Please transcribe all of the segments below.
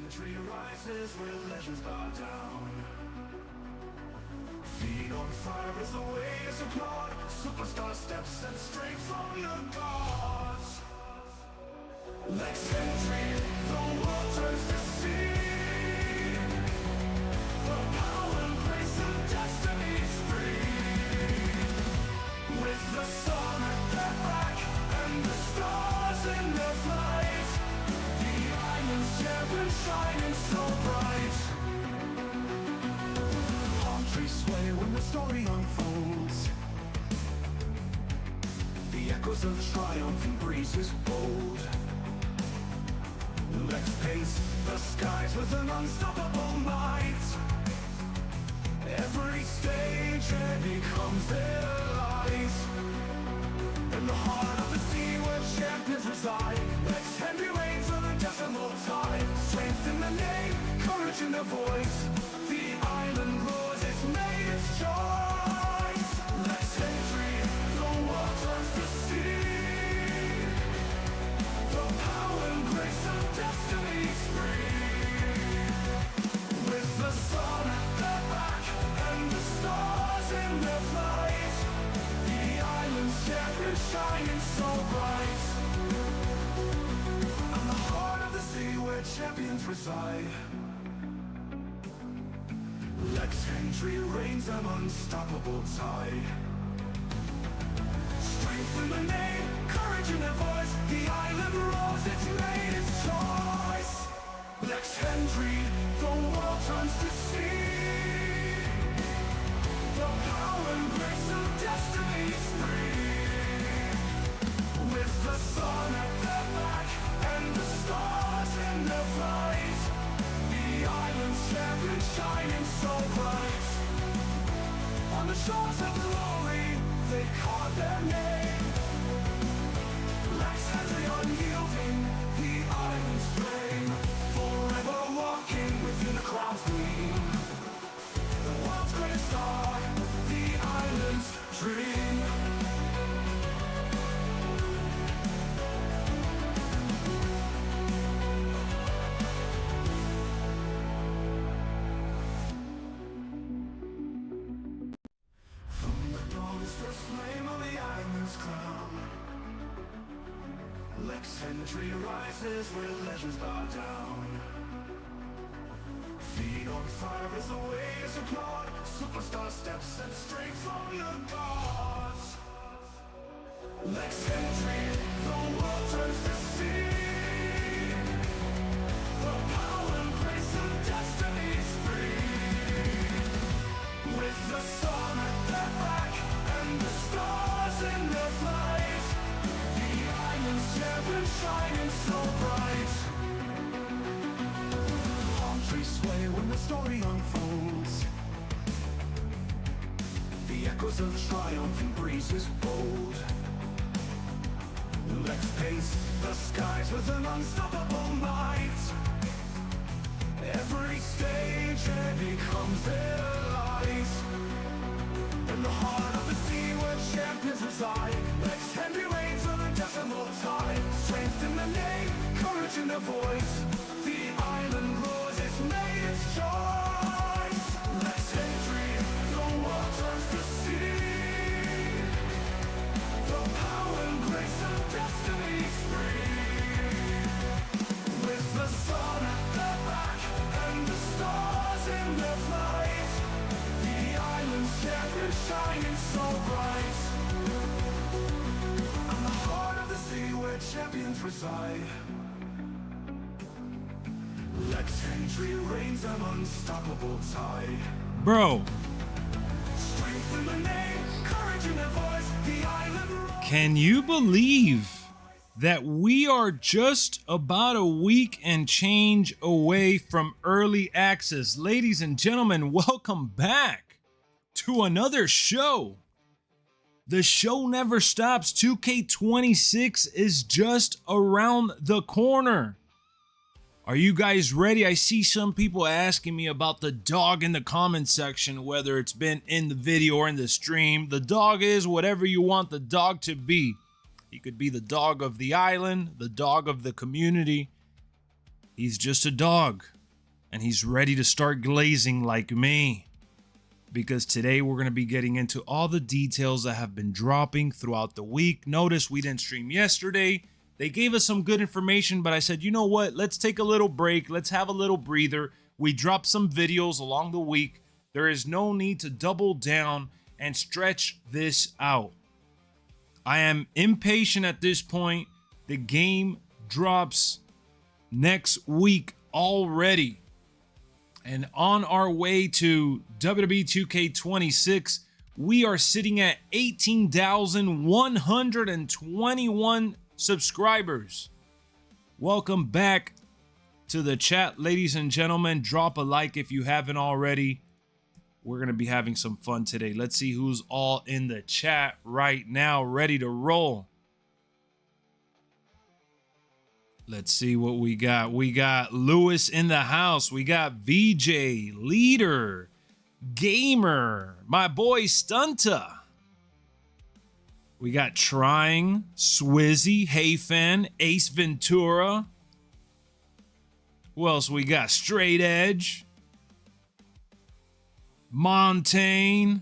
Country rises where legends bow down. Feet on fire as the waves applaud. Superstar steps and straight from your gods. Lexx entry, the world turns to see. The power and grace of destiny's free. With the sun at their back and the stars in their flight, the island's champion shining so bright. Palm trees sway when the story unfolds. The echoes of triumphant breezes bold. Lexx paints the skies with an unstoppable might. Every stage becomes their light. In the heart of the sea where champions reside, Lexx Henry reigns on the decimal tide. Strength in the name, courage in their voice. The island roars, it's made its choice. Lexx Henry, the world turns to see. The power and grace of destiny's free. With the sun at their back and the stars in their flight, the island's champion shining so bright. On the heart of the sea where champions reside, Lexx Henry reigns an unstoppable tide. Strength in the name, courage in their voice. The island roars, it's made its choice. Lexx Henry, the world turns to see. The power and grace of destiny's free. With the sun at their back and the stars in their flight, the island's champion shining so bright. On the shores of glory, they call their name. Lexx Henry unyielding, the island's flame. Forever walking within the clouds gleam. The world's greatest star, the island's dream. From the dawn's first flame of the island's crown, Lexx Henry rises where legends bow down. Feet on fire as the waves applaud. Superstar steps and straight from your gods. Lexx Henry, the world turns to see. The power and grace of destiny's free. With the sun at their back and the stars in their flight, the island's champion shining so bright. Palm trees sway when the story unfolds. The echoes of triumphant breezes bold. Lexx paints the skies with an unstoppable might. Every stage becomes their light. In the heart of the sea where champions reside, Lexx Henry reigns on the decimal tide. Strength in the name, courage in their voice. The island roars, it's made its choice. Lexx Henry, the world turns to see. The power and grace of destiny's free. With the sun at their back and the stars in their flight, the island's champion shining so bright. On the heart of the sea where champions reside, Lexx Henry reigns an unstoppable tide. Bro, Strength in the name, courage in their voice. The island roars. can you believe that we are just about a week and change away from early access? Ladies and gentlemen, welcome back to another show. The show never stops. 2K26 is just around the corner. Are you guys ready? I see some people asking me about the dog in the comment section, whether it's been in the video or in the stream. The dog is whatever you want the dog to be. He could be the dog of the island, the dog of the community. He's just a dog. and he's ready to start glazing like me. Because today we're going to be getting into all the details that have been dropping throughout the week. Notice we didn't stream yesterday. They gave us some good information, but I said, you know what? Let's take a little break. Let's have a little breather. We dropped some videos along the week. There is no need to double down and stretch this out. I am impatient at this point. The game drops next week already. And on our way to WWE 2k26, we are sitting at 18,121 subscribers. Welcome back to the chat, ladies and gentlemen. Drop a like if you haven't already. We're going to be having some fun today. Let's see who's all in the chat right now, ready to roll. Let's see what we got. We got Lewis in the house. We got VJ, Leader, Gamer, my boy Stunta. We got Trying, Swizzy, Hayfan, Ace Ventura. Who else we got? Straight Edge, Montaigne.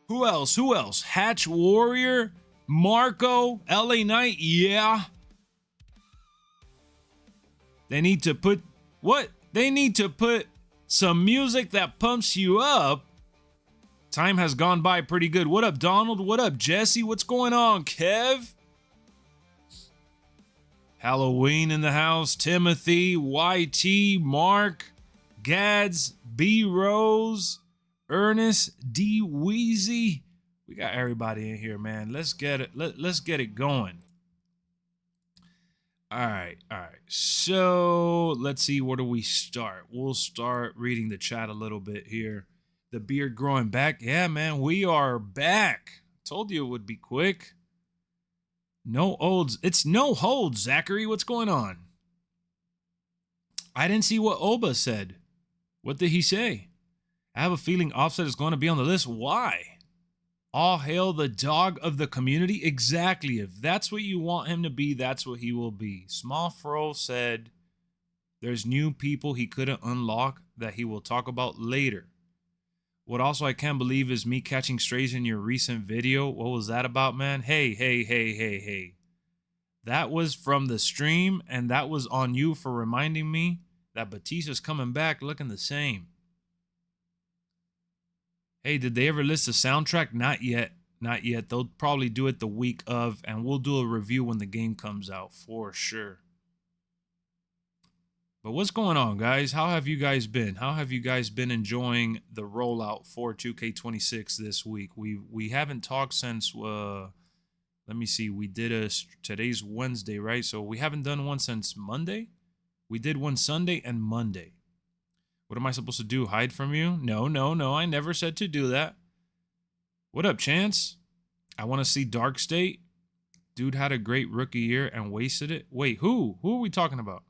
Who else? Who else? Hatch Warrior, Marco, LA Knight. Yeah. They need to put what? They need to put some music that pumps you up. Time has gone by pretty good. What up, Donald? What up, Jesse? What's going on, Kev? Halloween in the house. Timothy, YT, Mark, Gads, B Rose, Ernest, D Weezy. We got everybody in here, man. Let's get it. Let's get it going. All right. So let's see. Where do we start? We'll start reading the chat a little bit here. The beard growing back. Yeah, man, we are back. Told you it would be quick. No holds. It's no holds, Zachary. What's going on? I didn't see what Oba said. What did he say? I have a feeling Offset is going to be on the list. Why? All hail the dog of the community. Exactly. If that's what you want him to be, that's what he will be. Small Fro said there's new people he couldn't unlock that he will talk about later. What also I can't believe is me catching strays in your recent video. What was that about, man? Hey. That was from the stream, and that was on you for reminding me that Batista's coming back looking the same. Hey, did they ever list the soundtrack? Not yet. Not yet. They'll probably do it the week of, and we'll do a review when the game comes out for sure. But what's going on, guys? How have you guys been? How have you guys been enjoying the rollout for 2K26 this week? We haven't talked since, let me see. We did today's Wednesday, right? So we haven't done one since Monday. We did one Sunday and Monday. What am I supposed to do? Hide from you? No. I never said to do that. What up, Chance? I want to see Dark State. Dude had a great rookie year and wasted it. Wait, who? Who are we talking about?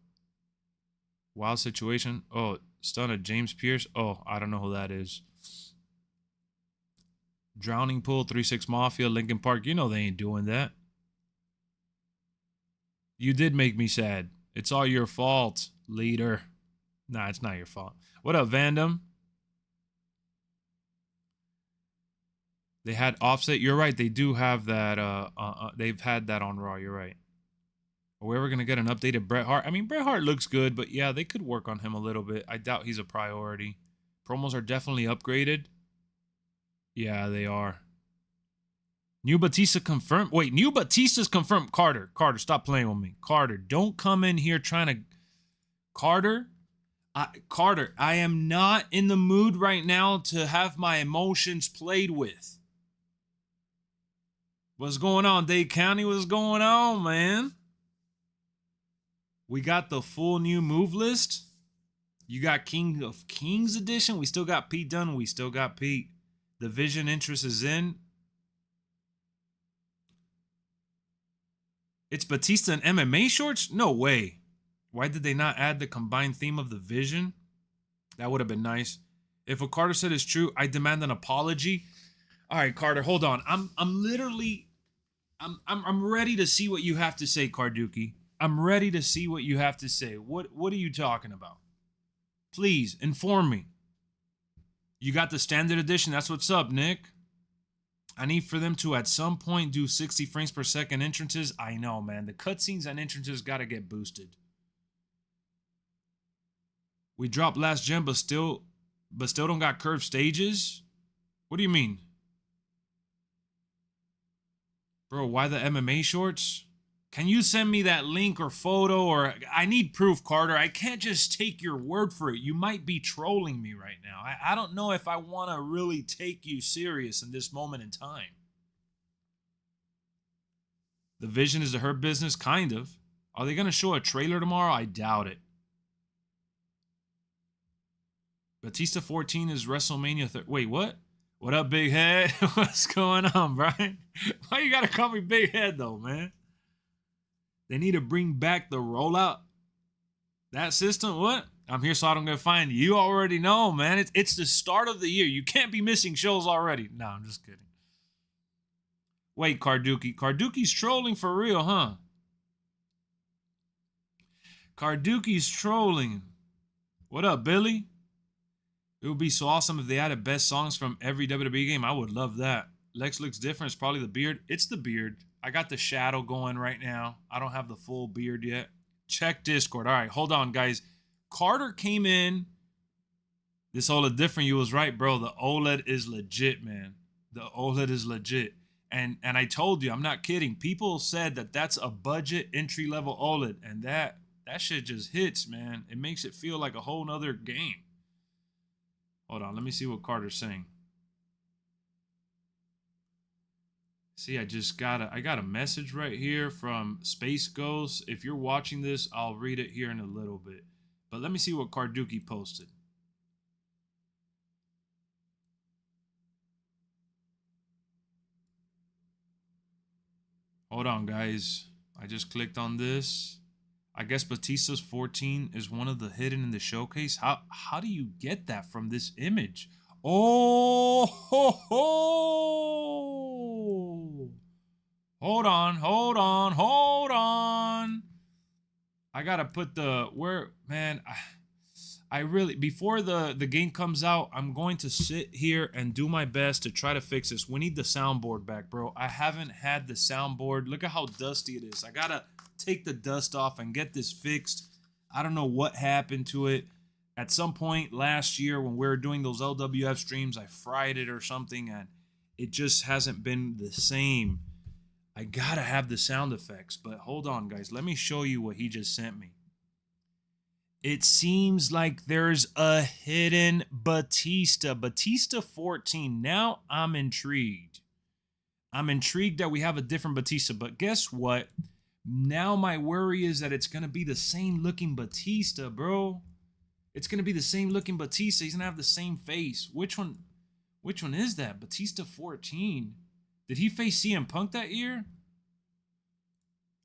Wild situation. Oh, stun of James Pierce. Oh, I don't know who that is. Drowning Pool, 3-6 Mafia, Lincoln Park. You know they ain't doing that. You did make me sad. It's all your fault, Leader. Nah, it's not your fault. What up, Vandom? They had Offset. You're right. They do have that. They've had that on Raw. You're right. Are we ever going to get an updated Bret Hart? I mean, Bret Hart looks good, but yeah, they could work on him a little bit. I doubt he's a priority. Promos are definitely upgraded. Yeah, they are. New Batista confirmed. Wait, new Batista's confirmed. Carter, stop playing with me. Carter, don't come in here trying to... Carter, I am not in the mood right now to have my emotions played with. What's going on, Dade County? What's going on, man? We got the full new move list. You got King of Kings edition. We still got Pete Dunne. We still got Pete. The Vision interest is in. It's Batista and MMA shorts? No way. Why did they not add the combined theme of the Vision? That would have been nice. If what Carter said is true, I demand an apology. All right, Carter, hold on. I'm ready to see what you have to say, Carducci. I'm ready to see what you have to say. What are you talking about? Please inform me. You got the standard edition. That's what's up, Nick. I need for them to at some point do 60 frames per second entrances. I know, man. The cutscenes and entrances got to get boosted. We dropped last gen, but still don't got curved stages. What do you mean? Bro, why the MMA shorts? Can you send me that link or photo? Or I need proof, Carter. I can't just take your word for it. You might be trolling me right now. I don't know if I want to really take you serious in this moment in time. The vision is to her business, kind of. Are they going to show a trailer tomorrow? I doubt it. Batista 14 is WrestleMania. Wait, what? What up, Big Head? What's going on, Brian? Why you got to call me Big Head, though, man? They need to bring back the rollout. That system, what? I'm here so I don't get fined. You already know, man. It's the start of the year. You can't be missing shows already. No, I'm just kidding. Wait, Carduki. Carduki's trolling for real, huh? Carduki's trolling. What up, Billy? It would be so awesome if they added best songs from every WWE game. I would love that. Lex looks different. It's probably the beard. It's the beard. I got the shadow going right now. I don't have the full beard yet. Check Discord. All right, hold on, guys. Carter came in. This OLED different. You was right, bro. The OLED is legit, man. The OLED is legit. And I told you, I'm not kidding. People said that that's a budget entry-level OLED. And that shit just hits, man. It makes it feel like a whole nother game. Hold on. Let me see what Carter's saying. See, I got a message right here from Space Ghost. If you're watching this, I'll read it here in a little bit. But let me see what Carduki posted. Hold on, guys. I just clicked on this. I guess Batista's 14 is one of the hidden in the showcase. How do you get that from this image? Oh, ho, ho. Hold on. I gotta put I really, before the game comes out, I'm going to sit here and do my best to try to fix this. We need the soundboard back, bro. I haven't had the soundboard. Look at how dusty it is. I gotta take the dust off and get this fixed. I don't know what happened to it. At some point last year when we were doing those LWF streams, I fried it or something, and it just hasn't been the same. I gotta have the sound effects, but hold on, guys. Let me show you what he just sent me. It seems like there's a hidden Batista. Batista 14. Now I'm intrigued. I'm intrigued that we have a different Batista, but guess what? Now my worry is that it's gonna be the same looking Batista, bro. It's gonna be the same looking Batista. He's gonna have the same face. Which one is that? Batista 14. Did he face CM Punk that year?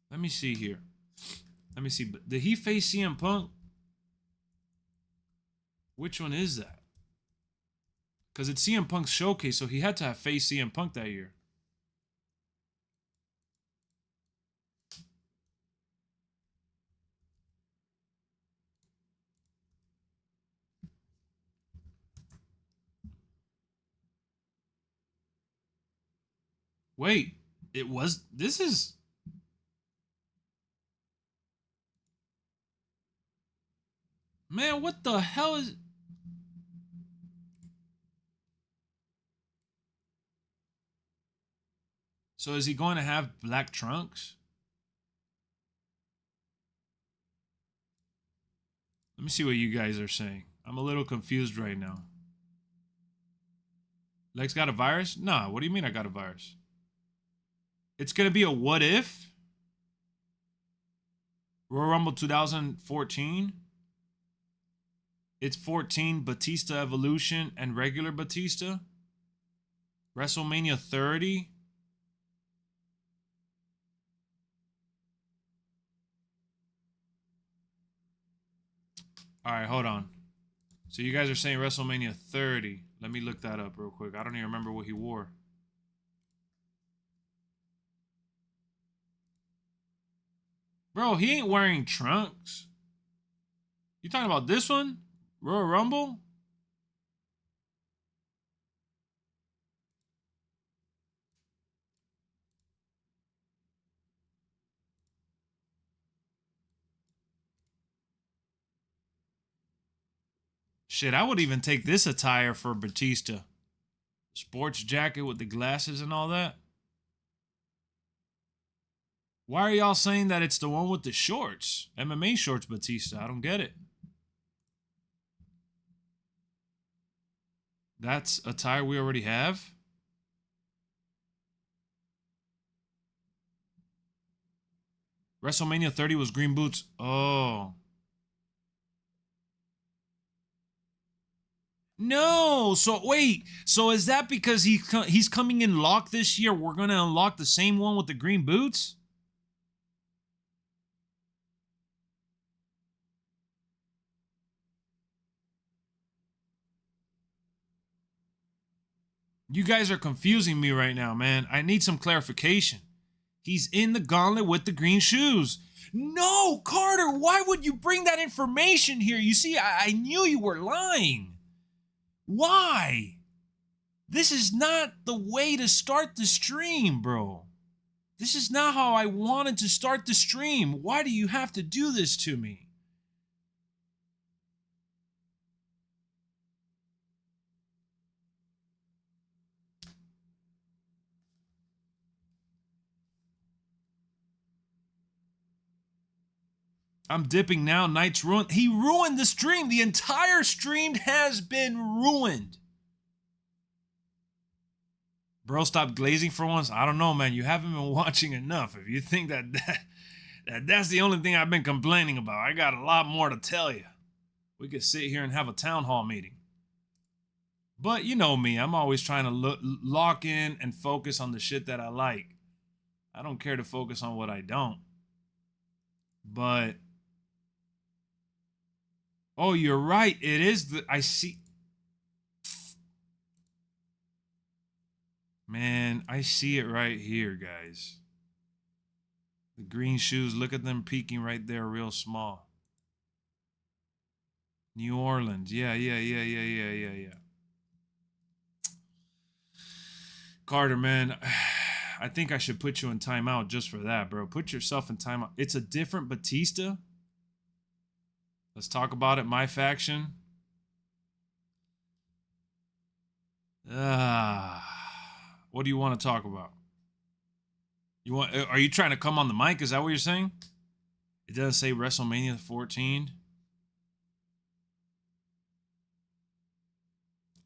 Let me see here. Let me see. Did he face CM Punk? Which one is that? Because it's CM Punk's showcase, so he had to have faced CM Punk that year. Wait, this is... Man, what the hell is... So is he going to have black trunks? Let me see what you guys are saying. I'm a little confused right now. Lex got a virus? Nah, what do you mean I got a virus? It's going to be a what if? Royal Rumble 2014? It's 14 Batista Evolution and regular Batista? WrestleMania 30? All right, hold on. So you guys are saying WrestleMania 30. Let me look that up real quick. I don't even remember what he wore. Bro, he ain't wearing trunks. You talking about this one? Royal Rumble? Shit, I would even take this attire for Batista. Sports jacket with the glasses and all that. Why are y'all saying that it's the one with the shorts? MMA shorts, Batista. I don't get it. That's attire we already have? WrestleMania 30 was green boots. Oh. No. So wait. So is that because he's coming in locked this year? We're going to unlock the same one with the green boots? You guys are confusing me right now, man. I need some clarification. He's in the gauntlet with the green shoes. No, Carter, why would you bring that information here? You see, I knew you were lying. Why? This is not the way to start the stream, bro. This is not how I wanted to start the stream. Why do you have to do this to me? I'm dipping now. Night's ruined. He ruined the stream. The entire stream has been ruined. Bro, stop glazing for once. I don't know, man. You haven't been watching enough. If you think that's the only thing I've been complaining about, I got a lot more to tell you. We could sit here and have a town hall meeting. But you know me. I'm always trying to lock in and focus on the shit that I like. I don't care to focus on what I don't. But oh, you're right. It is I see. Man, I see it right here, guys. The green shoes, look at them peeking right there real small. New Orleans. Yeah. Carter, man, I think I should put you in timeout just for that, bro. Put yourself in timeout. It's a different Batista. Let's talk about it. MyFaction. What do you want to talk about? Are you trying to come on the mic? Is that what you're saying? It doesn't say WrestleMania 14.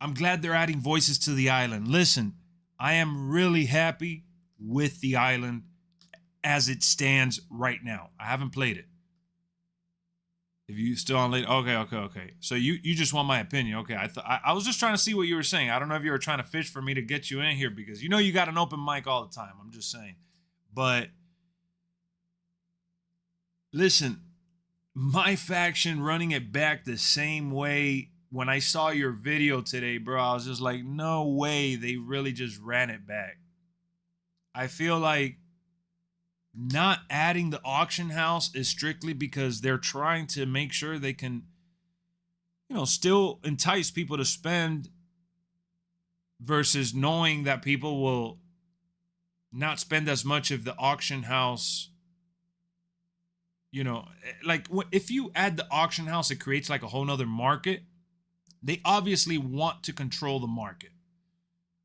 I'm glad they're adding voices to the island. Listen, I am really happy with the island as it stands right now. I haven't played it. If you still on late, okay. So you just want my opinion, okay? I was just trying to see what you were saying. I don't know if you were trying to fish for me to get you in here because you know you got an open mic all the time. I'm just saying, but listen, MyFaction running it back the same way. When I saw your video today, bro, I was just like, no way, they really just ran it back. I feel like not adding the auction house is strictly because they're trying to make sure they can, still entice people to spend versus knowing that people will not spend as much if the auction house, like if you add the auction house, it creates like a whole nother market. They obviously want to control the market.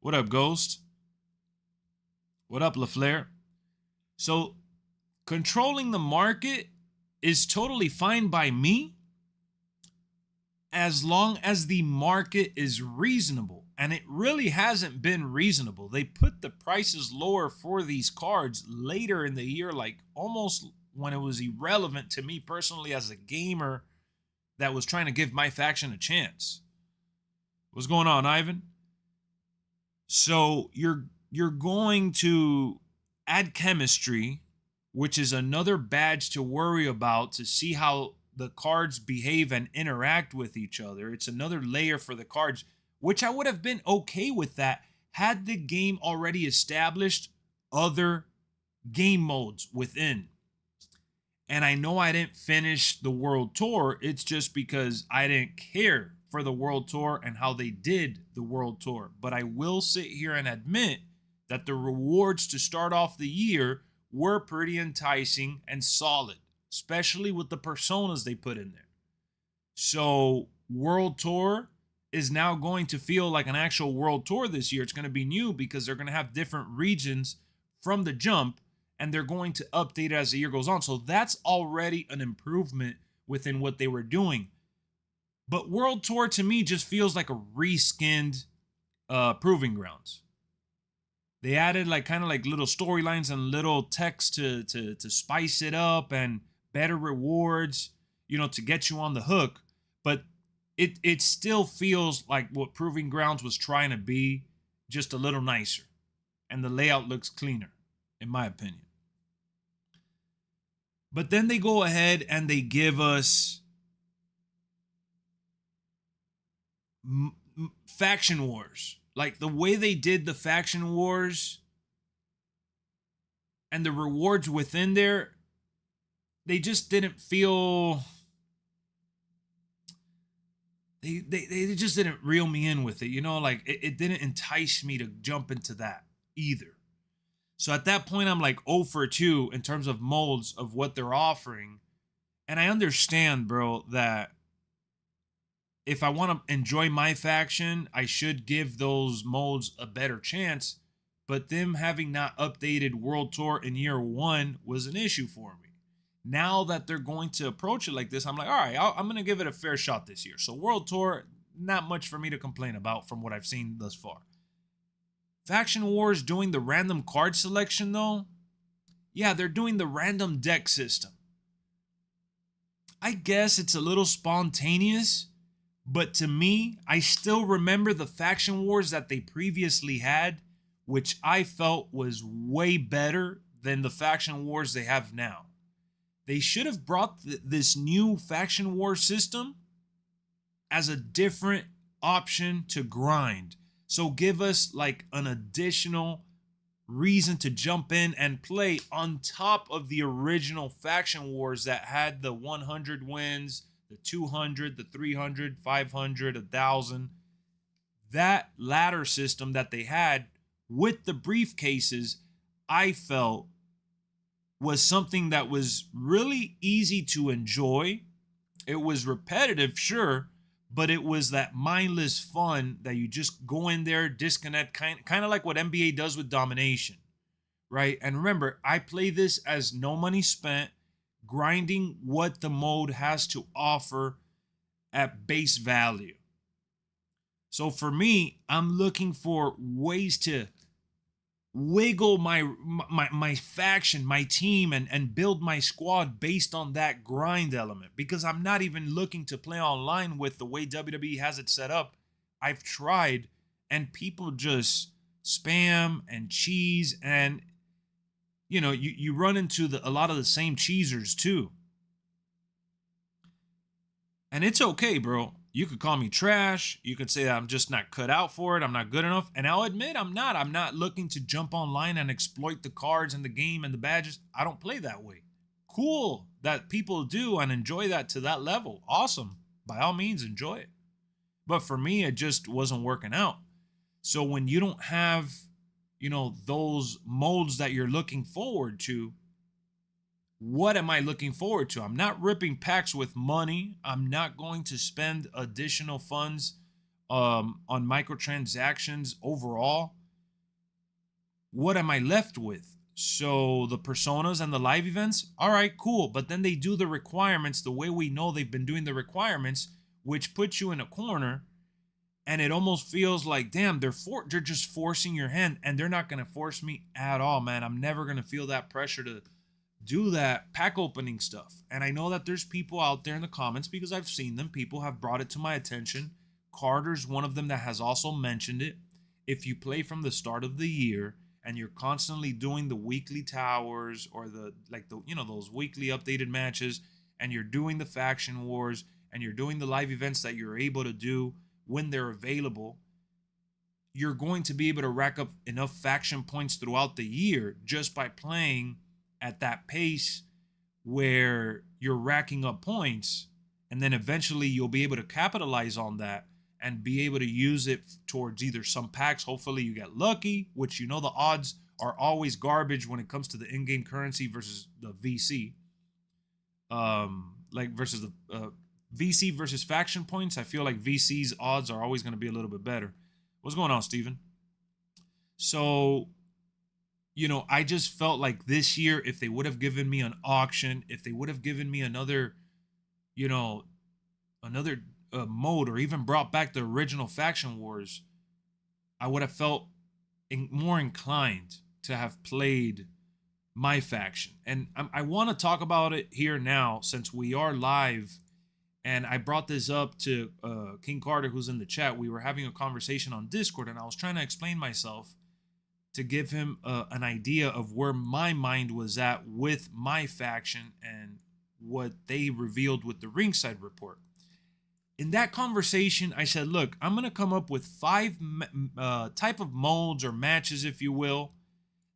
What up, Ghost? What up, LaFleur? So controlling the market is totally fine by me as long as the market is reasonable. And it really hasn't been reasonable. They put the prices lower for these cards later in the year, like almost when it was irrelevant to me personally as a gamer that was trying to give MyFaction a chance. What's going on, Ivan? So you're going to add chemistry, which is another badge to worry about to see how the cards behave and interact with each other. It's another layer for the cards, which I would have been okay with that had the game already established other game modes within. And I know I didn't finish the world tour. It's just because I didn't care for the world tour and how they did the world tour. But I will sit here and admit that the rewards to start off the year were pretty enticing and solid, especially with the personas they put in there. So, world tour is now going to feel like an actual world tour this year. It's going to be new because they're going to have different regions from the jump, and they're going to update it as the year goes on. So that's already an improvement within what they were doing. But World Tour to me just feels like a reskinned Proving Grounds. They added like kind of like little storylines and little text to spice it up and better rewards, you know, to get you on the hook. But it still feels like what Proving Grounds was trying to be, just a little nicer. And the layout looks cleaner, in my opinion. But then they go ahead and they give us faction wars. Like the way they did the faction wars and the rewards within there, they just didn't feel... They just didn't reel me in with it. You know, like it didn't entice me to jump into that either. So at that point, I'm like 0 for 2 in terms of molds of what they're offering. And I understand, bro, that if I want to enjoy MyFaction, I should give those molds a better chance. But them having not updated World Tour in year 1 was an issue for me. Now that they're going to approach it like this, I'm like, all right, I'm going to give it a fair shot this year. So World Tour, not much for me to complain about from what I've seen thus far. Faction Wars doing the random card selection though? Yeah, they're doing the random deck system. I guess it's a little spontaneous, but to me, I still remember the Faction Wars that they previously had, which I felt was way better than the Faction Wars they have now. They should have brought this new Faction War system as a different option to grind. So give us like an additional reason to jump in and play on top of the original Faction Wars that had the 100 wins, the 200, the 300, 500, 1,000. That ladder system that they had with the briefcases, I felt was something that was really easy to enjoy. It was repetitive, sure, but it was that mindless fun that you just go in there, disconnect, kind of like what NBA does with domination, right? And remember, I play this as no money spent, grinding what the mode has to offer at base value. So for me, I'm looking for ways to wiggle my faction, my team, and build my squad based on that grind element, because I'm not even looking to play online with the way WWE has it set up. I've tried, and people just spam and cheese, and you know, you run into a lot of the same cheesers too. And it's okay, bro. You could call me trash. You could say that I'm just not cut out for it. I'm not good enough. And I'll admit I'm not. I'm not looking to jump online and exploit the cards and the game and the badges. I don't play that way. Cool that people do and enjoy that to that level. Awesome. By all means, enjoy it. But for me, it just wasn't working out. So when you don't have, you know, those molds that you're looking forward to, what am I looking forward to? I'm not ripping packs with money. I'm not going to spend additional funds on microtransactions overall. What am I left with? So the personas and the live events, all right, cool. But then they do the requirements the way we know they've been doing the requirements, which puts you in a corner. And it almost feels like, damn, they're just forcing your hand, and they're not going to force me at all, man. I'm never going to feel that pressure to do that pack opening stuff. And I know that there's people out there in the comments, because I've seen them. People have brought it to my attention. Carter's one of them that has also mentioned it. If you play from the start of the year and you're constantly doing the weekly towers or those weekly updated matches, and you're doing the faction wars and you're doing the live events that you're able to do when they're available, you're going to be able to rack up enough faction points throughout the year just by playing at that pace where you're racking up points, and then eventually you'll be able to capitalize on that and be able to use it towards either some packs. Hopefully you get lucky, which you know the odds are always garbage when it comes to the in-game currency versus the VC. Like versus the VC versus faction points. I feel like VC's odds are always going to be a little bit better. What's going on, Steven? So, you know, I just felt like this year, if they would have given me an auction, if they would have given me another, you know, another mode, or even brought back the original Faction Wars, I would have felt more inclined to have played MyFaction. And I want to talk about it here now, since we are live. And I brought this up to King Carter, who's in the chat. We were having a conversation on Discord, and I was trying to explain myself to give him an idea of where my mind was at with MyFaction and what they revealed with the ringside report. In that conversation, I said, look, I'm going to come up with 5 type of modes or matches, if you will,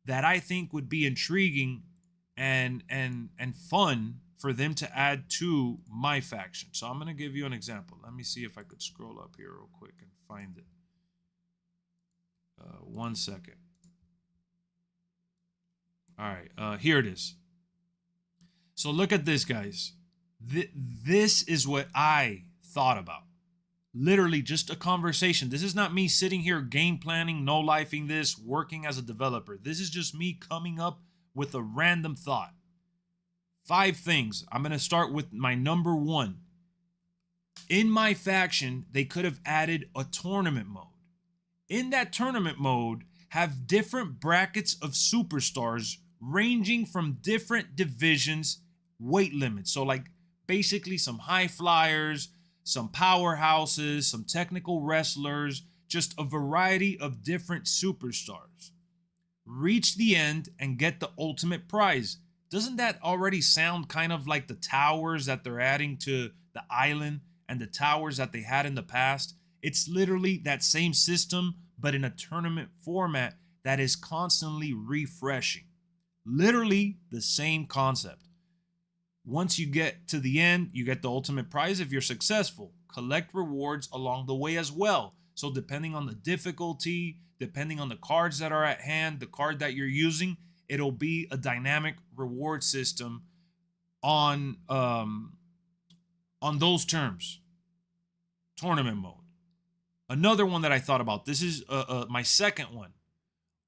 that I think would be intriguing and fun for them to add to MyFaction. So I'm going to give you an example. Let me see if I could scroll up here real quick and find it. 1 second. All right, here it is. So look at this, guys. This is what I thought about. Literally just a conversation. This is not me sitting here game planning, no-lifing this, working as a developer. This is just me coming up with a random thought. 5 things. I'm going to start with my number 1. In MyFaction, they could have added a tournament mode. In that tournament mode, have different brackets of superstars ranging from different divisions, weight limits. So like basically some high flyers, some powerhouses, some technical wrestlers, just a variety of different superstars. Reach the end and get the ultimate prize. Doesn't that already sound kind of like the towers that they're adding to the island and the towers that they had in the past? It's literally that same system, but in a tournament format that is constantly refreshing. Literally the same concept. Once you get to the end, you get the ultimate prize if you're successful. Collect rewards along the way as well. So depending on the difficulty, depending on the cards that are at hand, the card that you're using, it'll be a dynamic reward system on those terms. Tournament mode. Another one that I thought about. This is my second one.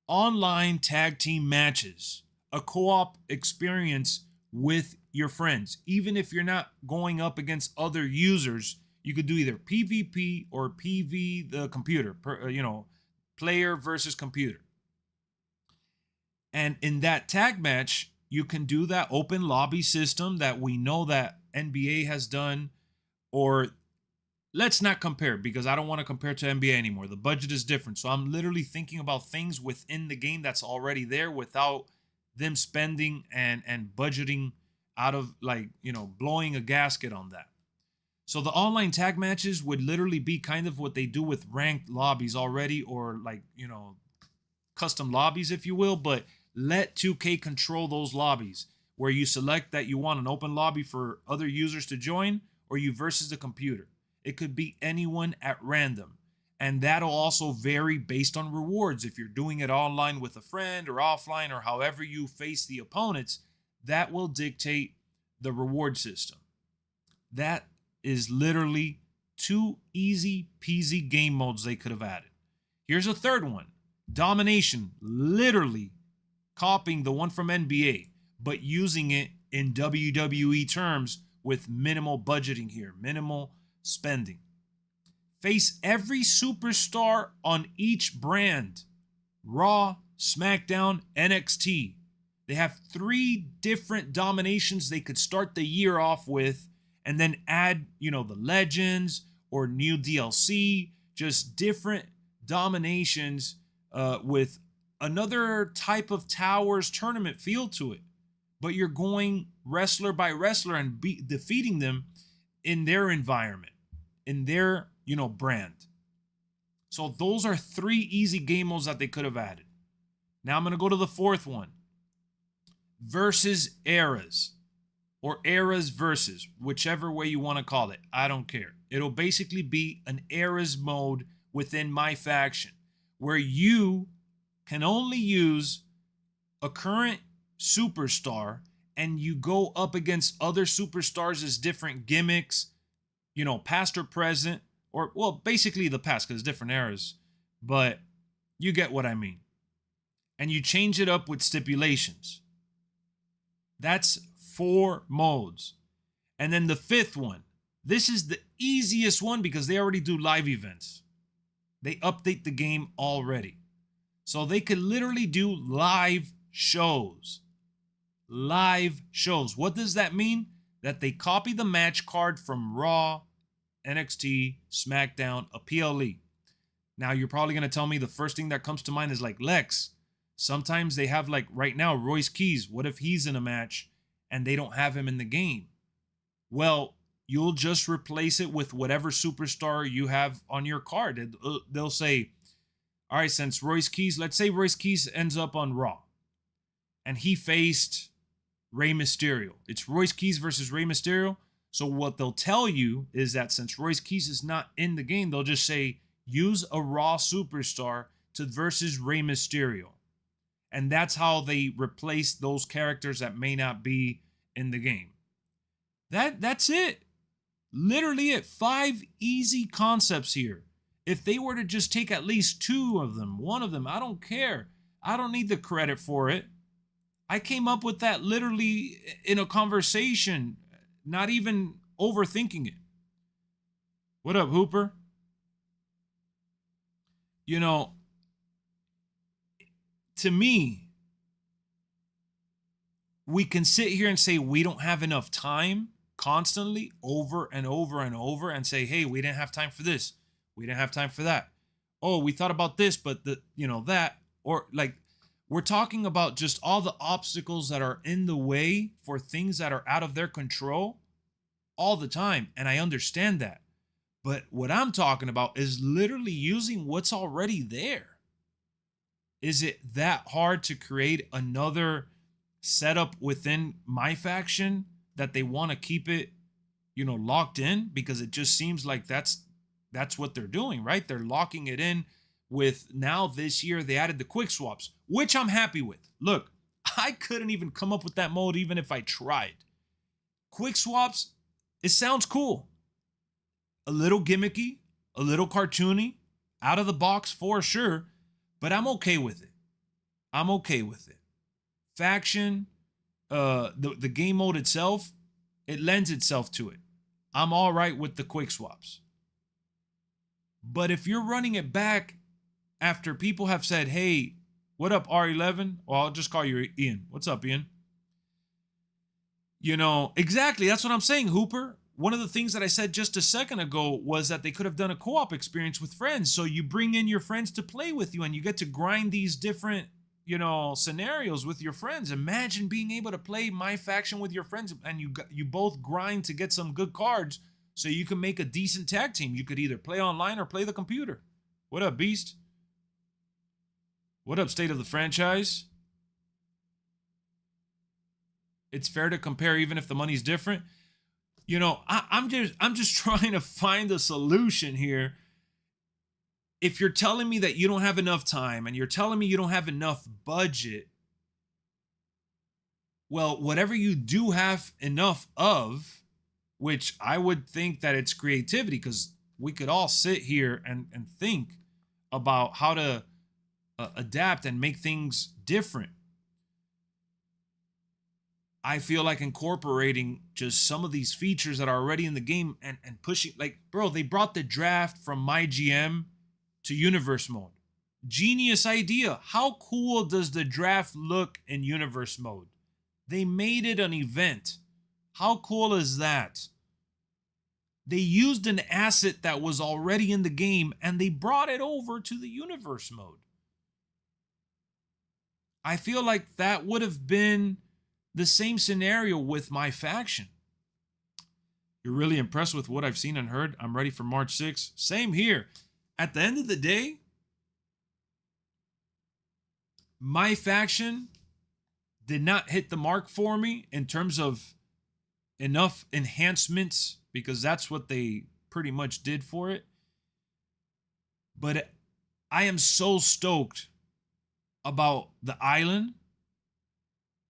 Online tag team matches. A co-op experience with your friends. Even if you're not going up against other users, you could do either PvP or PV the computer. Player versus computer. And in that tag match, you can do that open lobby system that we know that NBA has done. Or let's not compare, because I don't want to compare to NBA anymore. The budget is different. So I'm literally thinking about things within the game that's already there without them spending and budgeting out of, like, blowing a gasket on that. So the online tag matches would literally be kind of what they do with ranked lobbies already, or like, custom lobbies, if you will, but let 2K control those lobbies where you select that you want an open lobby for other users to join, or you versus the computer. It could be anyone at random. And that'll also vary based on rewards. If you're doing it online with a friend or offline, or however you face the opponents, that will dictate the reward system. That is literally 2 easy peasy game modes they could have added. Here's a third one. Domination. Literally copying the one from NBA, but using it in WWE terms with minimal budgeting here, minimal spending. Face every superstar on each brand. Raw, SmackDown, NXT. They have 3 different dominations they could start the year off with, and then add, the legends or new DLC, just different dominations with another type of towers tournament feel to it. But you're going wrestler by wrestler and defeating them in their environment, in their brand. So those are 3 easy game modes that they could have added. Now I'm going to go to the 4th one. Versus eras. or eras versus, whichever way you want to call it. I don't care. It'll basically be an eras mode within MyFaction where you can only use a current superstar and you go up against other superstars as different gimmicks, you know, past or present, or, well, basically the past because different eras, but you get what I mean. And you change it up with stipulations. That's 4 modes. And then the 5th one, this is the easiest one because they already do live events. They update the game already. So they could literally do live shows. Live shows. What does that mean? That they copy the match card from Raw, NXT, SmackDown, a PLE. Now you're probably going to tell me the first thing that comes to mind is like Lexx. Sometimes they have, like right now, Royce Keys. What if he's in a match and they don't have him in the game? Well, you'll just replace it with whatever superstar you have on your card. They'll say, all right, since Royce Keys, let's say Royce Keys ends up on Raw and he faced Rey Mysterio. It's Royce Keys versus Rey Mysterio. So what they'll tell you is that since Royce Keys is not in the game, they'll just say, use a Raw superstar to versus Rey Mysterio. And that's how they replace those characters that may not be in the game. That's it. Literally it. 5 easy concepts here. If they were to just take at least 2 of them, 1 of them, I don't care. I don't need the credit for it. I came up with that literally in a conversation, not even overthinking it. What up, Hooper? You know, to me, we can sit here and say we don't have enough time constantly over and over and over and say, hey, we didn't have time for this. We didn't have time for that. Oh, we thought about this, but that, or like, we're talking about just all the obstacles that are in the way for things that are out of their control all the time. And I understand that. But what I'm talking about is literally using what's already there. Is it that hard to create another setup within MyFaction that they want to keep it, locked in? Because it just seems like that's what they're doing, right? They're locking it in with, now this year they added the quick swaps, which I'm happy with. Look, I couldn't even come up with that mode even if I tried. Quick swaps, it sounds cool. A little gimmicky, a little cartoony, out of the box for sure, but I'm okay with it. I'm okay with it. Faction, the game mode itself, it lends itself to it. I'm all right with the quick swaps. But if you're running it back after people have said, hey, what up, R11? Well, I'll just call you Ian. What's up, Ian? Exactly. That's what I'm saying, Hooper. One of the things that I said just a second ago was that they could have done a co-op experience with friends. So you bring in your friends to play with you and you get to grind these different, scenarios with your friends. Imagine being able to play MyFaction with your friends and you both grind to get some good cards so you can make a decent tag team. You could either play online or play the computer. What up, Beast? What up, State of the Franchise? It's fair to compare even if the money's different. I'm just trying to find a solution here. If you're telling me that you don't have enough time and you're telling me you don't have enough budget, well, whatever you do have enough of, which I would think that it's creativity, because we could all sit here and think about how to adapt and make things different. I feel like incorporating just some of these features that are already in the game and pushing, like, bro, they brought the draft from MyGM to Universe Mode. Genius idea. How cool does the draft look in Universe Mode? They made it an event. How cool is that? They used an asset that was already in the game and they brought it over to the Universe Mode. I feel like that would have been the same scenario with MyFaction. You're really impressed with what I've seen and heard. I'm ready for March 6th. Same here. At the end of the day, MyFaction did not hit the mark for me in terms of enough enhancements, because that's what they pretty much did for it. But I am so stoked about the island.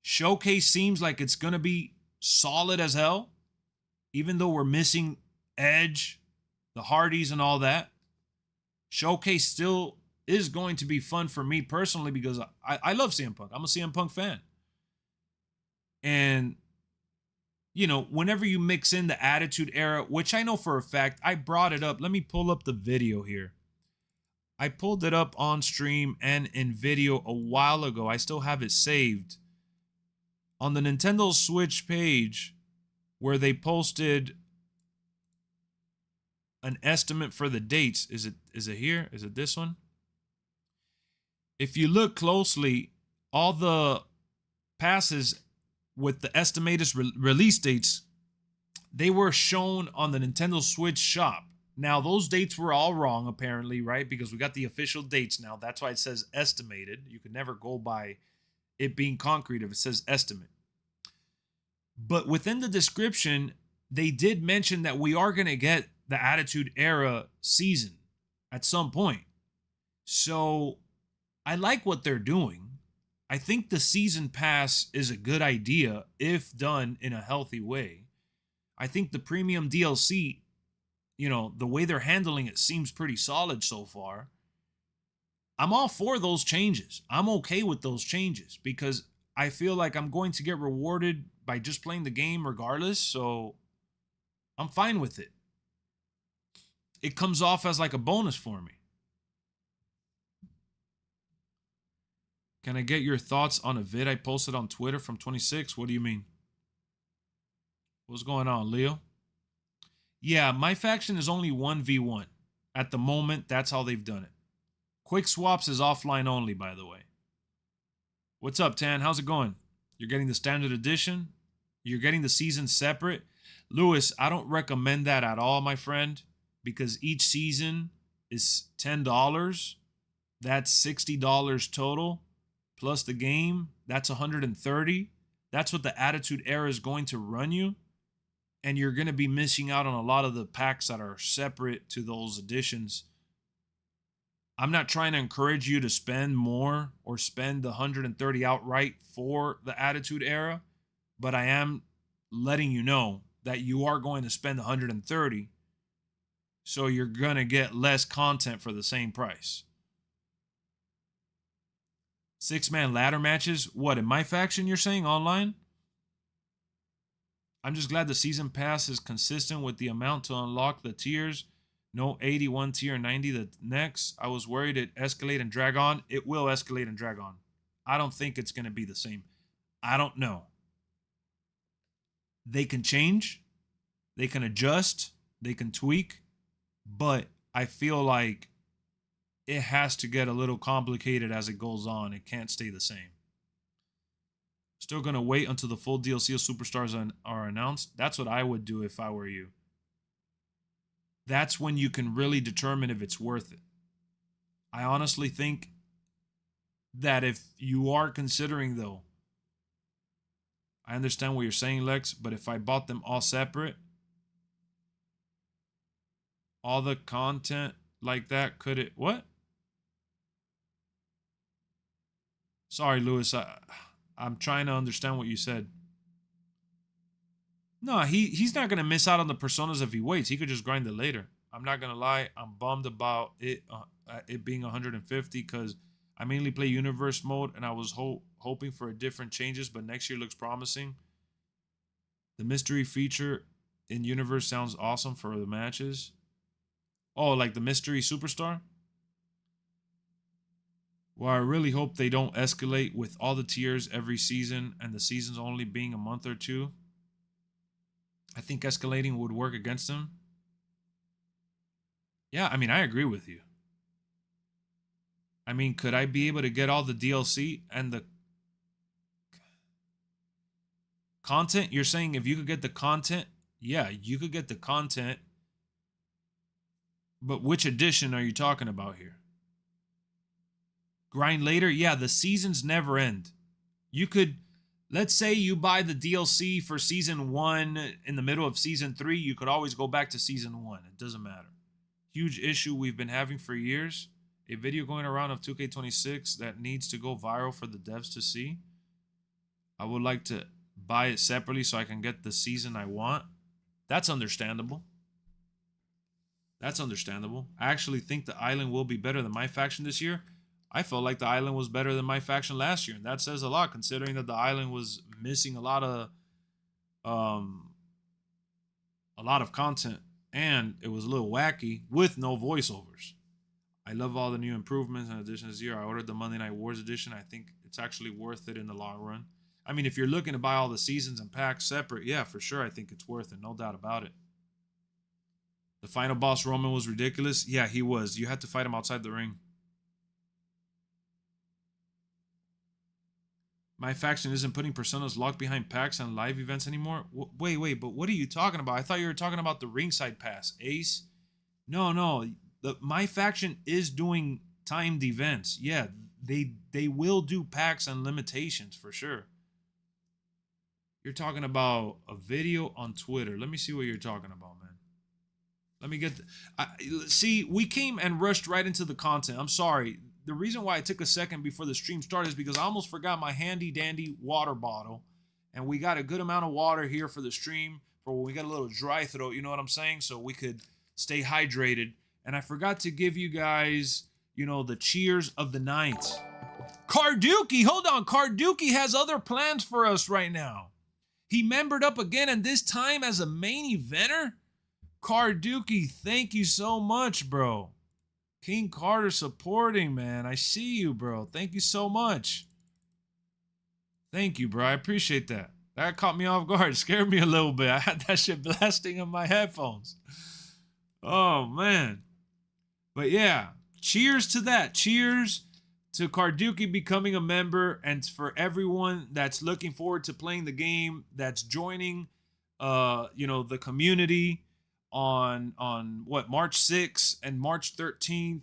Showcase seems like it's going to be solid as hell, even though we're missing Edge, the Hardys, and all that. Showcase still is going to be fun for me personally because I love CM Punk. I'm a CM Punk fan. And, you know, whenever you mix in the Attitude Era, which I know for a fact, I brought it up. Let me pull up the video here. I pulled it up on stream and in video a while ago. I still have it saved. On the Nintendo Switch page where they posted an estimate for the dates. Is it here? Is it this one? If you look closely, all the passes with the estimated release dates, they were shown on the Nintendo Switch shop. Now, those dates were all wrong, apparently, right? Because we got the official dates now. That's why it says estimated. You could never go by it being concrete if it says estimate. But within the description, they did mention that we are going to get the Attitude Era season at some point. So I like what they're doing. I think the season pass is a good idea if done in a healthy way. I think the premium DLC, you know, the way they're handling it seems pretty solid so far. I'm all for those changes. I'm okay with those changes because I feel like I'm going to get rewarded by just playing the game regardless. So I'm fine with it. It comes off as like a bonus for me. Can I get your thoughts on a vid I posted on Twitter from 26? What do you mean? What's going on, Leo? Yeah, MyFaction is only 1v1. At the moment, that's how they've done it. Quick Swaps is offline only, by the way. What's up, Tan? How's it going? You're getting the standard edition? You're getting the season separate? Lewis, I don't recommend that at all, my friend, because each season is $10. That's $60 total. Plus the game, that's $130. That's what the Attitude Era is going to run you. And you're going to be missing out on a lot of the packs that are separate to those editions. I'm not trying to encourage you to spend more or spend the $130 outright for the Attitude Era, but I am letting you know that you are going to spend $130, so you're going to get less content for the same price. 6-man ladder matches? What, in MyFaction you're saying online? I'm just glad the season pass is consistent with the amount to unlock the tiers. No 81 tier 90 the next. I was worried it escalate and drag on. It will escalate and drag on. I don't think it's going to be the same. I don't know. They can change. They can adjust. They can tweak. But I feel like it has to get a little complicated as it goes on. It can't stay the same. Still going to wait until the full DLC of Superstars are announced. That's what I would do if I were you. That's when you can really determine if it's worth it. I honestly think that if you are considering, though, I understand what you're saying, Lex, but if I bought them all separate, all the content like that, could it... What? Sorry, Lewis. I'm trying to understand what you said. No, he's not going to miss out on the personas if he waits. He could just grind it later. I'm not going to lie. I'm bummed about it being 150 because I mainly play Universe mode and I was hoping for different changes, but next year looks promising. The mystery feature in Universe sounds awesome for the matches. Oh, like the mystery superstar? Well, I really hope they don't escalate with all the tiers every season and the seasons only being a month or two. I think escalating would work against them. Yeah, I mean, I agree with you. I mean, could I be able to get all the DLC and the content? You're saying if you could get the content? Yeah, you could get the content. But which edition are you talking about here? Grind later? Yeah, the seasons never end. You could let's say you buy the DLC for season 1 in the middle of season 3, you could always go back to season 1. It doesn't matter. Huge issue we've been having for years. A video going around of 2k26 that needs to go viral for the devs to see. I would like to buy it separately so I can get the season I want. That's understandable. That's understandable. I actually think the island will be better than MyFaction this year. I felt like the island was better than MyFaction last year, and that says a lot considering that the island was missing a lot of content, and it was a little wacky with no voiceovers. I love all the new improvements and additions this year. I ordered the Monday Night Wars edition. I think it's actually worth it in the long run. I mean, if you're looking to buy all the seasons and packs separate, yeah, for sure, I think it's worth it. No doubt about it. The final boss, Roman, was ridiculous. Yeah, he was. You had to fight him outside the ring. MyFaction isn't putting personas locked behind packs and live events anymore. Wait, but what are you talking about? I thought you were talking about the ringside pass, Ace. No. The MyFaction is doing timed events. Yeah, they will do packs and limitations for sure. You're talking about a video on Twitter. Let me see what you're talking about, man. Let me get... see, we came and rushed right into the content. I'm sorry. The reason why I took a second before the stream started is because I almost forgot my handy-dandy water bottle. And we got a good amount of water here for the stream for when we got a little dry throat, you know what I'm saying? So we could stay hydrated. And I forgot to give you guys, you know, the cheers of the night. Carducci, hold on. Carducci has other plans for us right now. He membered up again, and this time as a main eventer? Carducci, thank you so much, bro. King Carter supporting, man. I see you, bro. Thank you so much. Thank you, bro. I appreciate that. That caught me off guard. Scared me a little bit. I had that shit blasting in my headphones. Oh, man. But yeah, cheers to that. Cheers to Carducci becoming a member, and for everyone that's looking forward to playing the game, that's joining, you know, the community on what, March 6th and March 13th.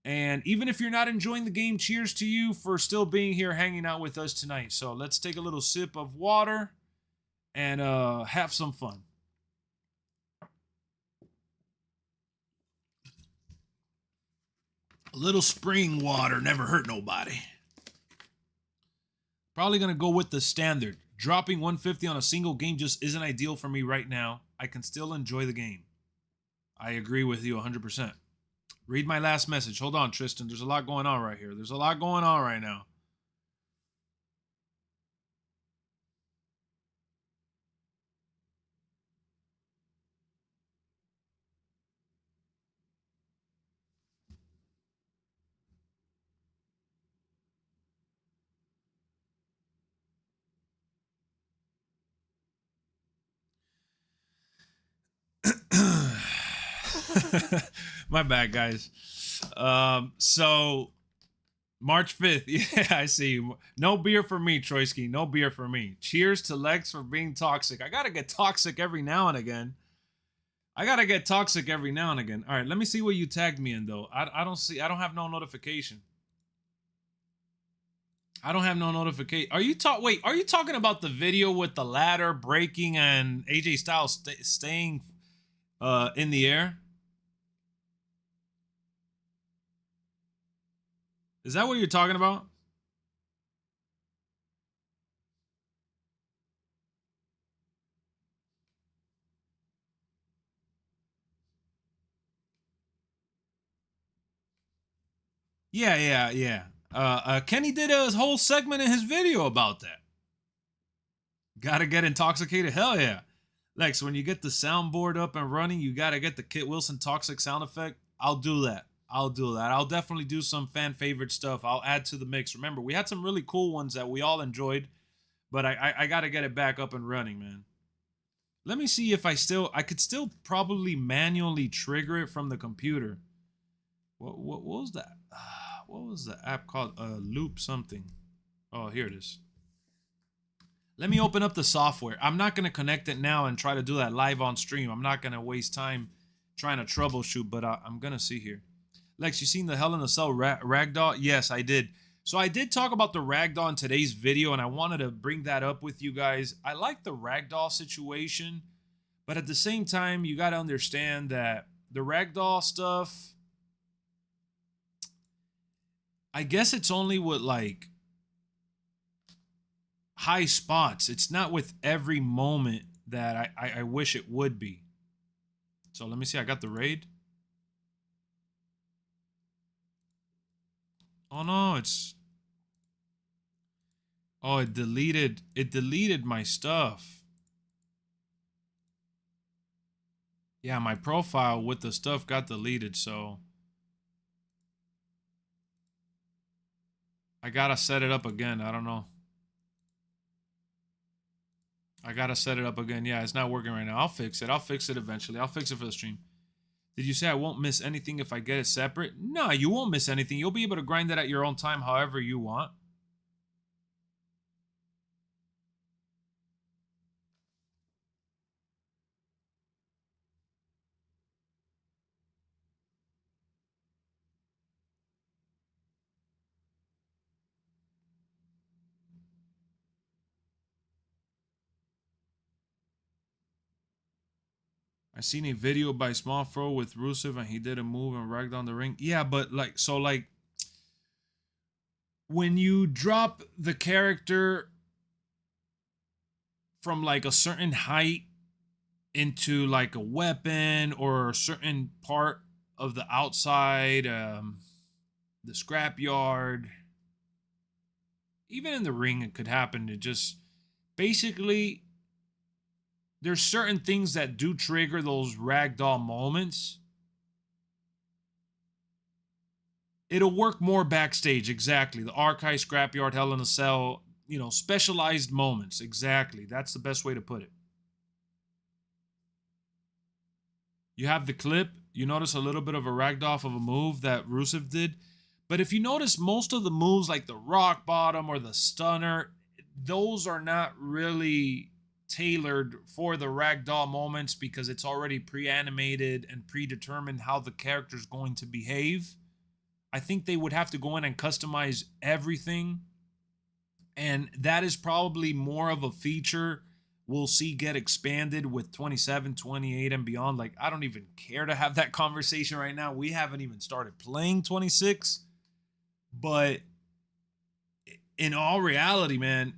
And even if you're not enjoying the game, cheers to you for still being here hanging out with us tonight. So let's take a little sip of water and have some fun. A little spring water never hurt nobody. Probably going to go with the standard. Dropping 150 on a single game just isn't ideal for me right now. I can still enjoy the game. I agree with you 100%. Read my last message. Hold on, Tristan. There's a lot going on right here. There's a lot going on right now. My bad, guys. So March 5th. Yeah, I see. No beer for me, Troisky. No beer for me. Cheers to Lexx for being toxic. I gotta get toxic every now and again. All right, let me see what you tagged me in, though. I don't have no notification. Are you talking about the video with the ladder breaking and AJ Styles staying in the air? Is that what you're talking about? Yeah. Kenny did a whole segment in his video about that. Gotta get intoxicated? Hell yeah. Lex, when you get the soundboard up and running, you gotta get the Kit Wilson toxic sound effect. I'll do that. I'll definitely do some fan favorite stuff. I'll add to the mix. Remember, we had some really cool ones that we all enjoyed, but I gotta get it back up and running, man. Let me see if I could still probably manually trigger it from the computer. What was that? What was the app called? Loop something. Oh, here it is. Let me open up the software. I'm not gonna connect it now and try to do that live on stream. I'm not gonna waste time trying to troubleshoot, but I'm gonna see here. Lex, you seen the Hell in a Cell ragdoll? Yes, I did. So I did talk about the ragdoll in today's video, and I wanted to bring that up with you guys. I like the ragdoll situation, but at the same time, you got to understand that the ragdoll stuff, I guess it's only with like high spots. It's not with every moment that I wish it would be. So let me see. I got the raid. Oh no, it's... Oh, it deleted my stuff. Yeah, my profile with the stuff got deleted, so I gotta set it up again. I don't know. I gotta set it up again. Yeah, it's not working right now. I'll fix it. I'll fix it eventually. I'll fix it for the stream. Did you say I won't miss anything if I get it separate? No, you won't miss anything. You'll be able to grind it at your own time however you want. I seen a video by Small Fro with Rusev and he did a move and ragged on the ring. Yeah, but like, so like when you drop the character from like a certain height into like a weapon or a certain part of the outside, the scrapyard, even in the ring, it could happen. It just basically, there's certain things that do trigger those ragdoll moments. It'll work more backstage, exactly. The archive, scrapyard, Hell in a Cell, you know, specialized moments, exactly. That's the best way to put it. You have the clip. You notice a little bit of a ragdoll of a move that Rusev did. But if you notice, most of the moves like the rock bottom or the stunner, those are not really tailored for the ragdoll moments because it's already pre-animated and predetermined how the character's going to behave. I think they would have to go in and customize everything. And that is probably more of a feature we'll see get expanded with 27, 28, and beyond. Like, I don't even care to have that conversation right now. We haven't even started playing 26. But in all reality, man,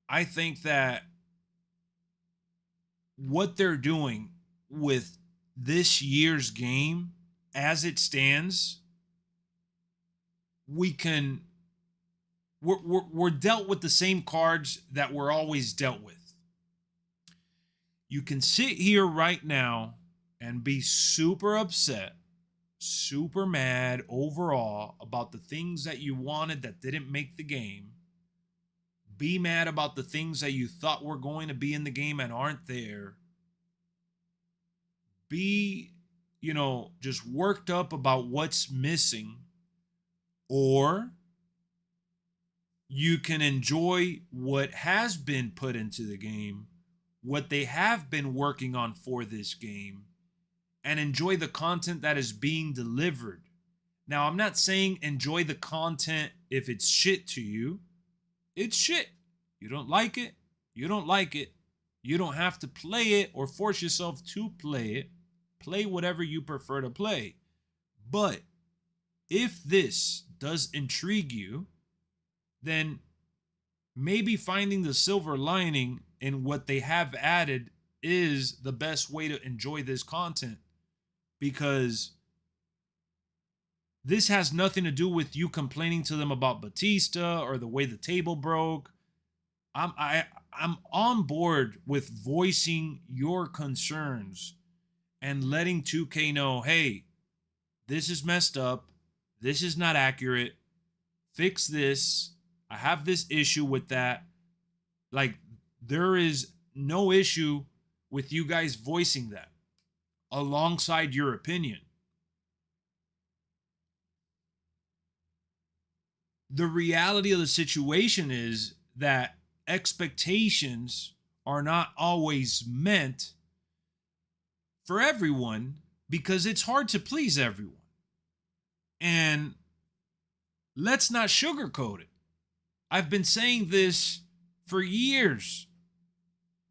I think that what they're doing with this year's game as it stands, we're dealt with the same cards that we're always dealt with. You can sit here right now and be super upset, super mad overall about the things that you wanted that didn't make the game. Be mad about the things that you thought were going to be in the game and aren't there. Be, you know, just worked up about what's missing. Or you can enjoy what has been put into the game, what they have been working on for this game, and enjoy the content that is being delivered. Now, I'm not saying enjoy the content if it's shit to you. It's shit. You don't like it. You don't like it. You don't have to play it or force yourself to play it. Play whatever you prefer to play. But if this does intrigue you, then maybe finding the silver lining in what they have added is the best way to enjoy this content, because this has nothing to do with you complaining to them about Batista or the way the table broke. I'm on board with voicing your concerns and letting 2K know, hey, this is messed up. This is not accurate. Fix this. I have this issue with that. Like, there is no issue with you guys voicing that alongside your opinion. The reality of the situation is that expectations are not always meant for everyone because it's hard to please everyone. And Let's not sugarcoat it. I've been saying this for years.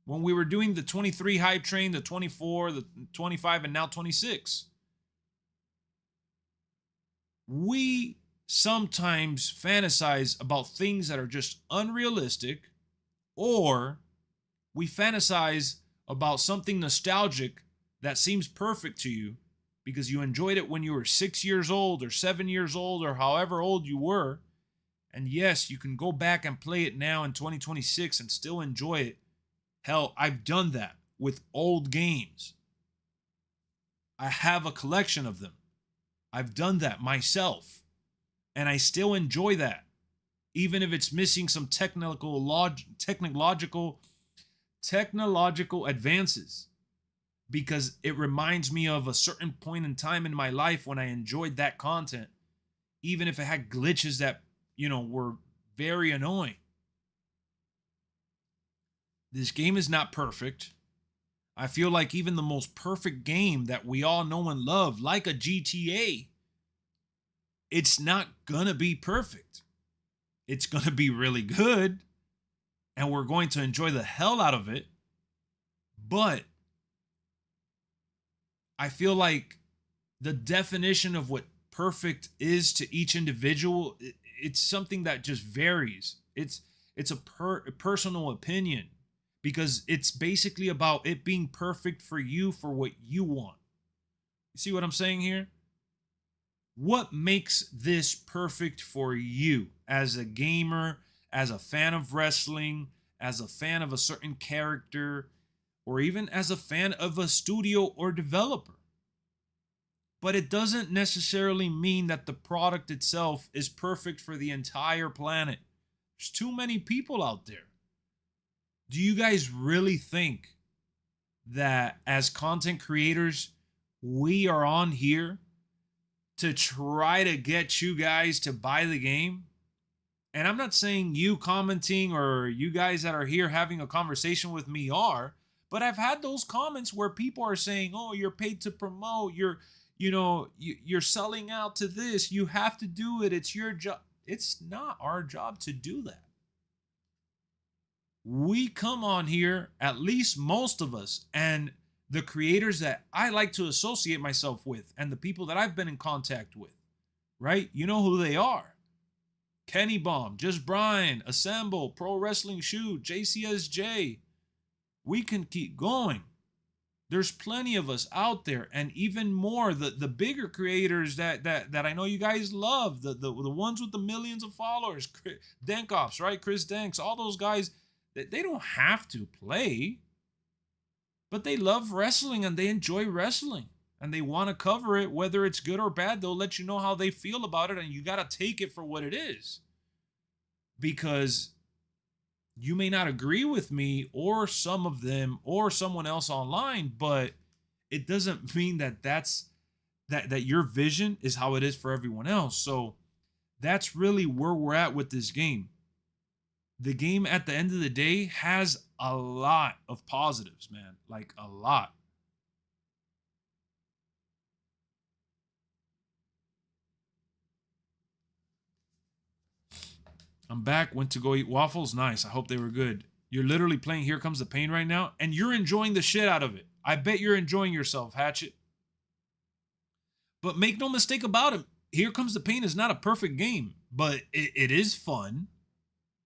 When we were doing the 23 hype train, the 24, the 25, and now 26. We sometimes fantasize about things that are just unrealistic, or we fantasize about something nostalgic that seems perfect to you because you enjoyed it when you were 6 years old or 7 years old or however old you were. And yes, you can go back and play it now in 2026 and still enjoy it. Hell, I've done that with old games. I have a collection of them. I've done that myself. And I still enjoy that. Even if it's missing some technological advances. Because it reminds me of a certain point in time in my life when I enjoyed that content. Even if it had glitches that, were very annoying. This game is not perfect. I feel like even the most perfect game that we all know and love, like a GTA, it's not gonna be perfect. It's gonna be really good, and we're going to enjoy the hell out of it. But I feel like the definition of what perfect is to each individual, it's something that just varies. It's a personal opinion. Because it's basically about it being perfect for you for what you want. You see what I'm saying here? What makes this perfect for you as a gamer, as a fan of wrestling, as a fan of a certain character, or even as a fan of a studio or developer? But it doesn't necessarily mean that the product itself is perfect for the entire planet. There's too many people out there. Do you guys really think that as content creators, we are on here to try to get you guys to buy the game? And I'm not saying you commenting or you guys that are here having a conversation with me are, but I've had those comments where people are saying, "Oh, you're paid to promote. You're selling out to this. You have to do it. It's your job." It's not our job to do that. We come on here, at least most of us, and the creators that I like to associate myself with and the people that I've been in contact with, right? You know who they are. Kenny Bomb, Just Brian, Assemble, Pro Wrestling Shoot, JCSJ. We can keep going. There's plenty of us out there, and even more, the bigger creators that I know you guys love, the ones with the millions of followers, Denkops, right? Chris Denks, all those guys. They don't have to play, but they love wrestling and they enjoy wrestling and they want to cover it, whether it's good or bad. They'll let you know how they feel about it, and you got to take it for what it is, because you may not agree with me or some of them or someone else online, but it doesn't mean that your vision is how it is for everyone else. So that's really where we're at with this game. The game at the end of the day has a lot of positives, man. Like a lot. I'm back. Went to go eat waffles. Nice. I hope they were good. You're literally playing Here Comes the Pain right now, and you're enjoying the shit out of it. I bet you're enjoying yourself, Hatchet. But make no mistake about it, Here Comes the Pain is not a perfect game, but it is fun.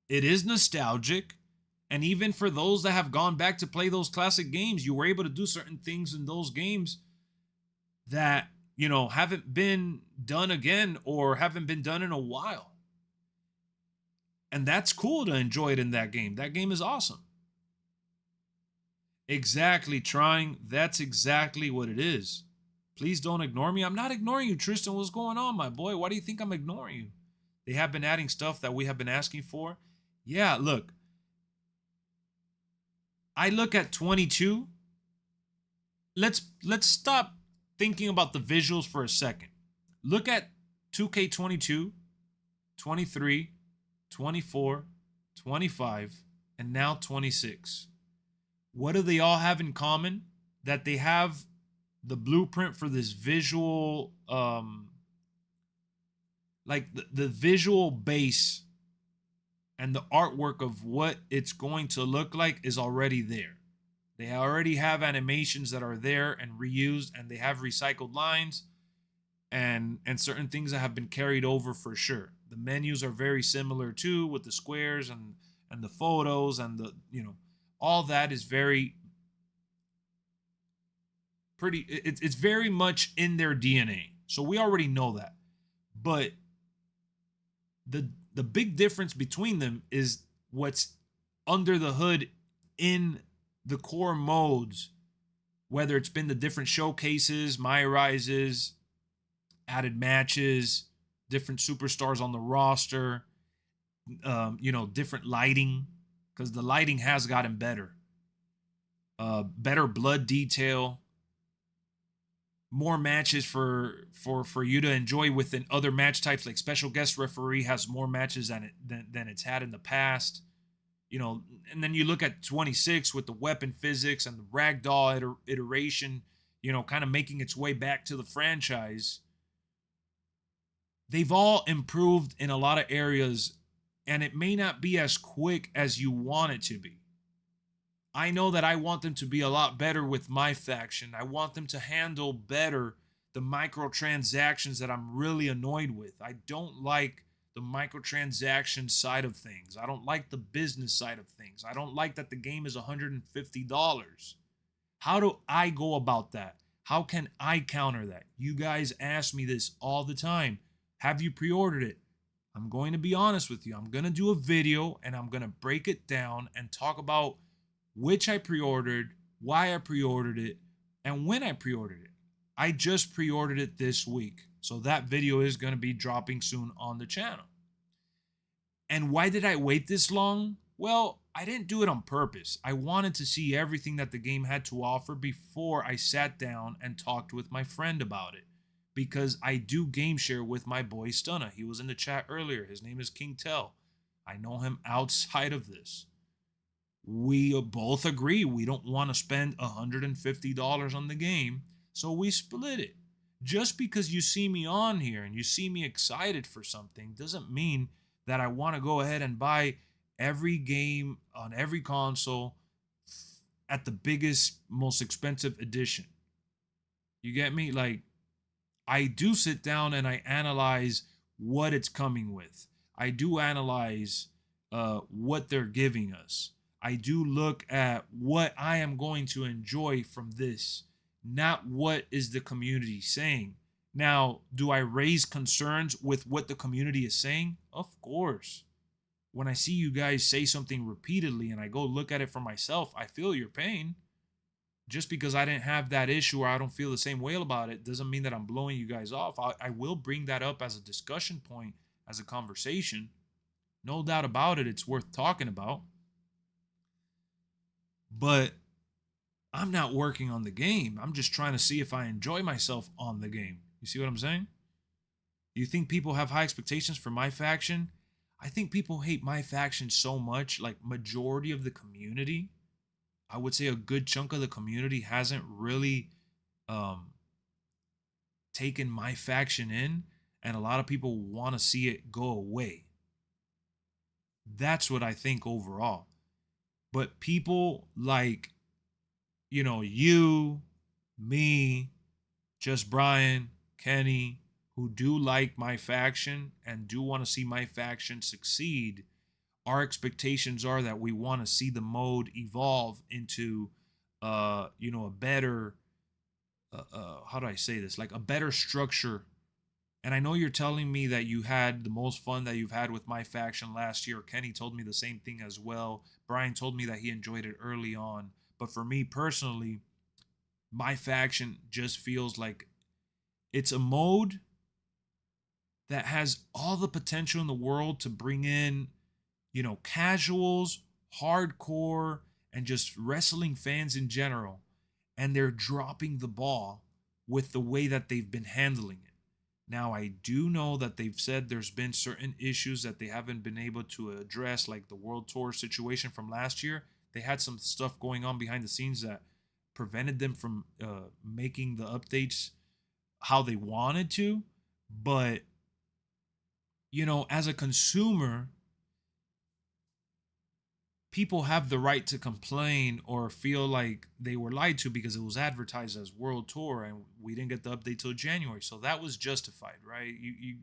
It is nostalgic. And even for those that have gone back to play those classic games, you were able to do certain things in those games that, haven't been done again or haven't been done in a while. And that's cool to enjoy it in that game. That game is awesome. Exactly, trying. That's exactly what it is. Please don't ignore me. I'm not ignoring you, Tristan. What's going on, my boy? Why do you think I'm ignoring you? They have been adding stuff that we have been asking for. Yeah, look. I look at 22. Let's stop thinking about the visuals for a second. Look at 2k22, 23, 24, 25, and now 26. What do they all have in common? That they have the blueprint for this visual like the visual base and the artwork of what it's going to look like is already there. They already have animations that are there and reused, and they have recycled lines and certain things that have been carried over for sure. The menus are very similar too, with the squares and the photos and the, all that is very pretty. It's very much in their DNA, so we already know that. But the big difference between them is what's under the hood in the core modes, whether it's been the different showcases, my rises, added matches, different superstars on the roster, different lighting, because the lighting has gotten better. Better blood detail, more matches for you to enjoy within other match types. Like special guest referee has more matches than it's had in the past. And then you look at 26 with the weapon physics and the ragdoll iteration, kind of making its way back to the franchise. They've all improved in a lot of areas, and it may not be as quick as you want it to be. I know that I want them to be a lot better with MyFaction. I want them to handle better the microtransactions that I'm really annoyed with. I don't like the microtransaction side of things. I don't like the business side of things. I don't like that the game is $150. How do I go about that? How can I counter that? You guys ask me this all the time. Have you pre-ordered it? I'm going to be honest with you. I'm going to do a video and I'm going to break it down and talk about which I pre-ordered, why I pre-ordered it, and when I pre-ordered it. I just pre-ordered it this week, so that video is going to be dropping soon on the channel. And why did I wait this long? Well, I didn't do it on purpose. I wanted to see everything that the game had to offer before I sat down and talked with my friend about it. Because I do game share with my boy Stunna. He was in the chat earlier. His name is King Tell. I know him outside of this. We both agree we don't want to spend $150 on the game, so we split it. Just because you see me on here and you see me excited for something doesn't mean that I want to go ahead and buy every game on every console at the biggest, most expensive edition. You get me? Like, I do sit down and I analyze what it's coming with. I do analyze what they're giving us. I do look at what I am going to enjoy from this, not what is the community saying. Now, do I raise concerns with what the community is saying? Of course. When I see you guys say something repeatedly and I go look at it for myself, I feel your pain. Just because I didn't have that issue or I don't feel the same way about it doesn't mean that I'm blowing you guys off. I will bring that up as a discussion point, as a conversation. No doubt about it, it's worth talking about. But I'm not working on the game. I'm just trying to see if I enjoy myself on the game. You see what I'm saying? You think people have high expectations for MyFaction? I think people hate MyFaction so much, like majority of the community. I would say a good chunk of the community hasn't really taken MyFaction in, and a lot of people want to see it go away. That's what I think overall. But people like, you, me, Just Brian, Kenny, who do like MyFaction and do want to see MyFaction succeed, our expectations are that we want to see the mode evolve into, a better, how do I say this? Like a better structure. And I know you're telling me that you had the most fun that you've had with MyFaction last year. Kenny told me the same thing as well. Brian told me that he enjoyed it early on. But for me personally, MyFaction just feels like it's a mode that has all the potential in the world to bring in, casuals, hardcore, and just wrestling fans in general. And they're dropping the ball with the way that they've been handling it. Now, I do know that they've said there's been certain issues that they haven't been able to address, like the World Tour situation from last year. They had some stuff going on behind the scenes that prevented them from making the updates how they wanted to. But as a consumer, people have the right to complain or feel like they were lied to because it was advertised as World Tour and we didn't get the update till January. So that was justified, right?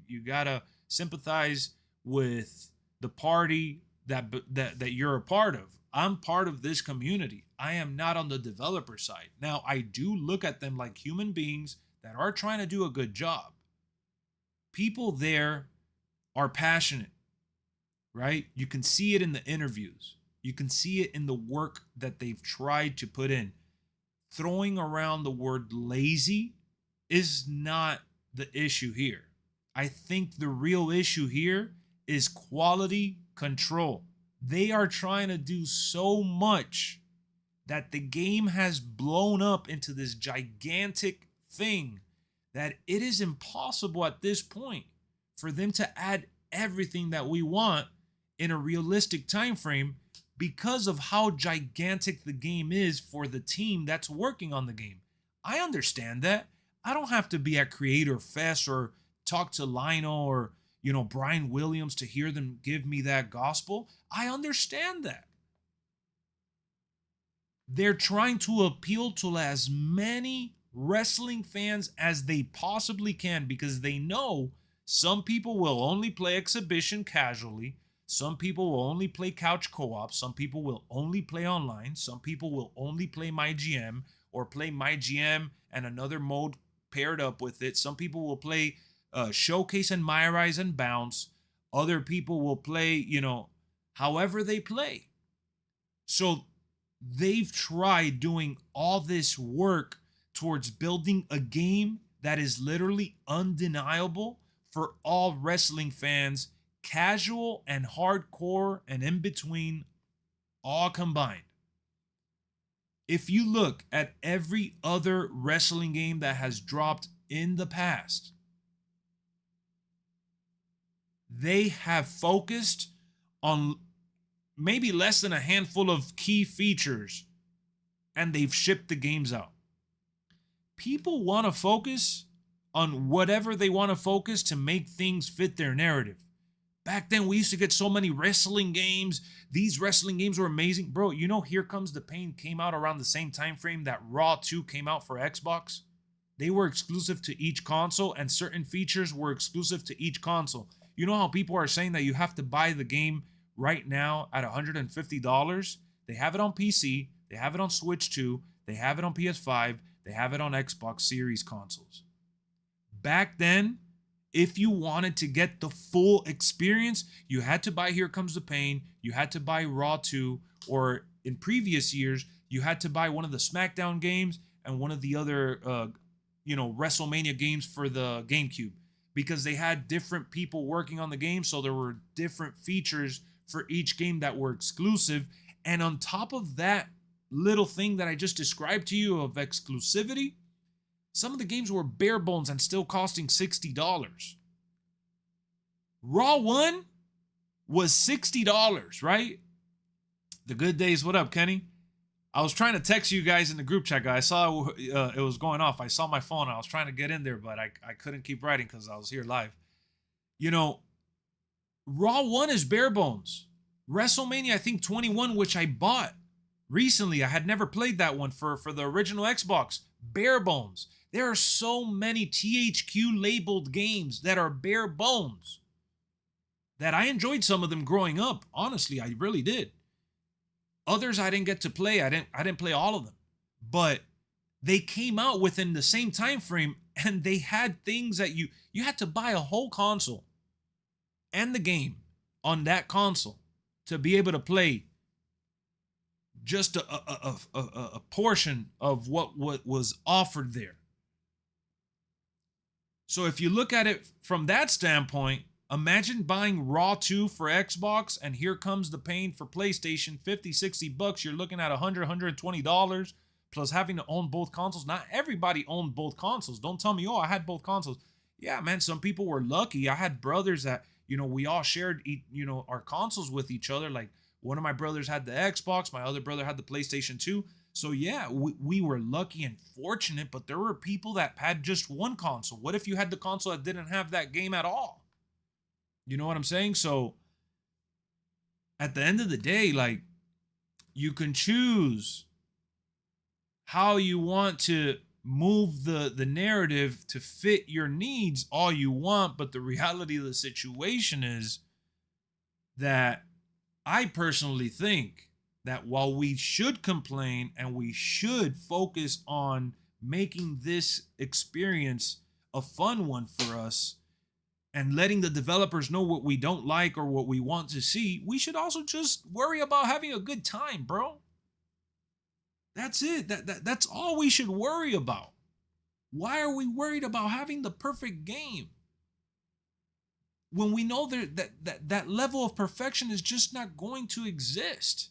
You gotta sympathize with the party that you're a part of. I'm part of this community. I am not on the developer side. Now, I do look at them like human beings that are trying to do a good job. People there are passionate, right? You can see it in the interviews. You can see it in the work that they've tried to put in. Throwing around the word lazy is not the issue here. I think the real issue here is quality control. They are trying to do so much that the game has blown up into this gigantic thing that it is impossible at this point for them to add everything that we want in a realistic time frame because of how gigantic the game is for the team that's working on the game. I understand that. I don't have to be at Creator Fest or talk to Lionel or Brian Williams to hear them give me that gospel. I understand that. They're trying to appeal to as many wrestling fans as they possibly can because they know some people will only play exhibition casually. Some people will only play couch co-op. Some people will only play online. Some people will only play MyGM or play MyGM and another mode paired up with it. Some people will play Showcase and MyRise and Bounce. Other people will play, however they play. So they've tried doing all this work towards building a game that is literally undeniable for all wrestling fans, casual and hardcore and in between, all combined. If you look at every other wrestling game that has dropped in the past, they have focused on maybe less than a handful of key features and they've shipped the games out. People want to focus on whatever they want to focus to make things fit their narrative. Back then, we used to get so many wrestling games. These wrestling games were amazing. Bro, Here Comes the Pain came out around the same time frame that Raw 2 came out for Xbox. They were exclusive to each console, and certain features were exclusive to each console. You know how people are saying that you have to buy the game right now at $150? They have it on PC. They have it on Switch 2. They have it on PS5. They have it on Xbox Series consoles. Back then, if you wanted to get the full experience, you had to buy Here Comes the Pain, you had to buy Raw 2, or in previous years, you had to buy one of the SmackDown games and one of the other, WrestleMania games for the GameCube, because they had different people working on the game, so there were different features for each game that were exclusive. And on top of that little thing that I just described to you of exclusivity, some of the games were bare bones and still costing $60. Raw 1 was $60, right? The good days. What up, Kenny? I was trying to text you guys in the group chat, guys. I saw it was going off. I saw my phone. I was trying to get in there, but I couldn't keep writing because I was here live. Raw 1 is bare bones. WrestleMania, I think 21, which I bought recently. I had never played that one for the original Xbox. Bare bones. There are so many THQ labeled games that are bare bones that I enjoyed some of them growing up. Honestly, I really did. Others I didn't get to play. I didn't play all of them. But they came out within the same time frame and they had things that you had to buy a whole console and the game on that console to be able to play just a portion of what was offered there. So if you look at it from that standpoint, imagine buying Raw 2 for Xbox and Here Comes the Pain for PlayStation, $50-$60. You're looking at $120 plus having to own both consoles. Not everybody owned both consoles. Don't tell me, I had both consoles. Yeah, man, some people were lucky. I had brothers that, we all shared, our consoles with each other. Like one of my brothers had the Xbox, my other brother had the PlayStation 2. So yeah, we were lucky and fortunate, but there were people that had just one console. What if you had the console that didn't have that game at all? You know what I'm saying? So at the end of the day, like, you can choose how you want to move the narrative to fit your needs all you want, but the reality of the situation is that I personally think that while we should complain and we should focus on making this experience a fun one for us and letting the developers know what we don't like or what we want to see, we should also just worry about having a good time, bro. That's it. That's all we should worry about. Why are we worried about having the perfect game when we know that level of perfection is just not going to exist?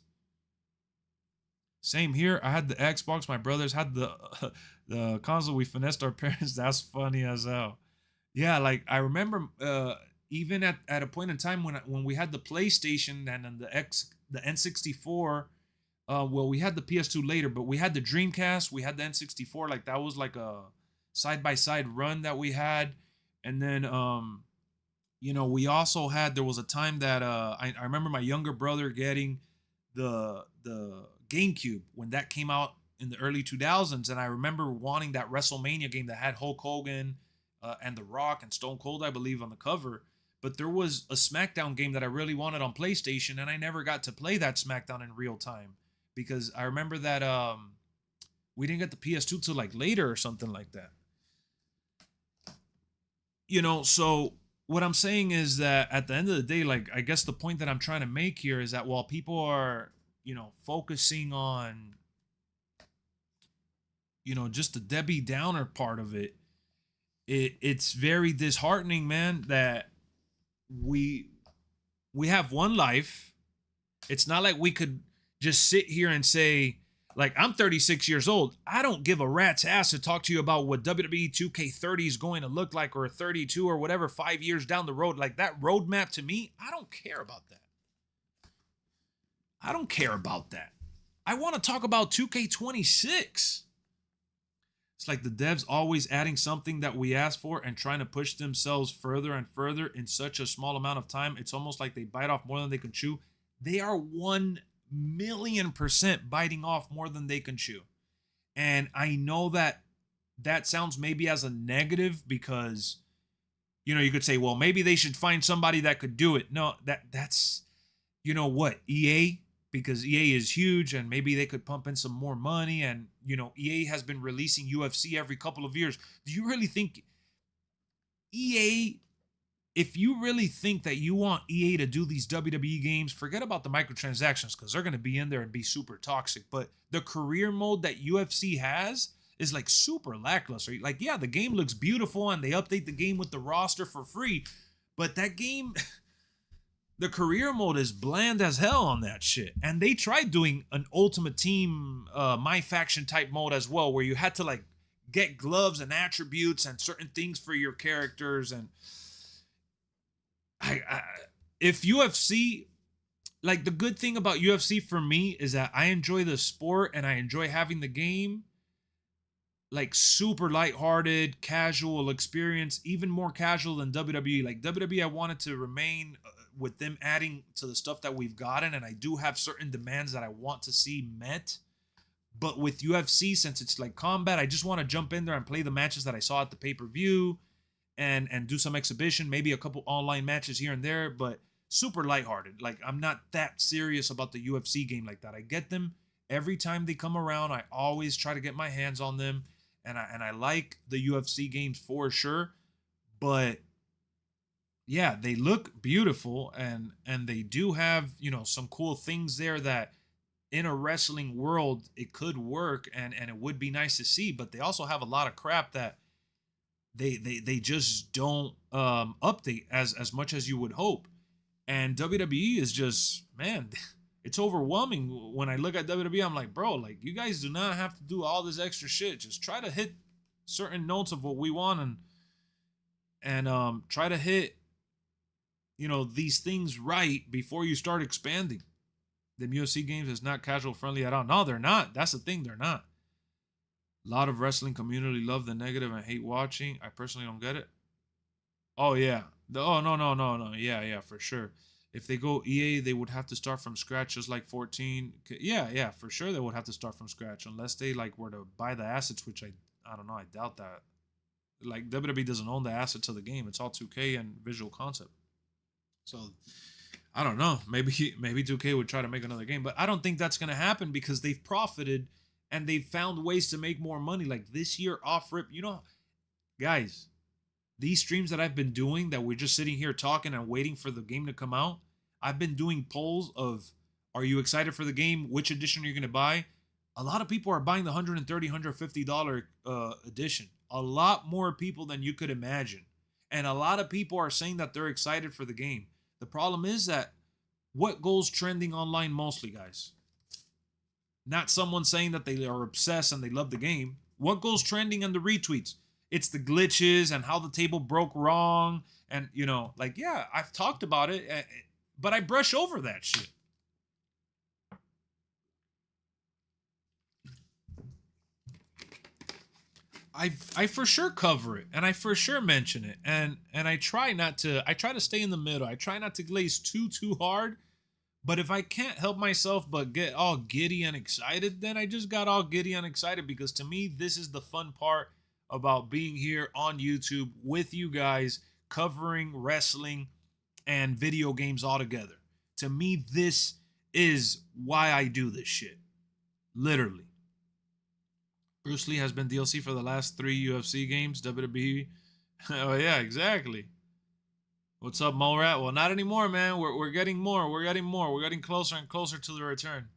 Same here. I had the Xbox. My brothers had the console. We finessed our parents. That's funny as hell. Yeah, like I remember even at a point in time when we had the PlayStation and then the N64. Well, we had the PS2 later, but we had the Dreamcast. We had the N64. Like that was like a side by side run that we had, and then we also had. There was a time that I remember my younger brother getting the GameCube when that came out in the early 2000s, and I remember wanting that WrestleMania game that had Hulk Hogan and The Rock and Stone Cold, I believe, on the cover. But there was a SmackDown game that I really wanted on PlayStation, and I never got to play that SmackDown in real time because I remember that we didn't get the PS2 till like later or something like that. So what I'm saying is that at the end of the day, like, I guess the point that I'm trying to make here is that while people are, focusing on, just the Debbie Downer part of it, it's very disheartening, man, that we have one life. It's not like we could just sit here and say, like, I'm 36 years old. I don't give a rat's ass to talk to you about what WWE 2k30 is going to look like, or 32 or whatever 5 years down the road. Like, that roadmap to me, I don't care about that. I don't care about that. I want to talk about 2k26. It's like the devs always adding something that we asked for and trying to push themselves further and further in such a small amount of time. It's almost like they bite off more than they can chew. They are 1,000,000% biting off more than they can chew. And I know that sounds maybe as a negative because, you could say, well, maybe they should find somebody that could do it. No, that's, EA, because EA is huge and maybe they could pump in some more money. And, EA has been releasing UFC every couple of years. Do you really think EA, if you really think that you want EA to do these WWE games, forget about the microtransactions because they're going to be in there and be super toxic. But the career mode that UFC has is like super lackluster. Like, yeah, the game looks beautiful and they update the game with the roster for free. But that game, the career mode is bland as hell on that shit. And they tried doing an Ultimate Team MyFaction type mode as well, where you had to like get gloves and attributes and certain things for your characters. And if UFC, like, the good thing about UFC for me is that I enjoy the sport and I enjoy having the game like super lighthearted, casual experience, even more casual than WWE. Like WWE, I wanted to remain with them adding to the stuff that we've gotten, and I do have certain demands that I want to see met. But with UFC, since it's like combat, I just want to jump in there and play the matches that I saw at the pay-per-view and do some exhibition, maybe a couple online matches here and there, but super lighthearted. Like, I'm not that serious about the UFC game like that. I get them every time they come around. I always try to get my hands on them, and I like the UFC games for sure. But yeah, they look beautiful and they do have, some cool things there that in a wrestling world it could work and it would be nice to see. But they also have a lot of crap that they just don't update as much as you would hope. And WWE is just, man, it's overwhelming. When I look at WWE, I'm like, bro, like, you guys do not have to do all this extra shit. Just try to hit certain notes of what we want and try to hit, these things right before you start expanding. The UFC games is not casual friendly at all. No, they're not. That's the thing. They're not. A lot of wrestling community love the negative and hate watching. I personally don't get it. Oh, yeah. Oh no. Yeah, for sure. If they go EA, they would have to start from scratch, just like 14. Yeah, for sure they would have to start from scratch unless they like were to buy the assets, which I don't know. I doubt that. Like WWE doesn't own the assets of the game. It's all 2K and Visual Concept. So I don't know. Maybe 2K would try to make another game, but I don't think that's gonna happen because they've profited and they've found ways to make more money. Like this year off rip, guys, these streams that I've been doing that we're just sitting here talking and waiting for the game to come out, I've been doing polls of are you excited for the game? Which edition are you going to buy? A lot of people are buying the $130, $150 edition. A lot more people than you could imagine. And a lot of people are saying that they're excited for the game. The problem is that what goes trending online mostly, guys? Not someone saying that they are obsessed and they love the game. What goes trending in the retweets? It's the glitches and how the table broke wrong. And, like, yeah, I've talked about it, but I brush over that shit. I for sure cover it and I for sure mention it. And I try to stay in the middle. I try not to glaze too hard. But if I can't help myself but get all giddy and excited, then I just got all giddy and excited because to me, this is the fun part about being here on YouTube with you guys covering wrestling and video games all together. To me, this is why I do this shit. Literally. Bruce Lee has been DLC for the last 3 UFC games, WWE. Oh, yeah, exactly. What's up, Morat? Well, not anymore, man. We're getting more. We're getting closer and closer to the return.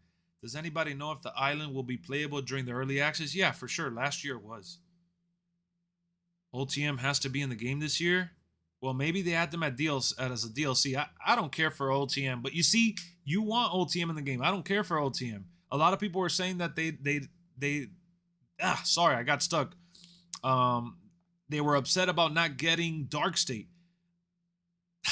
Does anybody know if the island will be playable during the early access? Yeah, for sure. Last year it was. OTM has to be in the game this year. Well, maybe they add them as a DLC. I don't care for OTM, but you see, you want OTM in the game. I don't care for OTM. A lot of people were saying that sorry, I got stuck. They were upset about not getting Dark State.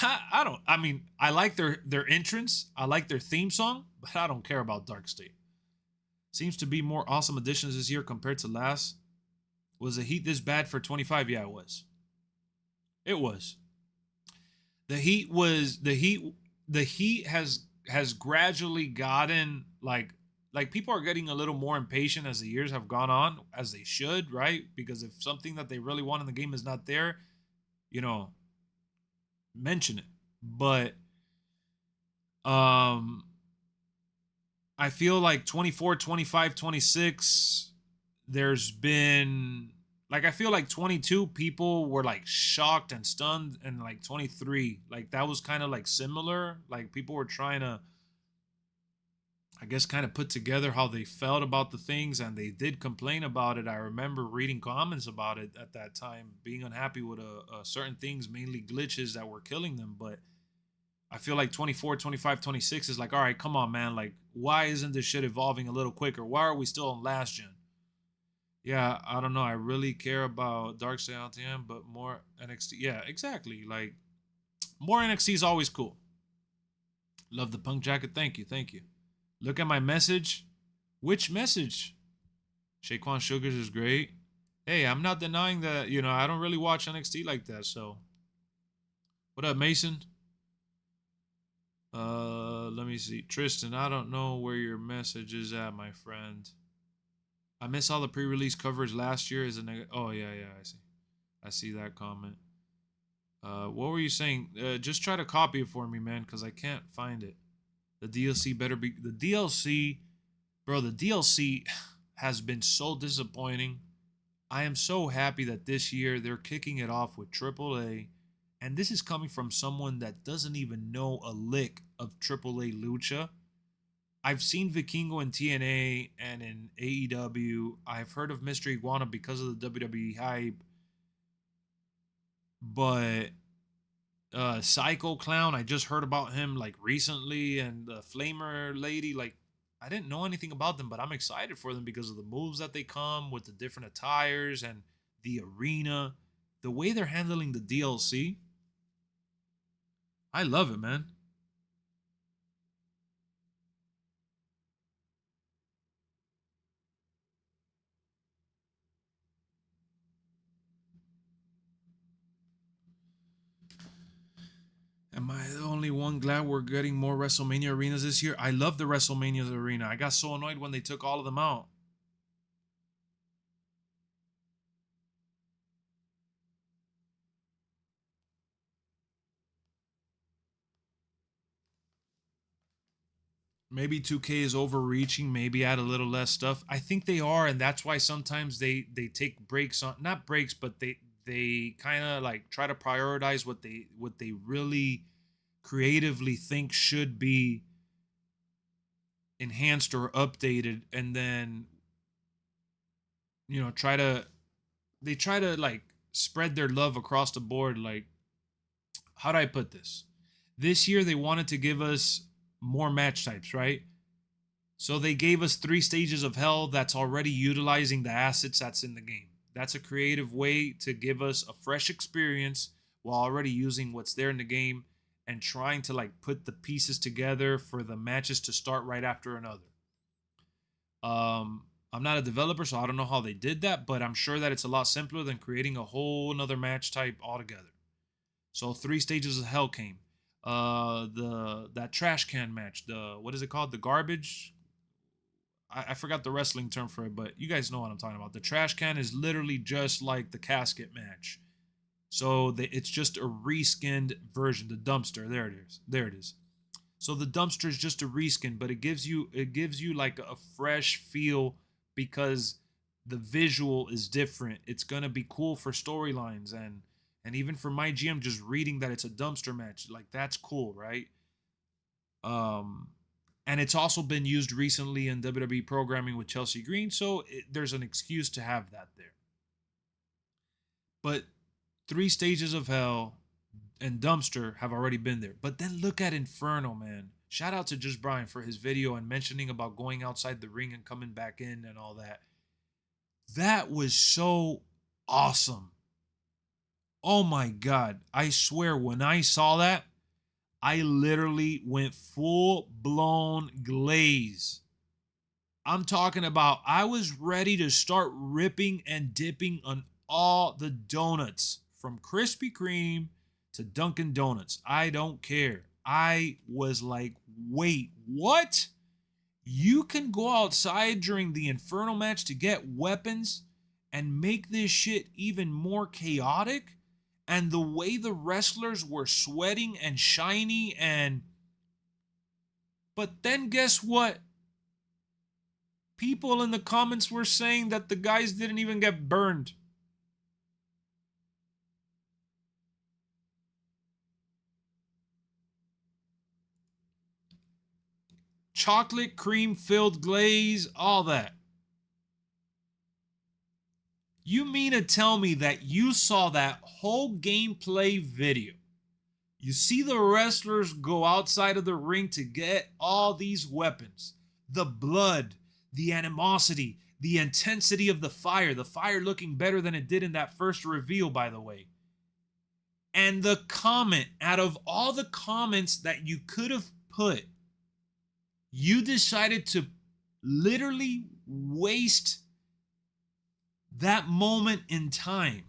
I like their entrance. I like their theme song, but I don't care about Dark State. Seems to be more awesome additions this year compared to last. Was the Heat this bad for 25? Yeah, it was. It was. The Heat has gradually gotten like people are getting a little more impatient as the years have gone on, as they should, right? Because if something that they really want in the game is not there, mention it. But I feel like 24, 25, 26 there's been like I feel like 22 people were like shocked and stunned, and like 23 like that was kind of like similar, like people were trying to I guess kind of put together how they felt about the things, and they did complain about it. I remember reading comments about it at that time, being unhappy with certain things, mainly glitches that were killing them. But I feel like 24, 25, 26 is like, all right, come on, man. Like, why isn't this shit evolving a little quicker? Why are we still on last gen? Yeah, I don't know. I really care about Darkseid LTM, but more NXT. Yeah, exactly. Like, more NXT is always cool. Love the punk jacket. Thank you. Thank you. Look at my message. Which message? Shaquan Sugars is great. Hey, I'm not denying that, I don't really watch NXT like that, so. What up, Mason? Let me see. Tristan, I don't know where your message is at, my friend. I missed all the pre-release coverage last year. Oh, yeah, I see. I see that comment. What were you saying? Just try to copy it for me, man, because I can't find it. The DLC better be... The DLC... Bro, the DLC has been so disappointing. I am so happy that this year they're kicking it off with AAA. And this is coming from someone that doesn't even know a lick of AAA Lucha. I've seen Vikingo in TNA and in AEW. I've heard of Mystery Iguana because of the WWE hype. But Psycho Clown, I just heard about him like recently, and the Flamer lady, like I didn't know anything about them, but I'm excited for them because of the moves that they come with, the different attires and the arena, the way they're handling the DLC. I love it, man. Am I the only one glad we're getting more WrestleMania arenas this year? I love the WrestleMania arena. I got so annoyed when they took all of them out. Maybe 2K is overreaching, maybe add a little less stuff. I think they are, and that's why sometimes they take breaks on, not breaks, but they kind of like try to prioritize what they really creatively think should be enhanced or updated, and then try to like spread their love across the board. Like, how do I put this? This year they wanted to give us more match types, right? So they gave us 3 stages of hell that's already utilizing the assets that's in the game. That's a creative way to give us a fresh experience while already using what's there in the game and trying to like put the pieces together for the matches to start right after another. I'm not a developer, so I don't know how they did that, but I'm sure that it's a lot simpler than creating a whole nother match type altogether. So 3 stages of hell came. That trash can match, what is it called? The garbage. I forgot the wrestling term for it, but you guys know what I'm talking about. The trash can is literally just like the casket match. So it's just a reskinned version. The dumpster, there it is. There it is. So the dumpster is just a reskin, but it gives you like a fresh feel because the visual is different. It's gonna be cool for storylines and even for my GM, just reading that it's a dumpster match, like that's cool, right? And it's also been used recently in WWE programming with Chelsea Green, so there's an excuse to have that there. But 3 stages of hell and dumpster have already been there. But then look at Inferno, man. Shout out to Just Brian for his video and mentioning about going outside the ring and coming back in and all that. That was so awesome. Oh my God. I swear, when I saw that, I literally went full-blown glaze. I'm talking about I was ready to start ripping and dipping on all the donuts from Krispy Kreme to Dunkin' Donuts. I don't care. I was like, wait, what? You can go outside during the Inferno match to get weapons and make this shit even more chaotic? And the way the wrestlers were sweating and shiny but then guess what? People in the comments were saying that the guys didn't even get burned. Chocolate cream filled glaze, all that. You mean to tell me that you saw that whole gameplay video? You see the wrestlers go outside of the ring to get all these weapons. The blood, the animosity, the intensity of the fire looking better than it did in that first reveal, by the way. And the comment, out of all the comments that you could have put, you decided to literally waste that moment in time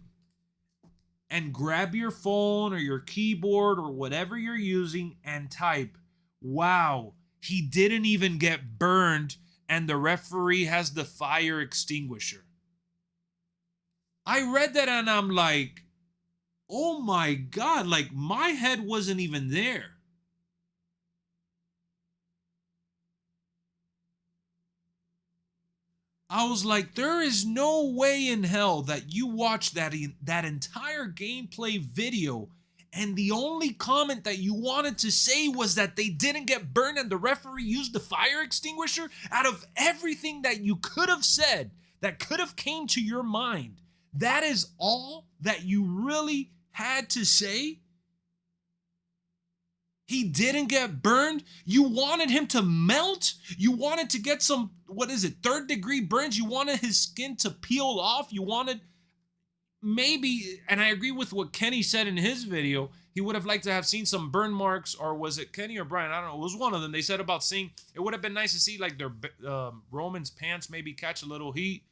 and grab your phone or your keyboard or whatever you're using and type, wow, he didn't even get burned and the referee has the fire extinguisher. I read that and I'm like, oh my God, like my head wasn't even there. I was like, there is no way in hell that you watched that entire gameplay video and the only comment that you wanted to say was that they didn't get burned and the referee used the fire extinguisher. Out of everything that you could have said, that could have came to your mind, that is all that you really had to say? He didn't get burned. You wanted him to melt. You wanted to get some, 3rd-degree burns. You wanted his skin to peel off. You wanted maybe, and I agree with what Kenny said in his video, he would have liked to have seen some burn marks, or was it Kenny or Brian? I don't know. It was one of them. They said about seeing, it would have been nice to see like their Roman's pants maybe catch a little heat,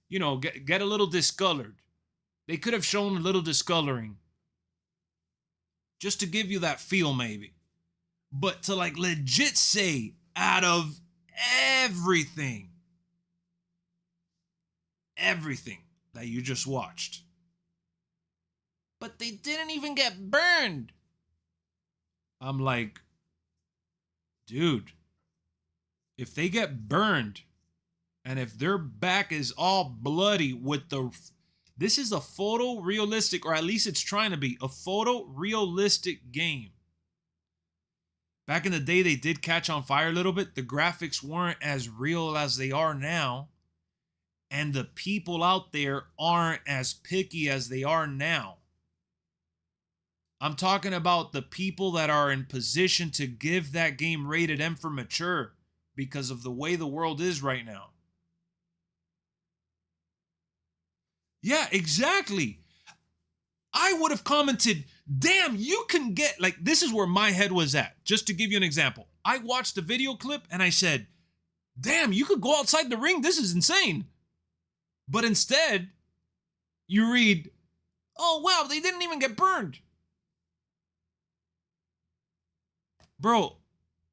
get a little discolored. They could have shown a little discoloring. just to give you that feel maybe. But to like legit say out of everything that you just watched, but they didn't even get burned. I'm like, dude, if they get burned and if their back is all bloody with this is a photorealistic, or at least it's trying to be a photorealistic game. Back in the day, they did catch on fire a little bit. The graphics weren't as real as they are now. And the people out there aren't as picky as they are now. I'm talking about the people that are in position to give that game rated M for mature because of the way the world is right now. Yeah, exactly. I would have commented, damn, you can get, like, this is where my head was at. Just to give you an example. I watched the video clip and I said, damn, you could go outside the ring. This is insane. But instead, you read, oh, wow, they didn't even get burned. Bro,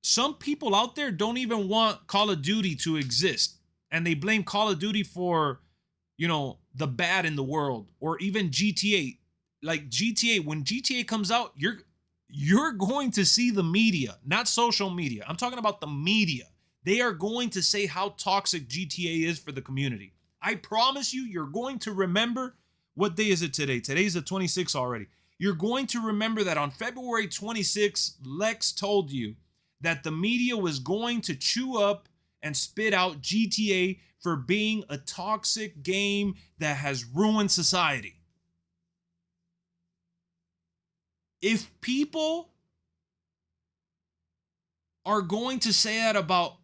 some people out there don't even want Call of Duty to exist. And they blame Call of Duty for, you know, the bad in the world. Or even GTA. Like GTA, when GTA comes out, you're going to see the media, not social media. I'm talking about the media. They are going to say how toxic GTA is for the community. I promise you, you're going to remember, what day is it today? Today's the 26th already. You're going to remember that on February 26th, Lexx told you that the media was going to chew up and spit out GTA for being a toxic game that has ruined society. If people are going to say that about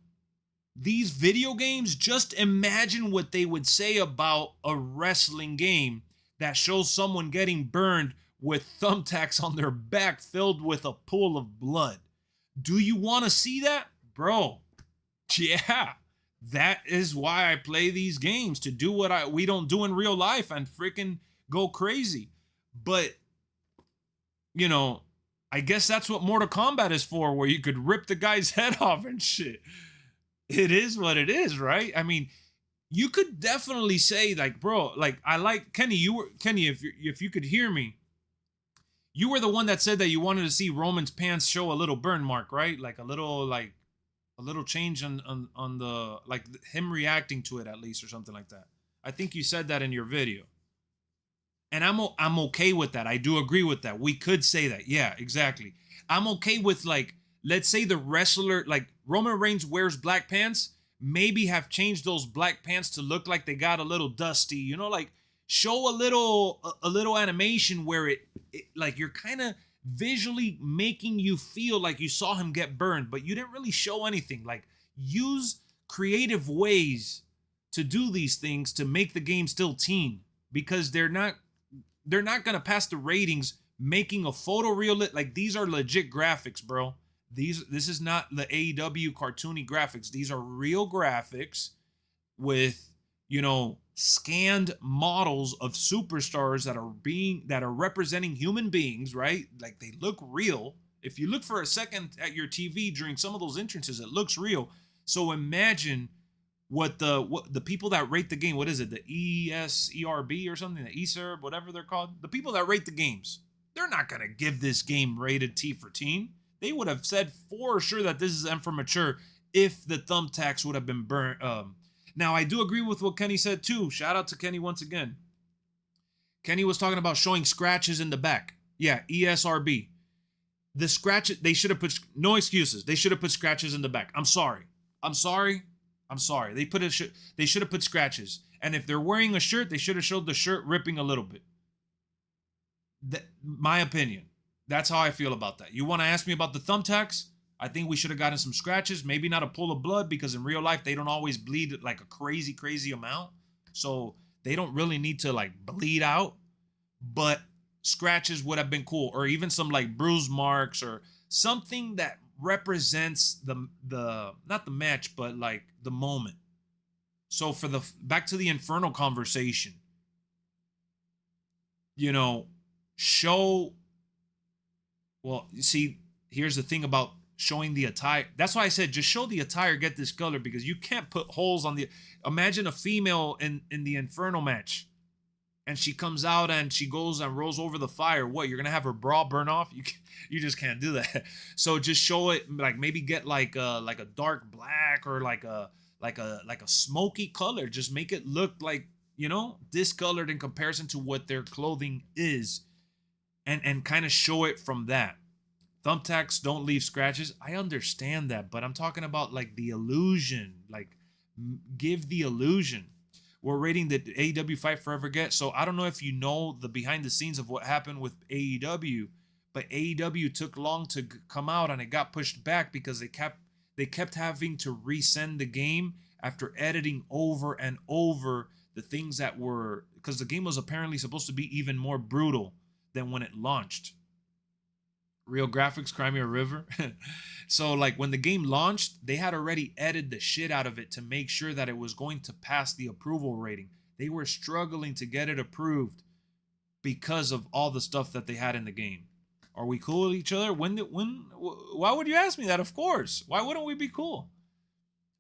these video games, just imagine what they would say about a wrestling game that shows someone getting burned with thumbtacks on their back filled with a pool of blood. Do you want to see that? Bro, yeah, that is why I play these games, to do what we don't do in real life and freaking go crazy. But, you know, I guess that's what Mortal Kombat is for, where you could rip the guy's head off and shit. It is what it is, right? I mean, you could definitely say, like, bro, like, I like Kenny. If you could hear me, you were the one that said that you wanted to see Roman's pants show a little burn mark, right? Like a little change on the, like, him reacting to it at least, or something like that. I think you said that in your video, and I'm okay with that. I do agree with that. We could say that, yeah, exactly. I'm okay with, like, let's say the wrestler, like Roman Reigns wears black pants, maybe have changed those black pants to look like they got a little dusty, you know, like show a little animation where it like you're kind of visually making you feel like you saw him get burned, but you didn't really show anything. Like, use creative ways to do these things to make the game still teen, because they're not going to pass the ratings making a photorealistic, like, these are legit graphics, bro. This is not the AEW cartoony graphics. These are real graphics with, you know, scanned models of superstars that are representing human beings, right? Like, they look real. If you look for a second at your TV during some of those entrances, it looks real. So imagine what the people that rate the game, what is it, the ESERB or something, the ESERB, whatever they're called, the people that rate the games, they're not gonna give this game rated T for teen. They would have said for sure that this is M for mature if the thumbtacks would have been burnt. Now, I do agree with what Kenny said too. Shout out to Kenny once again. Kenny was talking about showing scratches in the back. Yeah, ESRB. The scratch, they should have put, no excuses. They should have put scratches in the back. I'm sorry. They should have put scratches. And if they're wearing a shirt, they should have showed the shirt ripping a little bit. My opinion. That's how I feel about that. You want to ask me about the thumbtacks? I think we should have gotten some scratches. Maybe not a pool of blood, because in real life, they don't always bleed like a crazy, crazy amount. So they don't really need to, like, bleed out. But scratches would have been cool. Or even some, like, bruise marks or something that represents the not the match, but, like, the moment. So for the, back to the Inferno conversation, you know, show Well, you see, here's the thing about showing the attire. That's why I said just show the attire, get this color, because you can't put holes on the. Imagine a female in the Inferno match, and she comes out and she goes and rolls over the fire. What, you're gonna have her bra burn off? You just can't do that. So just show it, like maybe get like a dark black, or like a smoky color. Just make it look like, discolored in comparison to what their clothing is, and kind of show it from that. Thumbtacks don't leave scratches. I understand that, but I'm talking about like the illusion. Like, give the illusion. We're rating the AEW Fight Forever get. So I don't know if you know the behind the scenes of what happened with AEW, but AEW took long to come out, and it got pushed back because they kept having to resend the game after editing over and over the things that were, because the game was apparently supposed to be even more brutal than when it launched. Real graphics, Crimea River. So like when the game launched, they had already edited the shit out of it to make sure that it was going to pass the approval rating. They were struggling to get it approved because of all the stuff that they had in the game. Are we cool with each other? Why would you ask me that? Of course. Why wouldn't we be cool?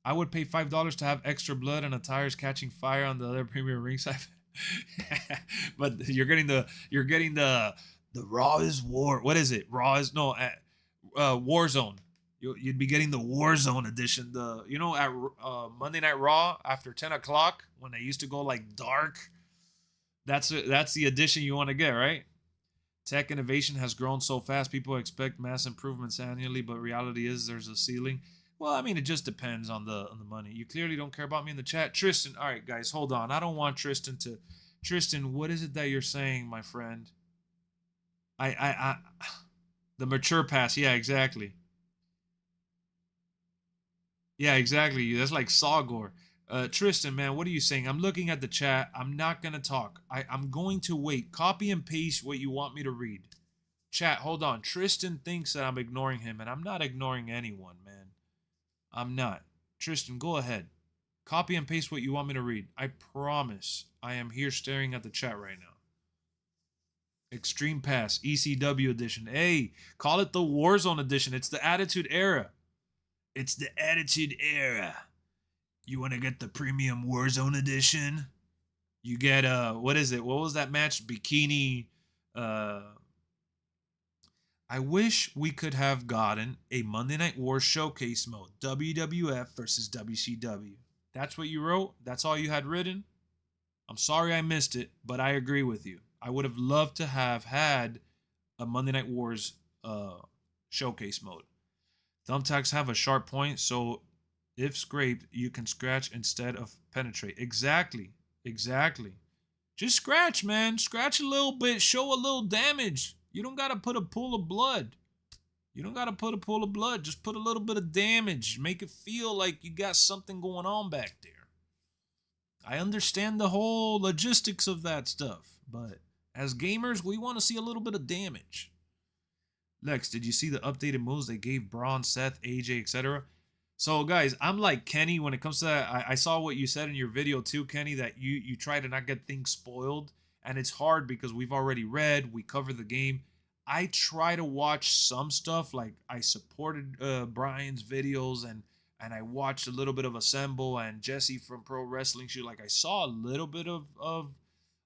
I would pay $5 to have extra blood and attires catching fire on the other premium ringside. But you're getting the Raw is War. What is it? Raw is no Warzone. You'd be getting the Warzone edition. At Monday Night Raw after 10 o'clock when they used to go like dark. That's the edition you want to get, right? Tech innovation has grown so fast, people expect mass improvements annually, but reality is there's a ceiling. Well, I mean, it just depends on the money. You clearly don't care about me in the chat. Tristan, all right, guys, hold on. I don't want Tristan, what is it that you're saying, my friend? The mature pass. Yeah, exactly. Yeah, exactly. That's like Sawgore. Tristan, man, what are you saying? I'm looking at the chat. I'm not going to talk. I'm going to wait. Copy and paste what you want me to read. Chat, hold on. Tristan thinks that I'm ignoring him, and I'm not ignoring anyone, man. I'm not. Tristan, go ahead. Copy and paste what you want me to read. I promise I am here staring at the chat right now. Extreme Pass, ECW edition. Hey, call it the Warzone edition. It's the Attitude Era. It's the Attitude Era. You want to get the premium Warzone edition? You get what is it? What was that match? Bikini. I wish we could have gotten a Monday Night War showcase mode. WWF versus WCW. That's what you wrote? That's all you had written? I'm sorry I missed it, but I agree with you. I would have loved to have had a Monday Night Wars showcase mode. Thumbtacks have a sharp point, so if scraped, you can scratch instead of penetrate. Exactly. Just scratch, man. Scratch a little bit. Show a little damage. You don't got to put a pool of blood. Just put a little bit of damage. Make it feel like you got something going on back there. I understand the whole logistics of that stuff, but as gamers, we want to see a little bit of damage. Lex, did you see the updated moves they gave Braun, Seth, AJ, etc.? So, guys, I'm like Kenny when it comes to that. I saw what you said in your video too, Kenny, that you try to not get things spoiled. And it's hard because we've already read, we cover the game. I try to watch some stuff, like I supported Brian's videos and I watched a little bit of Assemble and Jesse from Pro Wrestling Shoot. Like I saw a little bit of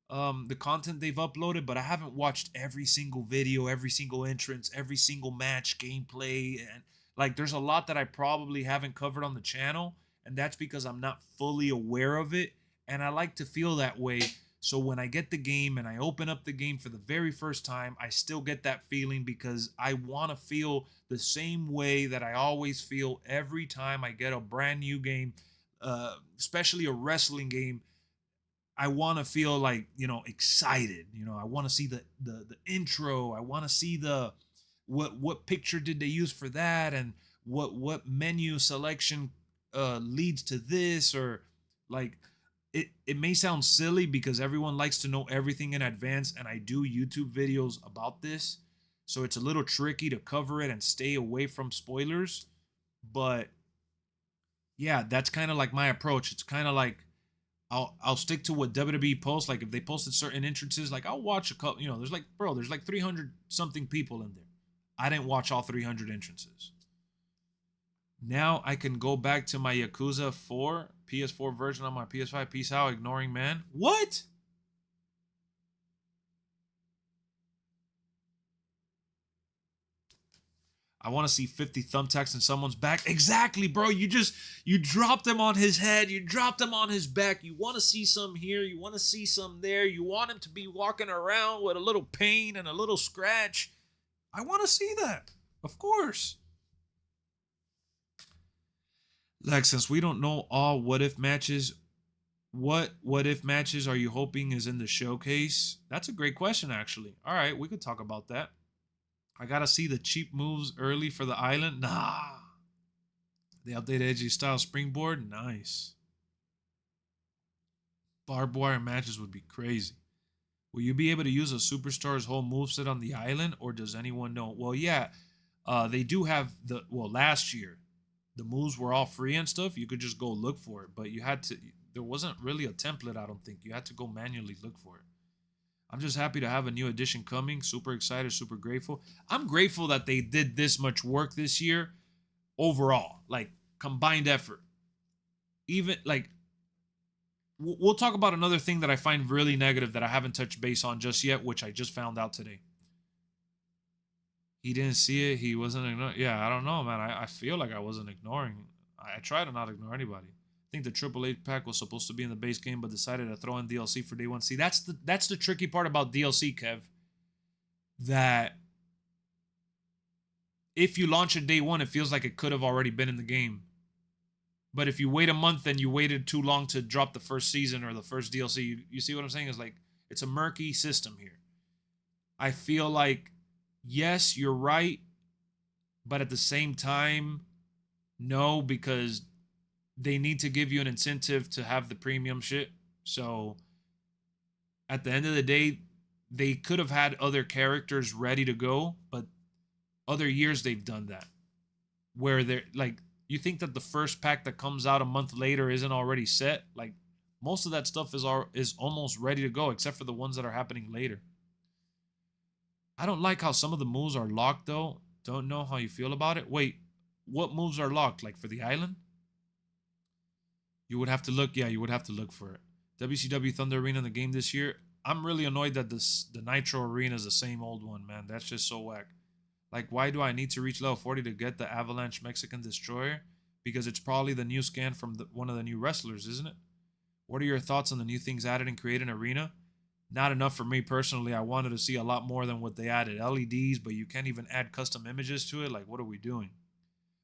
the content they've uploaded, but I haven't watched every single video, every single entrance, every single match, gameplay, and like there's a lot that I probably haven't covered on the channel, and that's because I'm not fully aware of it, and I like to feel that way. So when I get the game and I open up the game for the very first time, I still get that feeling because I want to feel the same way that I always feel every time I get a brand new game, especially a wrestling game. I want to feel like, excited. I want to see the intro. I want to see the what picture did they use for that, and what menu selection leads to this, or like it may sound silly because everyone likes to know everything in advance, and I do YouTube videos about this, so it's a little tricky to cover it and stay away from spoilers. But yeah, that's kind of like my approach. It's kind of like I'll stick to what WWE posts. Like if they posted certain entrances, like I'll watch a couple. There's like 300 something people in there. I didn't watch all 300 entrances. Now I can go back to my Yakuza 4 PS4 version on my PS5. Peace out, ignoring man. What? I want to see 50 thumbtacks in someone's back. Exactly, bro. You dropped them on his head. You dropped them on his back. You want to see some here. You want to see some there. You want him to be walking around with a little pain and a little scratch. I want to see that. Of course. Lex, since we don't know all what if matches, what if matches are you hoping is in the showcase? That's a great question, actually. All right, we could talk about that. I gotta see the cheap moves early for the island. Nah. The updated edgy style springboard. Nice. Barbed wire matches would be crazy. Will you be able to use a superstar's whole moveset on the island, or does anyone know? Well, yeah. They do have last year, the moves were all free and stuff. You could just go look for it, but you had to, there wasn't really a template, I don't think. You had to go manually look for it. I'm just happy to have a new edition coming. Super excited, super grateful. I'm grateful that they did this much work this year overall, like combined effort. Even like, we'll talk about another thing that I find really negative that I haven't touched base on just yet, which I just found out today. He didn't see it. He wasn't ignoring. Yeah, I don't know, man. I feel like I wasn't ignoring. I try to not ignore anybody. I think the Triple H pack was supposed to be in the base game, but decided to throw in DLC for day one. See, that's the tricky part about DLC, Kev. That if you launch it day one, it feels like it could have already been in the game. But if you wait a month and you waited too long to drop the first season or the first DLC, you see what I'm saying? It's like, it's a murky system here. I feel like, yes, you're right, but at the same time, no, because they need to give you an incentive to have the premium shit. So at the end of the day, they could have had other characters ready to go, but other years they've done that. Where they're like, you think that the first pack that comes out a month later isn't already set? Like, most of that stuff is almost ready to go, except for the ones that are happening later. I don't like how some of the moves are locked, though. Don't know how you feel about it. Wait, what moves are locked? Like for the island? You would have to look. Yeah, you would have to look for it. WCW Thunder Arena in the game this year. I'm really annoyed that the Nitro Arena is the same old one, man. That's just so whack. Like, why do I need to reach level 40 to get the Avalanche Mexican Destroyer? Because it's probably the new scan from one of the new wrestlers, isn't it? What are your thoughts on the new things added in Create an Arena? Not enough for me personally. I wanted to see a lot more than what they added. LEDs, but you can't even add custom images to it. Like, what are we doing?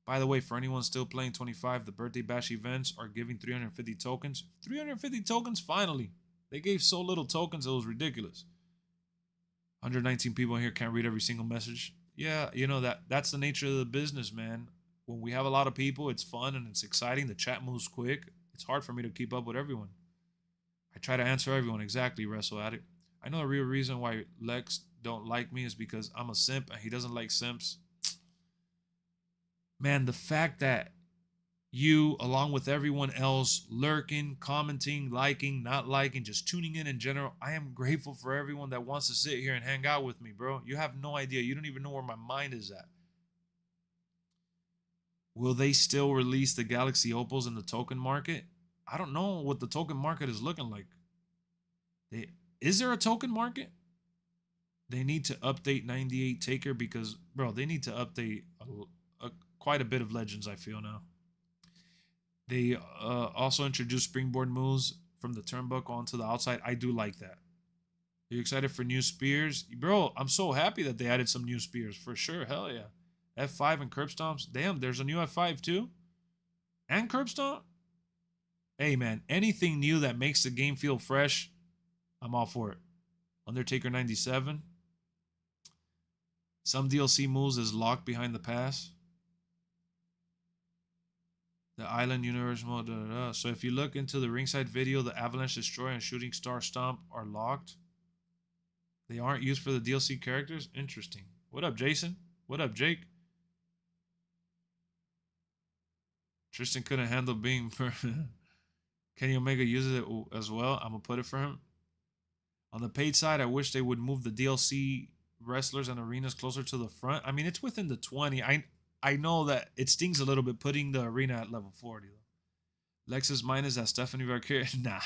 By the way, for anyone still playing 25, the Birthday Bash events are giving 350 tokens. 350 tokens? Finally. They gave so little tokens, it was ridiculous. 119 people in here can't read every single message. Yeah, you know, that's the nature of the business, man. When we have a lot of people, it's fun and it's exciting. The chat moves quick. It's hard for me to keep up with everyone. I try to answer everyone. Exactly, Wrestle Addict. I know the real reason why Lex don't like me is because I'm a simp and he doesn't like simps. Man, the fact that you, along with everyone else, lurking, commenting, liking, not liking, just tuning in general, I am grateful for everyone that wants to sit here and hang out with me, bro. You have no idea. You don't even know where my mind is at. Will they still release the Galaxy Opals in the token market? I don't know what the token market is looking like. Is there a token market? They need to update 98 Taker because, bro, they need to update quite a bit of Legends, I feel now. They also introduced springboard moves from the turnbuckle onto the outside. I do like that. Are you excited for new spears? Bro, I'm so happy that they added some new spears. For sure, hell yeah. F5 and curb stomps. Damn, there's a new F5 too? And curb stomp? Hey, man, anything new that makes the game feel fresh, I'm all for it. Undertaker 97. Some DLC moves is locked behind the pass. The Island Universe mode. So if you look into the ringside video, the Avalanche Destroyer and Shooting Star Stomp are locked. They aren't used for the DLC characters? Interesting. What up, Jason? What up, Jake? Tristan couldn't handle being... Kenny Omega uses it as well. I'm going to put it for him. On the paid side, I wish they would move the DLC wrestlers and arenas closer to the front. I mean, it's within the 20. I know that it stings a little bit putting the arena at level 40 though. Lexus minus that Stephanie Valkyrie. Nah.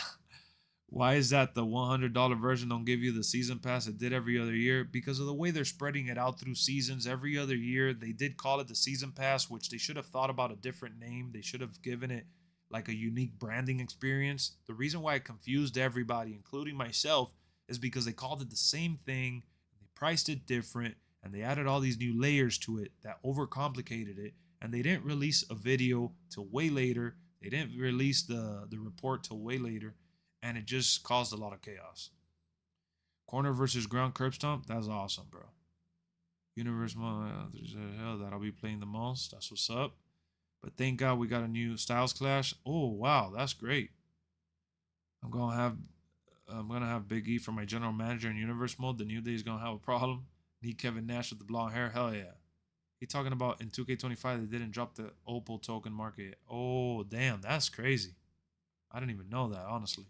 Why is that the $100 version don't give you the season pass it did every other year? Because of the way they're spreading it out through seasons every other year. They did call it the season pass, which they should have thought about a different name. They should have given it like a unique branding experience. The reason why it confused everybody, including myself, is because they called it the same thing, they priced it different, and they added all these new layers to it that overcomplicated it, and they didn't release a video till way later. They didn't release the report till way later, and it just caused a lot of chaos. Corner versus ground curb stomp, that's awesome, bro. Universe mode, hell, that'll be playing the most. That's what's up. But thank God we got a new Styles Clash. Oh wow, that's great. I'm gonna have Big E for my general manager in Universe mode. The New Day is gonna have a problem. Need Kevin Nash with the blonde hair. Hell yeah. He talking about in 2K25 they didn't drop the Opal token market yet. Oh damn, that's crazy. I didn't even know that, honestly.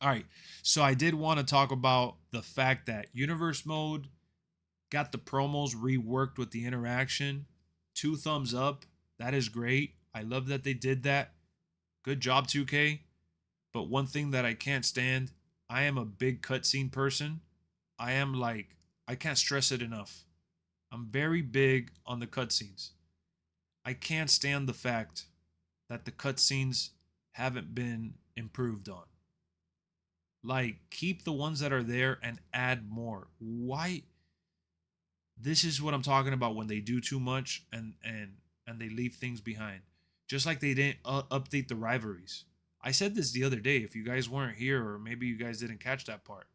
All right, so I did want to talk about the fact that Universe mode got the promos reworked with the interaction. 2 thumbs up. That is great. I love that they did that. Good job, 2K. But one thing that I can't stand, I am a big cutscene person. I can't stress it enough. I'm very big on the cutscenes. I can't stand the fact that the cutscenes haven't been improved on. Like, keep the ones that are there and add more. Why? This is what I'm talking about when they do too much and they leave things behind. Just like they didn't update the rivalries. I said this the other day, if you guys weren't here or maybe you guys didn't catch that part.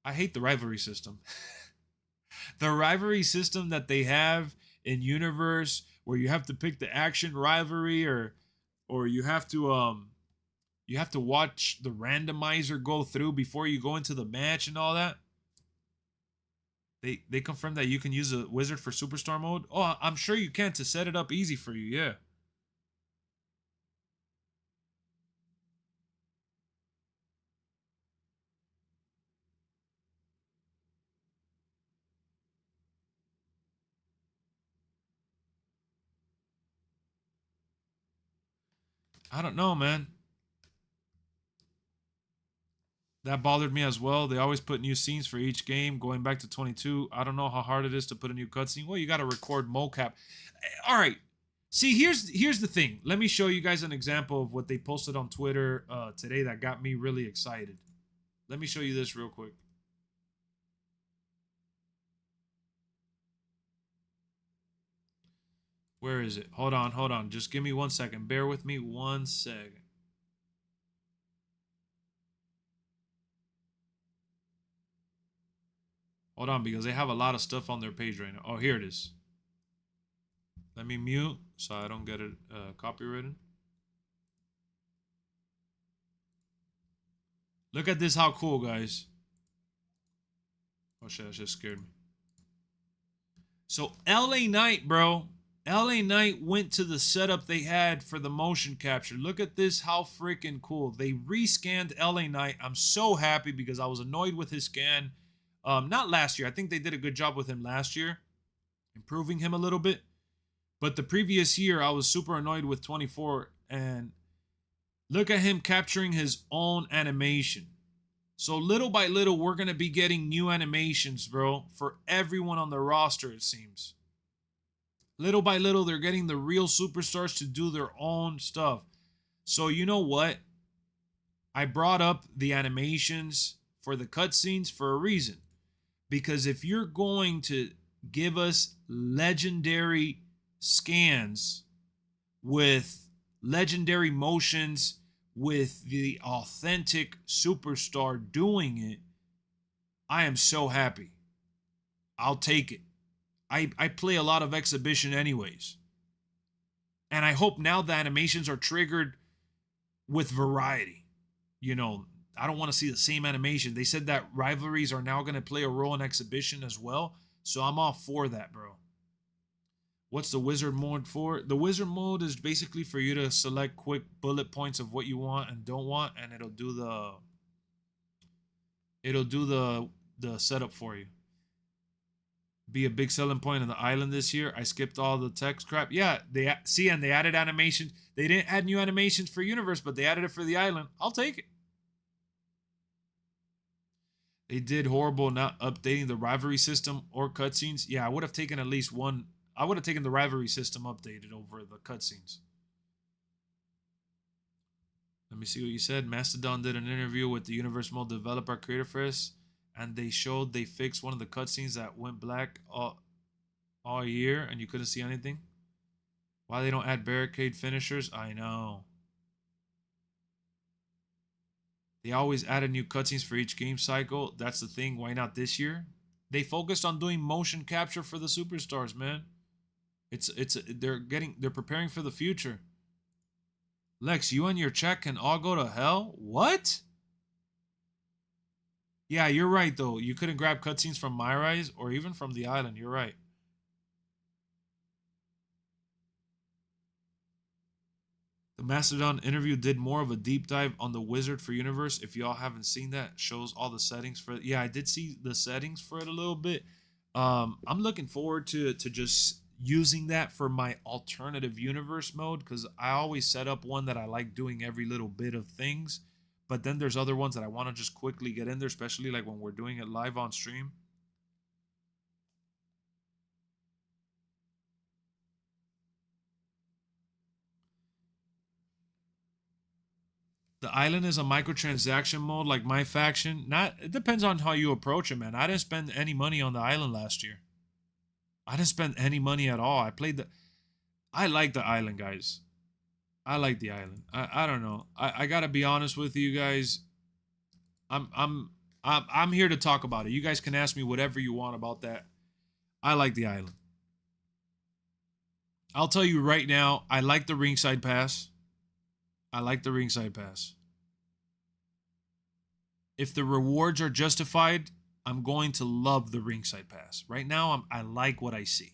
I hate the rivalry system. The rivalry system that they have in Universe where you have to pick the action rivalry or you have to watch the randomizer go through before you go into the match and all that. They confirmed that you can use a wizard for superstar mode. Oh, I'm sure you can to set it up easy for you, yeah. I don't know, man. That bothered me as well. They always put new scenes for each game. Going back to 22, I don't know how hard it is to put a new cutscene. Well, you got to record mocap. All right. See, here's the thing. Let me show you guys an example of what they posted on Twitter today that got me really excited. Let me show you this real quick. Where is it? Hold on. Just give me 1 second. Bear with me 1 second. Hold on, because they have a lot of stuff on their page right now. Oh, here it is. Let me mute so I don't get it copyrighted. Look at this, how cool, guys. Oh shit, that just scared me. So LA Knight, bro. LA Knight went to the setup they had for the motion capture. Look at this, how freaking cool. They rescanned LA Knight. I'm so happy because I was annoyed with his scan. Not last year. I think they did a good job with him last year, improving him a little bit. But the previous year, I was super annoyed with 24. And look at him capturing his own animation. So little by little, we're going to be getting new animations, bro, for everyone on the roster, it seems. Little by little, they're getting the real superstars to do their own stuff. So you know what? I brought up the animations for the cutscenes for a reason. Because if you're going to give us legendary scans with legendary motions with the authentic superstar doing it, I am so happy. I'll take it. I play a lot of exhibition anyways. And I hope now the animations are triggered with variety. You know, I don't want to see the same animation. They said that rivalries are now going to play a role in exhibition as well. So I'm all for that, bro. What's the wizard mode for? The wizard mode is basically for you to select quick bullet points of what you want and don't want. And it'll do the the setup for you. Be a big selling point on the island this year. I skipped all the text crap. Yeah, they see, and they added animation. They didn't add new animations for Universe, but they added it for the island. I'll take it. They did horrible not updating the rivalry system or cutscenes. Yeah, I would have taken at least one. I would have taken the rivalry system updated over the cutscenes. Let me see what you said. Mastodon did an interview with the Universe Mode developer Creator Fest, and they showed they fixed one of the cutscenes that went black all year, and you couldn't see anything. Why they don't add barricade finishers? I know. They always added new cutscenes for each game cycle. That's the thing. Why not this year? They focused on doing motion capture for the superstars, man. They're preparing for the future. Lex, you and your chat can all go to hell? What? Yeah, you're right though. You couldn't grab cutscenes from MyRise or even from the island. You're right. The Mastodon interview did more of a deep dive on the wizard for Universe. If y'all haven't seen that, it shows all the settings for it. Yeah, I did see the settings for it a little bit. I'm looking forward to just using that for my alternative universe mode, because I always set up one that I like doing every little bit of things, but then there's other ones that I want to just quickly get in there, especially like when we're doing it live on stream. The island is a microtransaction mode like MyFaction. It depends on how you approach it, man. I didn't spend any money on the island last year. I didn't spend any money at all. I like the island, guys. I like the island. I don't know. I gotta be honest with you guys. I'm here to talk about it. You guys can ask me whatever you want about that. I like the island. I'll tell you right now, I like the ringside pass. I like the ringside pass. If the rewards are justified, I'm going to love the ringside pass. Right now, I like what I see.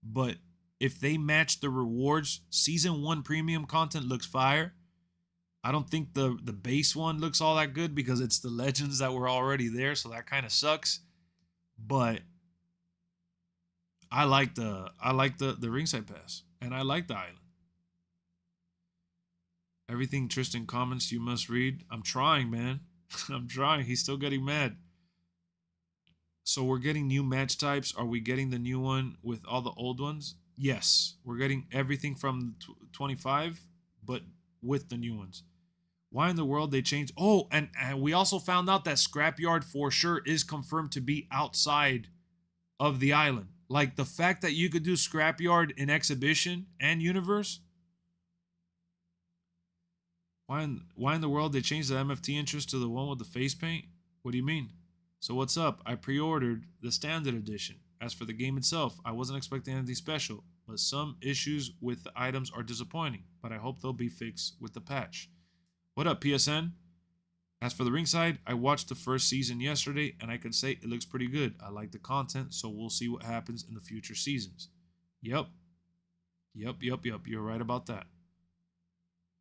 But if they match the rewards, Season 1 premium content looks fire. I don't think the base one looks all that good because it's the legends that were already there, so that kind of sucks. But I like the ringside pass, and I like the island. Everything Tristan comments you must read. I'm trying, man. I'm trying. He's still getting mad. So we're getting new match types. Are we getting the new one with all the old ones? Yes. We're getting everything from 25, but with the new ones. Why in the world they changed? Oh, and we also found out that Scrapyard for sure is confirmed to be outside of the island. Like the fact that you could do Scrapyard in Exhibition and Universe. Why in the world they changed the MFT interest to the one with the face paint? What do you mean? So what's up? I pre-ordered the standard edition. As for the game itself, I wasn't expecting anything special, but some issues with the items are disappointing, but I hope they'll be fixed with the patch. What up, PSN? As for the ringside, I watched the first season yesterday, and I can say it looks pretty good. I like the content, so we'll see what happens in the future seasons. Yep. You're right about that.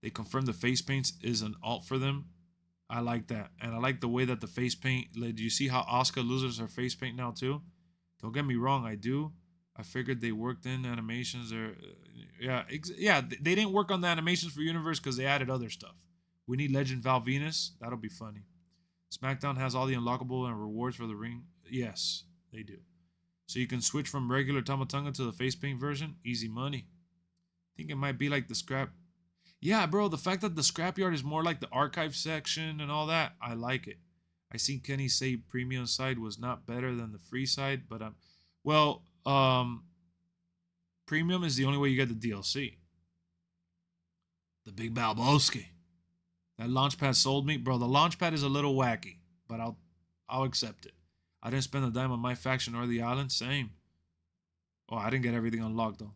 They confirmed the face paints is an alt for them. I like that. And I like the way that the face paint, do you see how Asuka loses her face paint now too? Don't get me wrong, I do. I figured they worked in animations or they didn't work on the animations for Universe because they added other stuff. We need Legend Val Venus. That'll be funny. SmackDown has all the unlockable and rewards for the ring. Yes, they do. So you can switch from regular Tamatonga to the face paint version. Easy money. I think it might be like the scrap. Yeah, bro, the fact that the scrapyard is more like the archive section and all that, I like it. I seen Kenny say premium side was not better than the free side, but premium is the only way you get the DLC. The Big Balboski. That launchpad sold me. Bro, the launchpad is a little wacky, but I'll accept it. I didn't spend a dime on MyFaction or the island. Same. Oh, I didn't get everything unlocked though.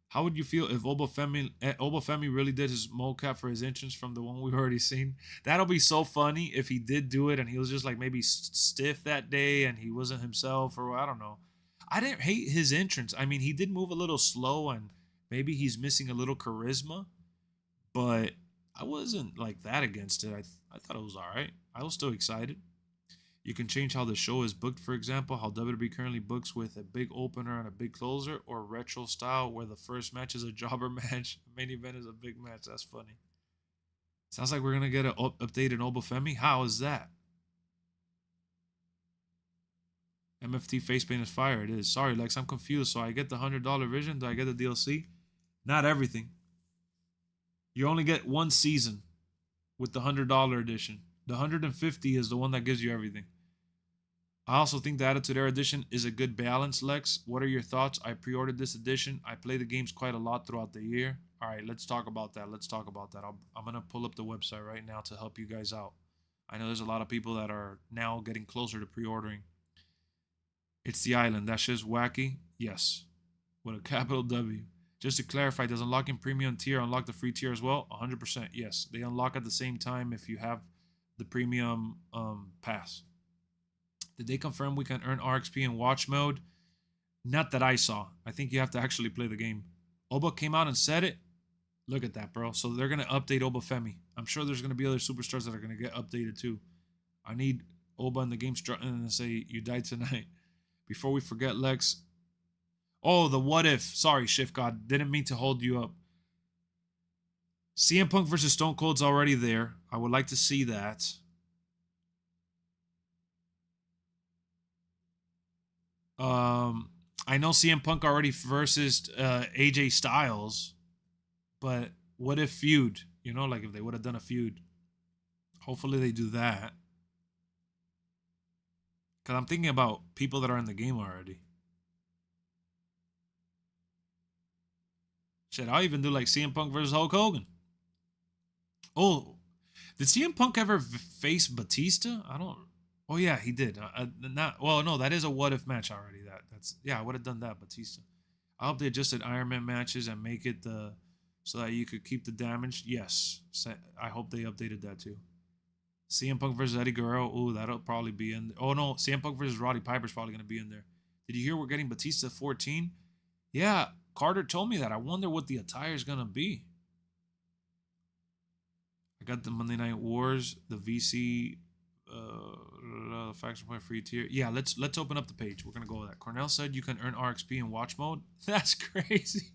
How would you feel if Obafemi really did his mocap for his entrance from the one we've already seen? That'll be so funny if he did do it and he was just like maybe stiff that day and he wasn't himself, or I don't know. I didn't hate his entrance. I mean, he did move a little slow and maybe he's missing a little charisma, but I wasn't like that against it. I thought it was all right. I was still excited. You can change how the show is booked, for example, how WWE currently books with a big opener and a big closer, or retro style where the first match is a jobber match, main event is a big match. That's funny. Sounds like we're going to get an updated Obafemi. How is that? MFT face paint is fire. It is. Sorry, Lex, I'm confused. So I get the $100 version. Do I get the DLC? Not everything. You only get one season with the $100 edition. The 150 is the one that gives you everything. I also think the Attitude Era edition is a good balance, Lex. What are your thoughts? I pre-ordered this edition. I play the games quite a lot throughout the year. All right, let's talk about that. I'm going to pull up the website right now to help you guys out. I know there's a lot of people that are now getting closer to pre-ordering. It's the island. That shit's wacky. Yes. With a capital W. Just to clarify, does unlocking premium tier unlock the free tier as well? 100%. Yes. They unlock at the same time if you have the premium pass. Did they confirm we can earn RXP in watch mode? Not that I saw. I think you have to actually play the game. Oba came out and said it. Look at that, bro. So they're going to update Obafemi. I'm sure there's going to be other superstars that are going to get updated too. I need Oba in the game strutting and say, you died tonight. Before we forget, Lex. Oh, the what if. Sorry, Shift God. Didn't mean to hold you up. CM Punk versus Stone Cold's already there. I would like to see that. I know CM Punk already versus AJ Styles, but what if feud? You know, like if they would have done a feud. Hopefully they do that. Because I'm thinking about people that are in the game already. Shit, I'll even do like CM Punk versus Hulk Hogan. Oh, did CM Punk ever face Batista? I don't. Oh yeah, he did. No, that is a what if match already. That's I would have done that, Batista. I hope they adjusted Iron Man matches and make it so that you could keep the damage. Yes, I hope they updated that too. CM Punk versus Eddie Guerrero. Ooh, that'll probably be in. Oh no, CM Punk versus Roddy Piper's probably gonna be in there. Did you hear we're getting Batista 14? Yeah, Carter told me that. I wonder what the attire is gonna be. I got the Monday Night Wars, the VC, faction point free tier. Yeah, let's open up the page. We're gonna go with that. Cornell said you can earn RXP in watch mode. That's crazy,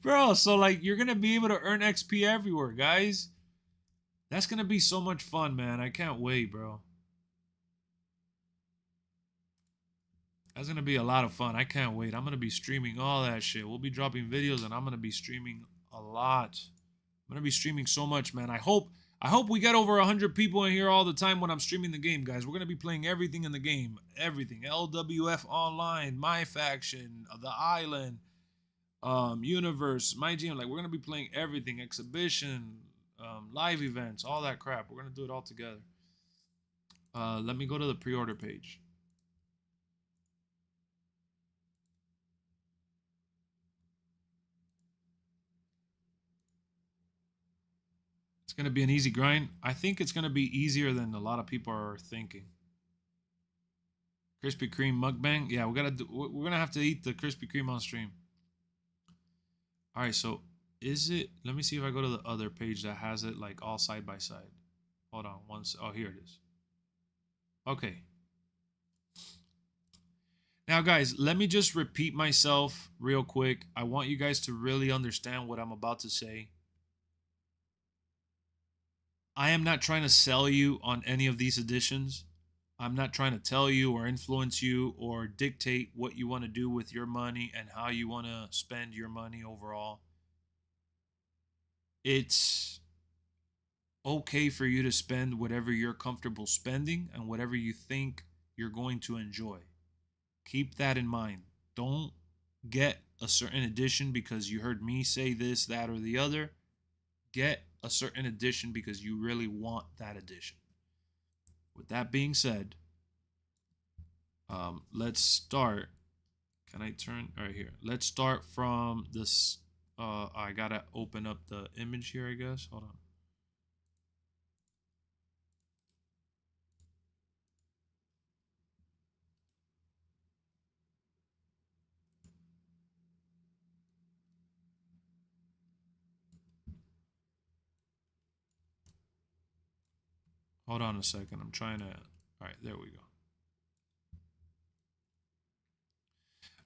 bro. So like you're gonna be able to earn XP everywhere, guys. That's gonna be so much fun, man. I can't wait, bro. That's gonna be a lot of fun. I can't wait. I'm gonna be streaming all that shit. We'll be dropping videos, and I'm gonna be streaming a lot. I'm gonna be streaming so much, man. I hope we get over 100 people in here all the time when I'm streaming the game, guys. We're gonna be playing everything in the game, everything. LWF Online, MyFaction, The Island, Universe, My Gym. Like we're gonna be playing everything, exhibition, live events, all that crap. We're gonna do it all together. Let me go to the pre-order page. It's going to be an easy grind. I think it's going to be easier than a lot of people are thinking. Krispy Kreme mukbang. Yeah, we're going to have to eat the Krispy Kreme on stream. All right, so is it, let me see if I go to the other page that has it like all side by side. Hold on once. Oh, here it is. Okay. Now, guys, let me just repeat myself real quick. I want you guys to really understand what I'm about to say. I am not trying to sell you on any of these editions. I'm not trying to tell you or influence you or dictate what you want to do with your money and how you want to spend your money overall. It's okay for you to spend whatever you're comfortable spending and whatever you think you're going to enjoy. Keep that in mind. Don't get a certain edition because you heard me say this, that, or the other. Get a certain edition because you really want that edition. With that being said, let's start. Can I turn right here? Let's start from this. I gotta open up the image here, I guess. Hold on. Hold on a second. I'm trying to. All right, there we go.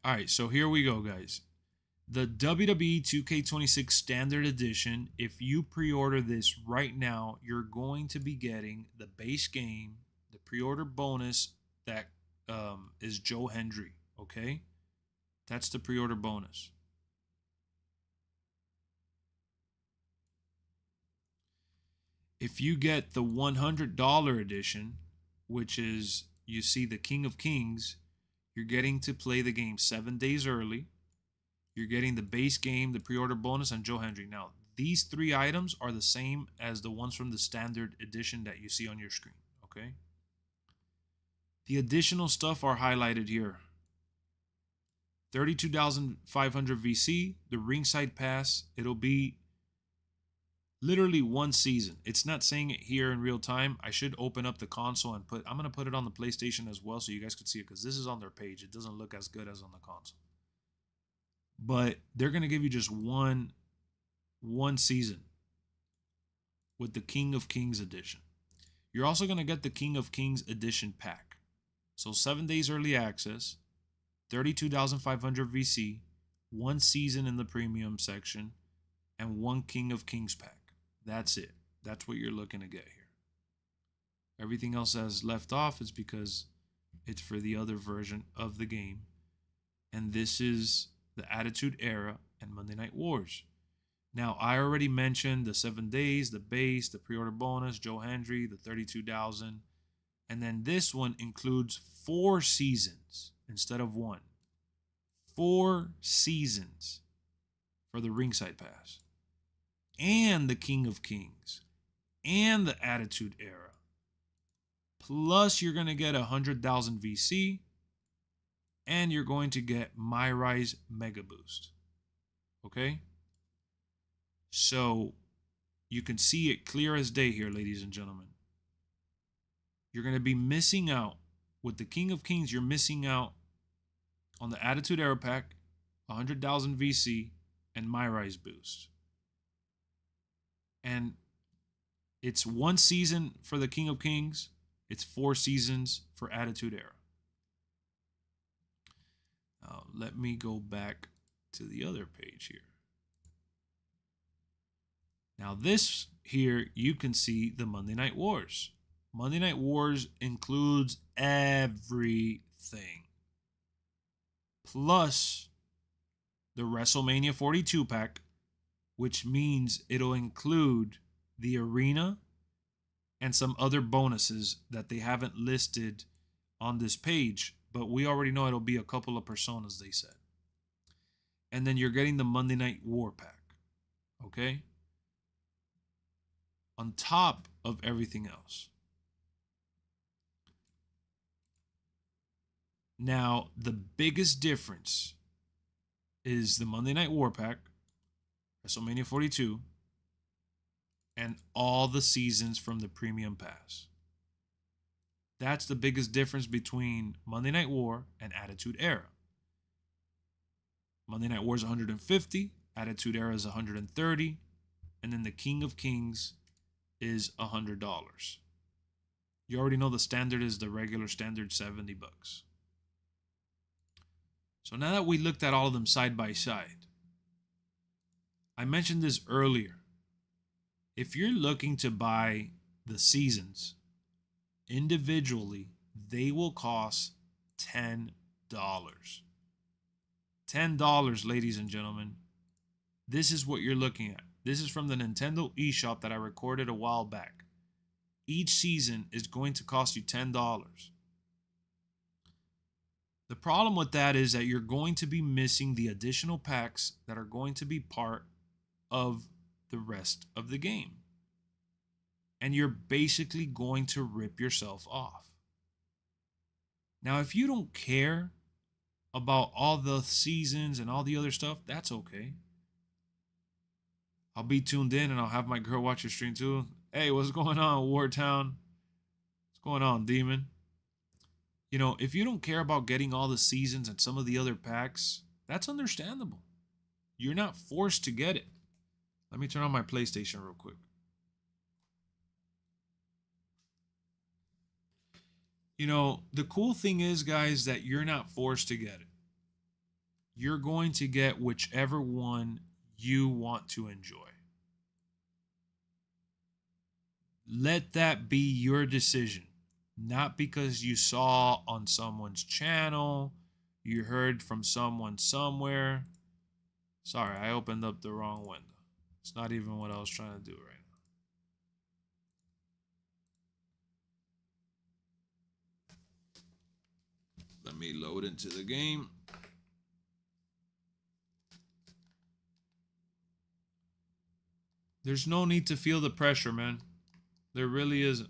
All right, so here we go, guys. The WWE 2k26 Standard Edition, if you pre-order this right now, you're going to be getting the base game, the pre-order bonus that is Joe Hendry, okay? That's the pre-order bonus. If you get the $100 edition, which is, you see, the King of Kings, you're getting to play the game 7 days early. You're getting the base game, the pre-order bonus, and Joe Hendry. Now, these 3 items are the same as the ones from the standard edition that you see on your screen, okay? The additional stuff are highlighted here. 32,500 VC, the ringside pass, it'll be literally 1 season. It's not saying it here in real time. I should open up the console and I'm going to put it on the PlayStation as well so you guys can see it, because this is on their page. It doesn't look as good as on the console. But they're going to give you just one season with the King of Kings edition. You're also going to get the King of Kings edition pack. So 7 days early access, 32,500 VC, 1 season in the premium section, and 1 King of Kings pack. That's it. That's what you're looking to get here. Everything else that's left off is because it's for the other version of the game. And this is the Attitude Era and Monday Night Wars. Now, I already mentioned the 7 days, the base, the pre-order bonus, Joe Hendry, the 32,000. And then this one includes 4 seasons instead of 1. 4 seasons for the ringside pass. And the King of Kings. And the Attitude Era. Plus, you're going to get 100,000 VC. And you're going to get MyRise Mega Boost. Okay? So, you can see it clear as day here, ladies and gentlemen. You're going to be missing out. With the King of Kings, you're missing out on the Attitude Era pack, 100,000 VC, and MyRise Boost. And it's 1 season for the King of Kings. It's 4 seasons for Attitude Era. Now, let me go back to the other page here. Now, this here, you can see the Monday Night Wars. Monday Night Wars includes everything. Plus the WrestleMania 42 pack, which means it'll include the arena and some other bonuses that they haven't listed on this page, but we already know it'll be a couple of personas, they said. And then you're getting the Monday Night War pack, okay? On top of everything else. Now, the biggest difference is the Monday Night War pack, WrestleMania 42, and all the seasons from the Premium Pass. That's the biggest difference between Monday Night War and Attitude Era. Monday Night War is 150, Attitude Era is 130, and then the King of Kings is $100. You already know the standard is the regular standard $70. So now that we looked at all of them side by side, I mentioned this earlier. If you're looking to buy the seasons individually, they will cost $10. $10, ladies and gentlemen. This is what you're looking at. This is from the Nintendo eShop that I recorded a while back. Each season is going to cost you $10. The problem with that is that you're going to be missing the additional packs that are going to be part of the rest of the game. And you're basically going to rip yourself off. Now, if you don't care about all the seasons and all the other stuff, that's okay. I'll be tuned in and I'll have my girl watch your stream too. Hey, what's going on, Wartown? What's going on, Demon? You know, if you don't care about getting all the seasons and some of the other packs, that's understandable. You're not forced to get it. Let me turn on my PlayStation real quick. You know, the cool thing is, guys, that you're not forced to get it. you're going to get whichever one you want to enjoy. Let that be your decision, not because you saw on someone's channel, you heard from someone somewhere. Sorry, I opened up the wrong window. It's not even what I was trying to do right now. Let me load into the game. There's no need to feel the pressure, man. There really isn't.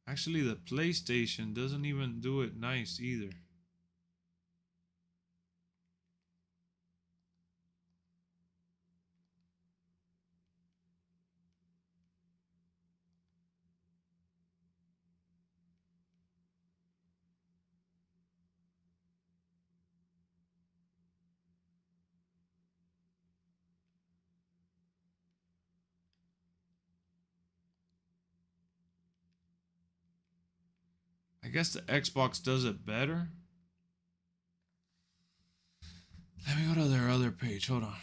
Actually, the PlayStation doesn't even do it nice either. I guess the Xbox does it better. Let me go to their other page. Hold on.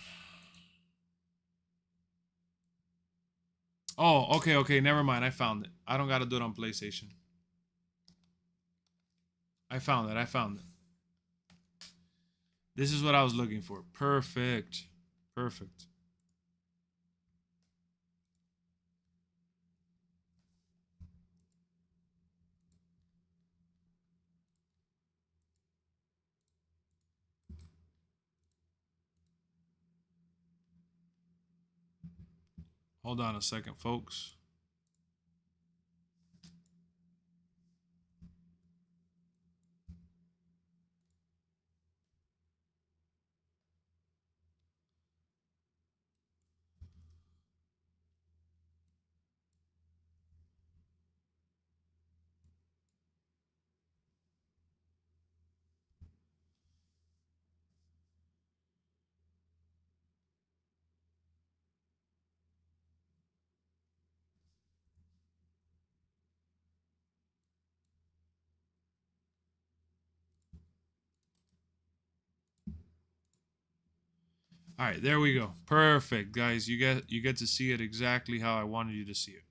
Oh, okay. Never mind. I found it. I don't got to do it on PlayStation. I found it. This is what I was looking for. Perfect. Hold on a second, folks. All right, there we go. Perfect, guys. You get to see it exactly how I wanted you to see it.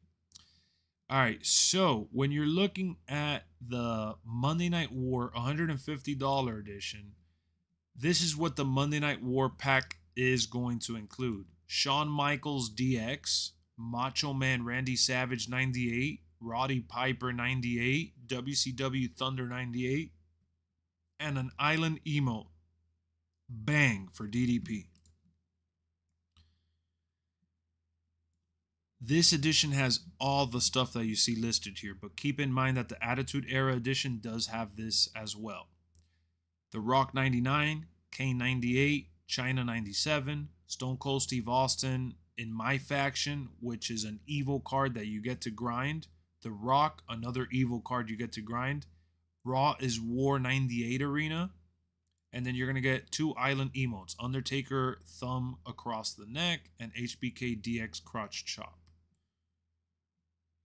All right, so when you're looking at the Monday Night War $150 edition, this is what the Monday Night War pack is going to include. Shawn Michaels DX, Macho Man Randy Savage 98, Roddy Piper 98, WCW Thunder 98, and an Island emote. Bang for DDP. This edition has all the stuff that you see listed here, but keep in mind that the Attitude Era edition does have this as well. The Rock 99, Kane 98, China 97, Stone Cold Steve Austin in MyFaction, which is an evil card that you get to grind. The Rock, another evil card you get to grind. Raw is War 98 Arena. And then you're going to get 2 Island emotes, Undertaker Thumb Across the Neck and HBK DX Crotch Chop.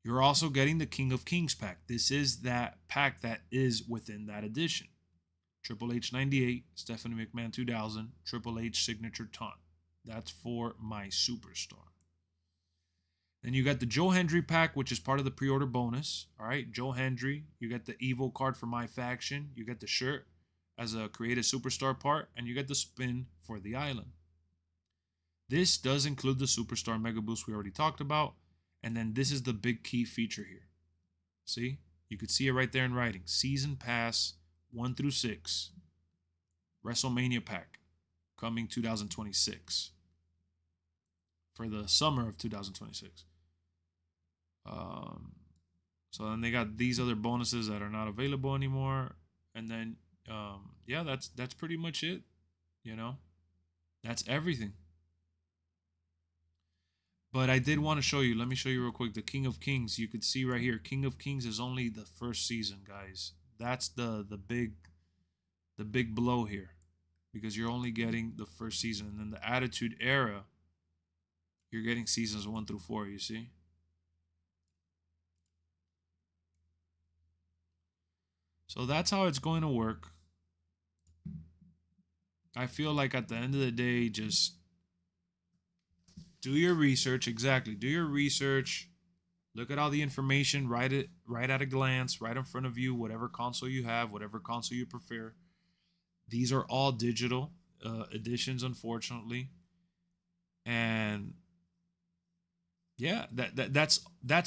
You're also getting the King of Kings pack. This is that pack that is within that edition. Triple H 98, Stephanie McMahon 2000, Triple H Signature Taunt. That's for my superstar. Then you got the Joe Hendry pack, which is part of the pre-order bonus. All right, Joe Hendry. You get the Evil card for MyFaction. You get the shirt as a creative superstar part, and you get the spin for the island. This does include the Superstar Mega Boost we already talked about. And then this is the big key feature here. See? You could see it right there in writing. Season Pass 1 through 6. WrestleMania Pack. Coming 2026. For the summer of 2026. So then they got these other bonuses that are not available anymore. And then, yeah, that's pretty much it. You know? That's everything. But I did want to show you. Let me show you real quick. The King of Kings. You could see right here. King of Kings is only the first season, guys. That's the big blow here, because you're only getting the first season, and then the Attitude Era, you're getting seasons 1 through 4. You see. So that's how it's going to work. I feel like at the end of the day, just do your research. Exactly. Do your research. Look at all the information. Write it right at a glance, right in front of you, whatever console you have, whatever console you prefer. These are all digital editions, unfortunately. And yeah, that's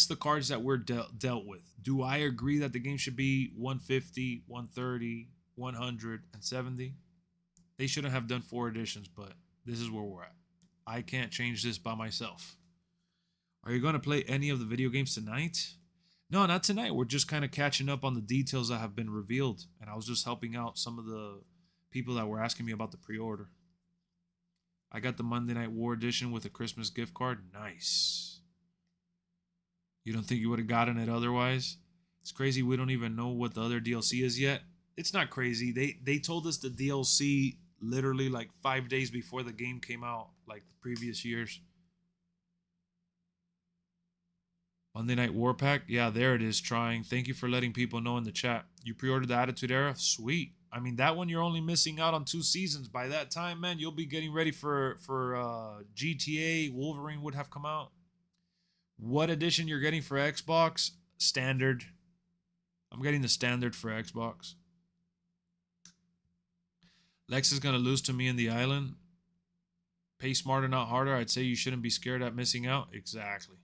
the cards that we're dealt with. Do I agree that the game should be 150, 130, 170? They shouldn't have done 4 editions, but this is where we're at. I can't change this by myself. Are you going to play any of the video games tonight? No, not tonight. We're just kind of catching up on the details that have been revealed. And I was just helping out some of the people that were asking me about the pre-order. I got the Monday Night War edition with a Christmas gift card. Nice. You don't think you would have gotten it otherwise? It's crazy we don't even know what the other DLC is yet. It's not crazy. They told us the DLC literally like 5 days before the game came out, like the previous years. Monday Night War Pack. Yeah, there it is, trying. Thank you for letting people know in the chat. You pre-ordered the Attitude Era? Sweet. I mean, that one you're only missing out on 2 seasons. By that time, man, you'll be getting ready for GTA. Wolverine would have come out. What edition you're getting for Xbox? Standard. I'm getting the standard for Xbox. Lex is going to lose to me in the island. Pay smarter, not harder. I'd say you shouldn't be scared at missing out. Exactly.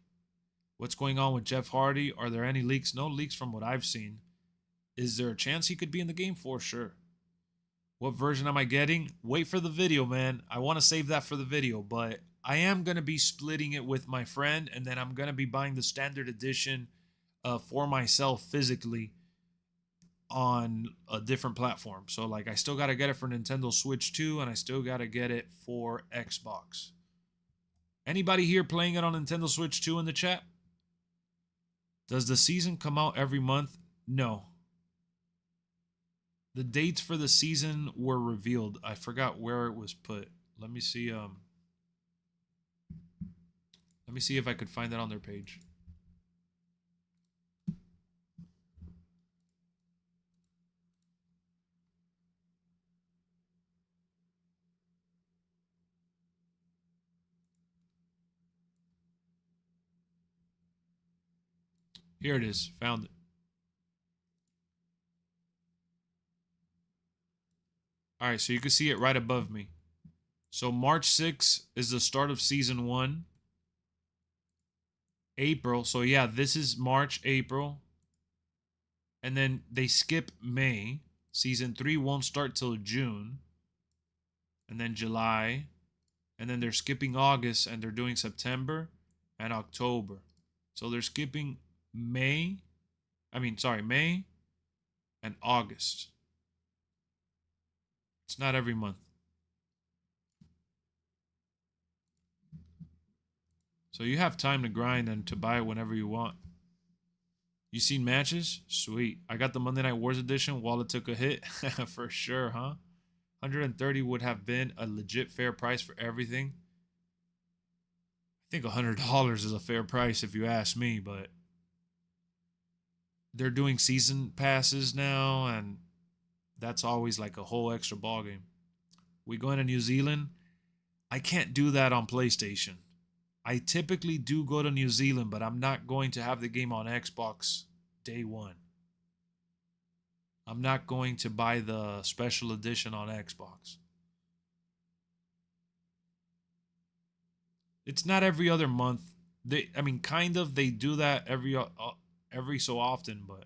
What's going on with Jeff Hardy? Are there any leaks? No leaks from what I've seen. Is there a chance he could be in the game? For sure. What version am I getting? Wait for the video, man. I want to save that for the video, but I am going to be splitting it with my friend, and then I'm going to be buying the standard edition for myself physically on a different platform. So like I still got to get it for Nintendo Switch 2, and I still got to get it for Xbox. Anybody here playing it on Nintendo Switch 2 in the chat? Does the season come out every month? No. The dates for the season were revealed. I forgot where it was put. Let me see if I could find that on their page. Here it is. Found it. All right, so you can see it right above me. So March 6th is the start of season 1. April. So yeah, this is March, April. And then they skip May. Season 3 won't start till June. And then July. And then they're skipping August, and they're doing September and October. So they're skipping May and August. It's not every month. So you have time to grind and to buy it whenever you want. You seen matches? Sweet. I got the Monday Night Wars edition while it took a hit. For sure, huh? 130 would have been a legit fair price for everything. I think $100 is a fair price if you ask me, but they're doing season passes now, and that's always like a whole extra ballgame. We going to New Zealand? I can't do that on PlayStation. I typically do go to New Zealand, but I'm not going to have the game on Xbox day one. I'm not going to buy the special edition on Xbox. It's not every other month. They do that every so often, but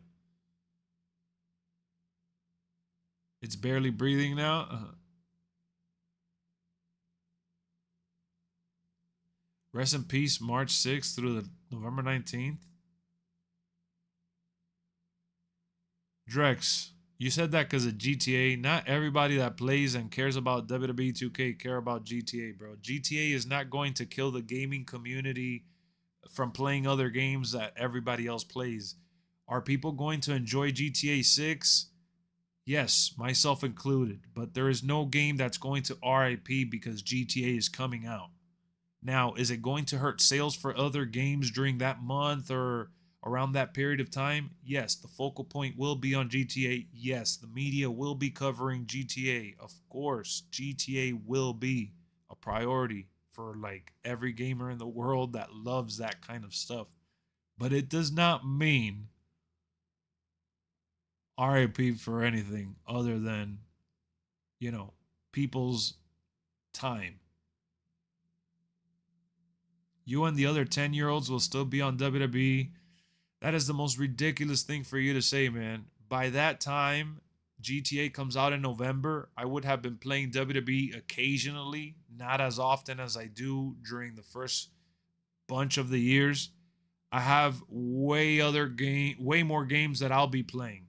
it's barely breathing now. Rest in peace, March 6th through the November 19th. Drex, You said that because of GTA. Not everybody that plays and cares about WWE 2K care about GTA, bro. GTA is not going to kill the gaming community from playing other games that everybody else plays. Are people going to enjoy GTA 6? Yes, myself included. But there is no game that's going to RIP because GTA is coming out. Now, is it going to hurt sales for other games during that month or around that period of time? Yes, the focal point will be on GTA. Yes, the media will be covering GTA. Of course, GTA will be a priority for like every gamer in the world that loves that kind of stuff. But it does not mean RIP for anything other than, you know, people's time. You and the other 10-year-olds will still be on WWE. That is the most ridiculous thing for you to say, man. By that time, GTA comes out in November. I would have been playing WWE occasionally, not as often as I do during the first bunch of the years. I have way more games that I'll be playing.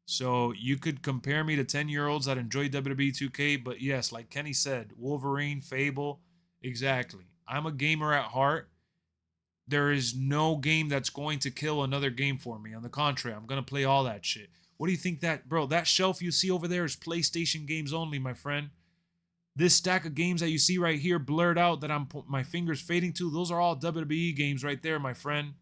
So you could compare me to 10-year-olds that enjoy WWE 2K, but yes, like Kenny said, Wolverine, Fable, exactly. I'm a gamer at heart. There is no game that's going to kill another game for me. On the contrary, I'm going to play all that shit. What do you think that, bro, that shelf you see over there is PlayStation games only, my friend. This stack of games that you see right here blurred out that my fingers fading to, those are all WWE games right there, my friend.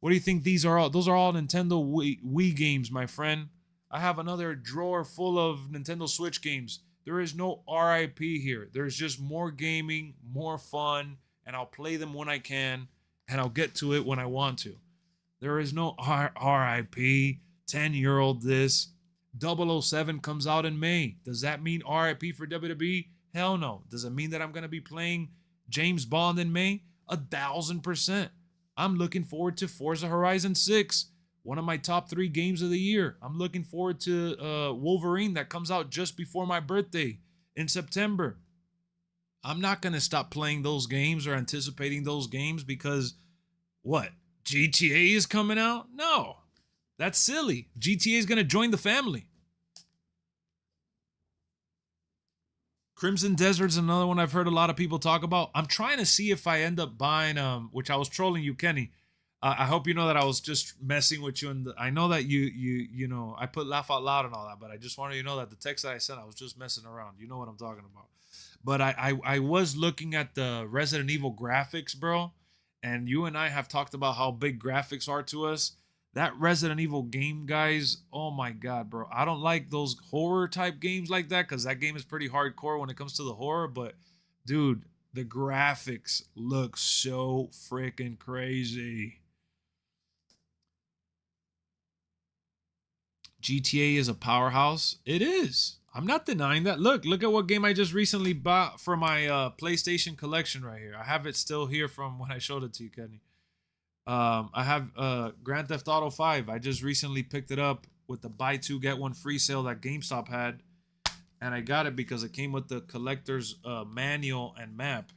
What do you think these are all? Those are all Nintendo Wii games, my friend. I have another drawer full of Nintendo Switch games. There is no RIP here. There's just more gaming, more fun, and I'll play them when I can, and I'll get to it when I want to. There is no RIP, 10-year-old this. 007 comes out in May. Does that mean RIP for WWE? Hell no. Does it mean that I'm going to be playing James Bond in May? 1,000%. I'm looking forward to Forza Horizon 6. One of my top 3 games of the year. I'm looking forward to Wolverine that comes out just before my birthday in September. I'm not going to stop playing those games or anticipating those games because, what, GTA is coming out? No, that's silly. GTA is going to join the family. Crimson Desert's another one I've heard a lot of people talk about. I'm trying to see if I end up buying, which I was trolling you, Kenny. I hope you know that I was just messing with you, and I know that you know I put laugh out loud and all that, but I just wanted you to know that the text that I sent, I was just messing around. You know what I'm talking about. But I was looking at the Resident Evil graphics, bro, and you and I have talked about how big graphics are to us. That Resident Evil game, guys, oh my God, bro. I don't like those horror type games like that because that game is pretty hardcore when it comes to the horror, but dude, the graphics look so freaking crazy. GTA is a powerhouse. It is. I'm not denying that. Look at what game I just recently bought for my PlayStation collection right here. I have it still here from when I showed it to you, Kenny. I have Grand Theft Auto 5. I just recently picked it up with the buy two get one free sale that GameStop had, and I got it because it came with the collector's manual and map.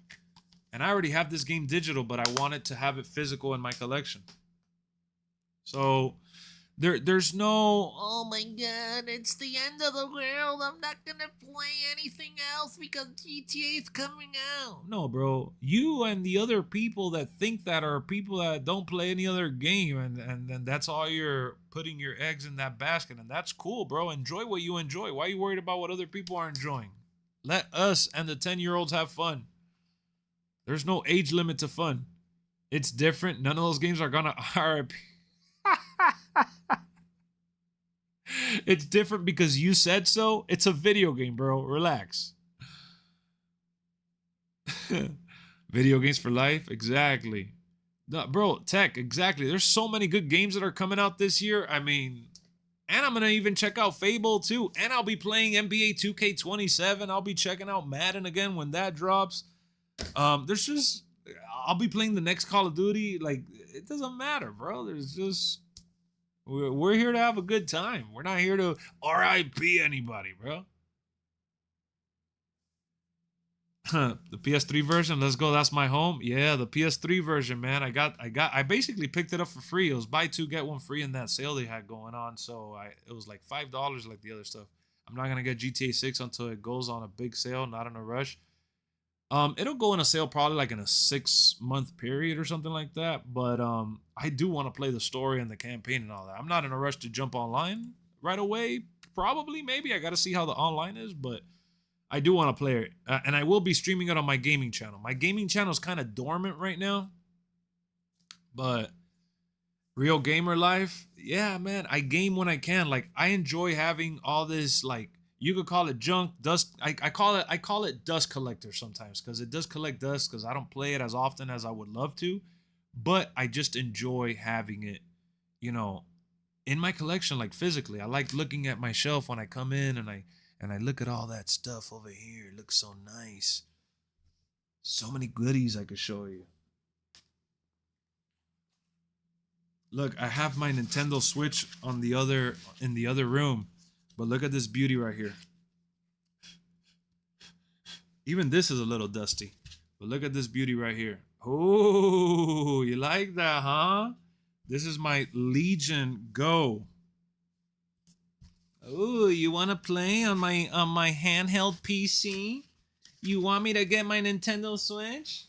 And I already have this game digital, but I wanted to have it physical in my collection. So there's no, oh my God, it's the end of the world, I'm not gonna play anything else because GTA is coming out. No, bro, you and the other people that think that are people that don't play any other game, and then that's all you're putting your eggs in that basket, and that's cool, bro. Enjoy what you enjoy. Why are you worried about what other people are enjoying? Let us and the 10-year-olds have fun. There's no age limit to fun. It's different. None of those games are gonna RIP. It's different because you said so. It's a video game, bro. Relax. Video games for life? Exactly. No, bro, tech, exactly. There's so many good games that are coming out this year. I mean, and I'm going to even check out Fable too. And I'll be playing NBA 2k27. I'll be checking out Madden again when that drops. There's just, I'll be playing the next Call of Duty. Like, it doesn't matter, bro. There's just, we're here to have a good time. We're not here to RIP anybody, bro. The PS3 version, let's go. That's my home. Yeah, the PS3 version, man. I basically picked it up for free. It was buy two get one free in that sale they had going on. So it was like $5 like the other stuff. I'm not gonna get GTA 6 until it goes on a big sale, not in a rush. It'll go in a sale probably like in a 6-month period or something like that. But I do want to play the story and the campaign and all that. I'm not in a rush to jump online right away. Probably, maybe I got to see how the online is, but I do want to play it, and I will be streaming it on my gaming channel. My gaming channel is kind of dormant right now, but real gamer life, yeah, man, I game when I can. Like, I enjoy having all this, like, you could call it junk, dust. I call it dust collector sometimes, because it does collect dust, because I don't play it as often as I would love to, but I just enjoy having it, you know, in my collection, like physically. I like looking at my shelf when I come in, and I look at all that stuff over here. It looks so nice. So many goodies I could show you. Look, I have my Nintendo Switch in the other room. But look at this beauty right here. Even this is a little dusty. But look at this beauty right here. Oh, you like that, huh? This is my Legion Go. Oh, you want to play on my handheld PC? You want me to get my Nintendo Switch?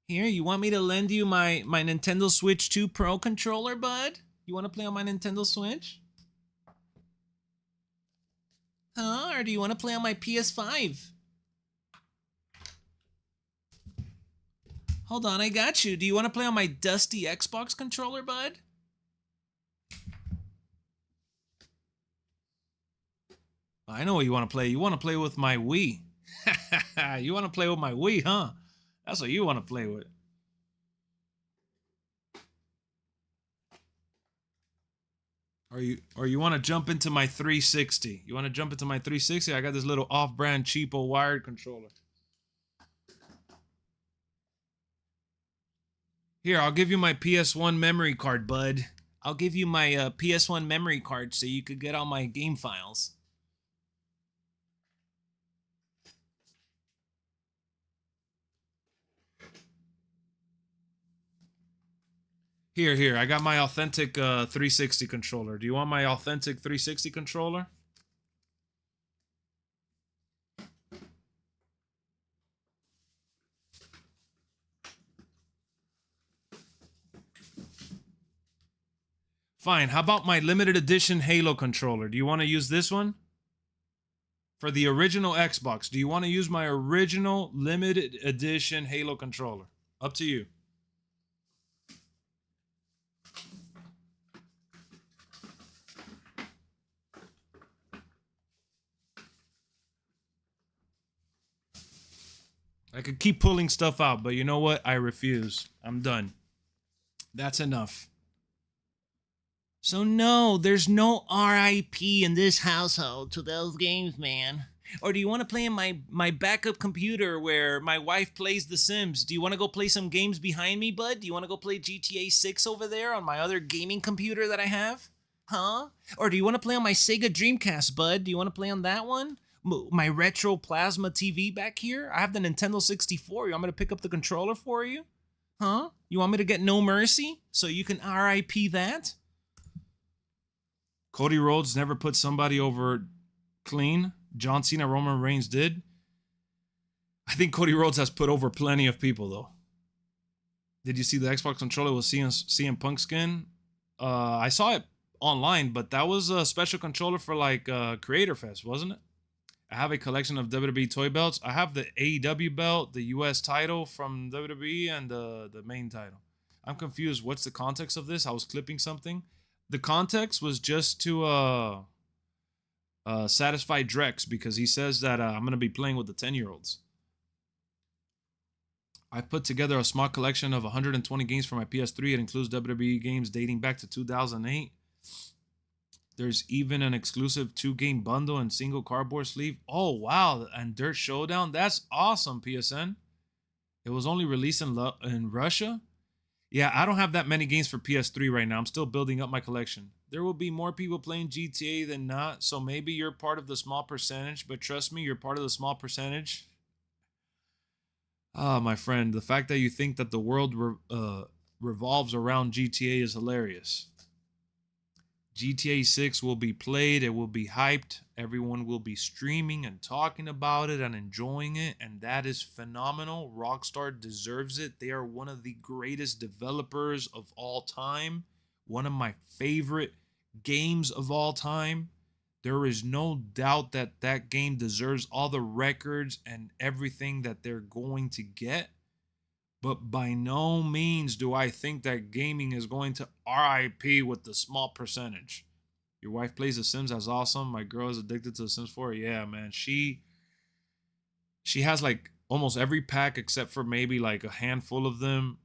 Here, you want me to lend you my Nintendo Switch 2 Pro controller, bud? You want to play on my Nintendo Switch? Huh? Or do you want to play on my PS5? Hold on, I got you. Do you want to play on my dusty Xbox controller, bud? I know what you want to play. You want to play with my Wii. You want to play with my Wii, huh? That's what you want to play with. Or you want to jump into my 360? You want to jump into my 360? I got this little off-brand cheapo wired controller. Here, I'll give you my PS1 memory card, bud. I'll give you my PS1 memory card so you could get all my game files. Here, I got my authentic 360 controller. Do you want my authentic 360 controller? Fine, how about my limited edition Halo controller? Do you want to use this one? For the original Xbox, do you want to use my original limited edition Halo controller? Up to you. I could keep pulling stuff out, but you know what? I refuse. I'm done. That's enough. So no, there's no RIP in this household to those games, man. Or do you want to play in my backup computer where my wife plays The Sims? Do you want to go play some games behind me, bud? Do you want to go play GTA 6 over there on my other gaming computer that I have? Huh? Or do you want to play on my Sega Dreamcast, bud? Do you want to play on that one? My retro plasma TV back here? I have the Nintendo 64. You want me to pick up the controller for you? Huh? You want me to get No Mercy so you can RIP that? Cody Rhodes never put somebody over clean. John Cena, Roman Reigns did. I think Cody Rhodes has put over plenty of people, though. Did you see the Xbox controller with CM Punk skin? I saw it online, but that was a special controller for like Creator Fest, wasn't it? I have a collection of WWE toy belts. I have the AEW belt, the US title from WWE, and the main title. I'm confused. What's the context of this? I was clipping something. The context was just to satisfy Drex, because he says that I'm going to be playing with the 10-year-olds. I put together a small collection of 120 games for my PS3. It includes WWE games dating back to 2008. There's even an exclusive 2-game bundle and single cardboard sleeve. Oh, wow. And Dirt Showdown. That's awesome, PSN. It was only released in Russia. Yeah, I don't have that many games for PS3 right now. I'm still building up my collection. There will be more people playing GTA than not, so maybe you're part of the small percentage, but trust me, you're part of the small percentage. Ah, my friend, the fact that you think that the world revolves around GTA is hilarious. GTA 6 will be played, it will be hyped, everyone will be streaming and talking about it and enjoying it, and that is phenomenal. Rockstar deserves it. They are one of the greatest developers of all time, one of my favorite games of all time. There is no doubt that that game deserves all the records and everything that they're going to get. But by no means do I think that gaming is going to RIP with the small percentage. Your wife plays The Sims. That's awesome. My girl is addicted to The Sims 4. Yeah, man. She has like almost every pack except for maybe like a handful of them.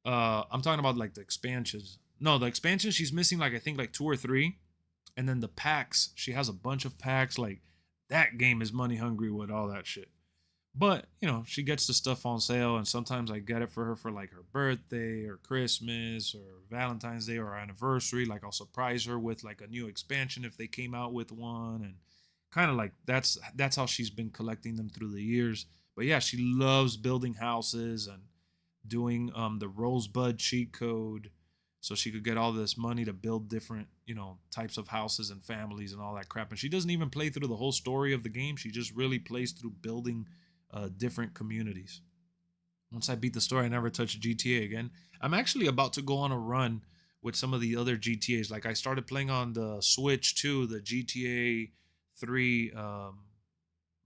I'm talking about like the expansions. No, the expansions she's missing like I think like 2 or 3. And then the packs, she has a bunch of packs. Like that game is money hungry with all that shit. But, you know, she gets the stuff on sale, and sometimes I get it for her for like her birthday or Christmas or Valentine's Day or anniversary. Like I'll surprise her with like a new expansion if they came out with one, and kind of like that's how she's been collecting them through the years. But yeah, she loves building houses and doing the Rosebud cheat code so she could get all this money to build different, you know, types of houses and families and all that crap. And she doesn't even play through the whole story of the game. She just really plays through building different communities. Once I beat the story, I never touched GTA again. I'm actually about to go on a run with some of the other GTAs. Like I started playing on the Switch too, the GTA 3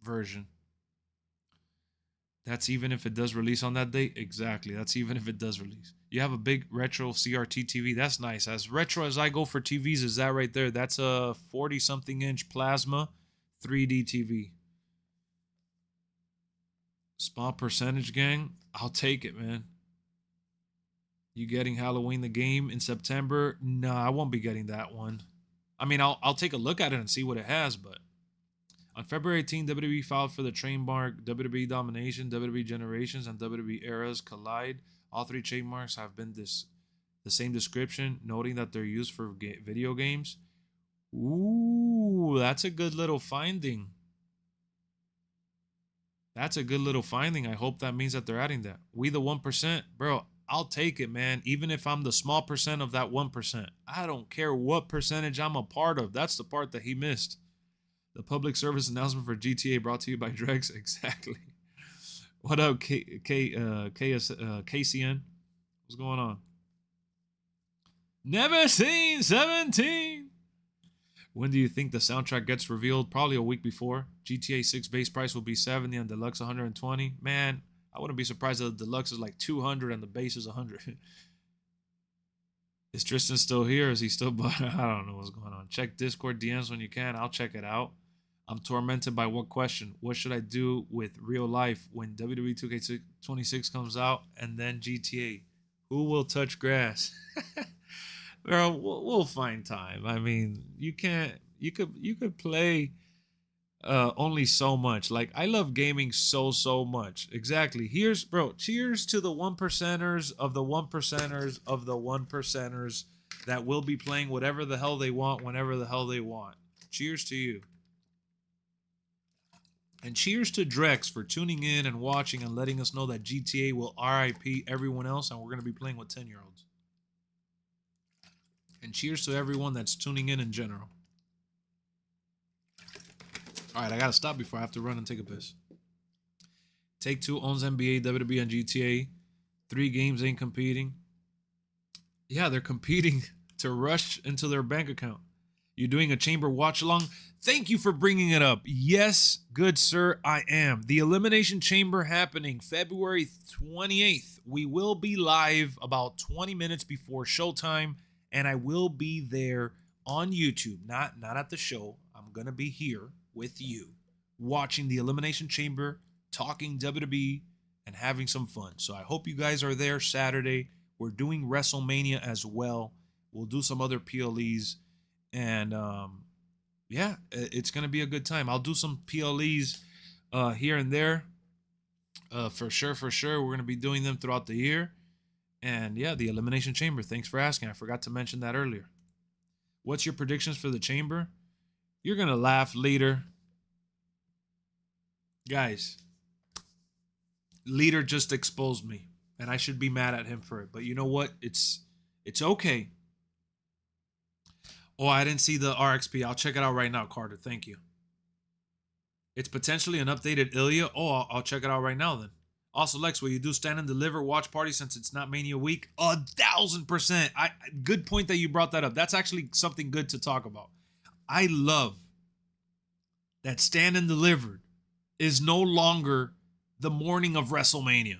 version. That's even if it does release on that date. Exactly. That's even if it does release. You have a big retro CRT TV. That's nice. As retro as I go for TVs is that right there. That's a 40 something inch plasma 3D TV. Small percentage, gang. I'll take it, man. You getting Halloween the game in September? No, I won't be getting that one. I mean, I'll take a look at it and see what it has, but on February 18, WWE filed for the trademark WWE Domination, WWE Generations, and WWE Eras Collide. All 3 trademarks have been the same description, noting that they're used for video games. Ooh, that's a good little finding. That's a good little finding. I hope that means that they're adding that. We the 1%, bro, I'll take it, man. Even if I'm the small percent of that 1%. I don't care what percentage I'm a part of. That's the part that he missed. The public service announcement for GTA brought to you by Drex. Exactly. What up, KCN? What's going on? Never seen 17. When do you think the soundtrack gets revealed? Probably a week before. GTA 6 base price will be 70 and deluxe 120. Man, I wouldn't be surprised if the deluxe is like 200 and the base is 100. Is Tristan still here? Is he still? I don't know what's going on. Check Discord DMs when you can. I'll check it out. I'm tormented by what question? What should I do with real life when WWE 2k26 comes out and then GTA? Who will touch grass? Bro, we'll find time. I mean, you could play only so much. Like I love gaming so much. Exactly. Here's bro, cheers to the 1%ers of the 1%ers of the 1%ers that will be playing whatever the hell they want whenever the hell they want. Cheers to you. And cheers to Drex for tuning in and watching and letting us know that GTA will RIP everyone else and we're going to be playing with 10-year-olds. And cheers to everyone that's tuning in general. All right, I got to stop before I have to run and take a piss. Take-Two owns NBA, WWE, and GTA. 3 games ain't competing. Yeah, they're competing to rush into their bank account. You're doing a chamber watch along? Thank you for bringing it up. Yes, good sir, I am. The Elimination Chamber happening February 28th. We will be live about 20 minutes before showtime, and I will be there on YouTube. Not at the show. I'm going to be here with you, watching the Elimination Chamber, talking WWE, and having some fun. So I hope you guys are there Saturday. We're doing WrestleMania as well. We'll do some other PLEs. And yeah, it's going to be a good time. I'll do some PLEs here and there. For sure. We're going to be doing them throughout the year. And yeah, the Elimination Chamber. Thanks for asking. I forgot to mention that earlier. What's your predictions for the Chamber? You're going to laugh later. Guys, Leader just exposed me, and I should be mad at him for it. But you know what? It's okay. Oh, I didn't see the RXP. I'll check it out right now, Carter. Thank you. It's potentially an updated Ilya. Oh, I'll check it out right now then. Also, Lex, will you do stand and deliver watch party since it's not Mania week? 1,000%. Good point that you brought that up. That's actually something good to talk about. I love that stand and delivered is no longer the morning of WrestleMania.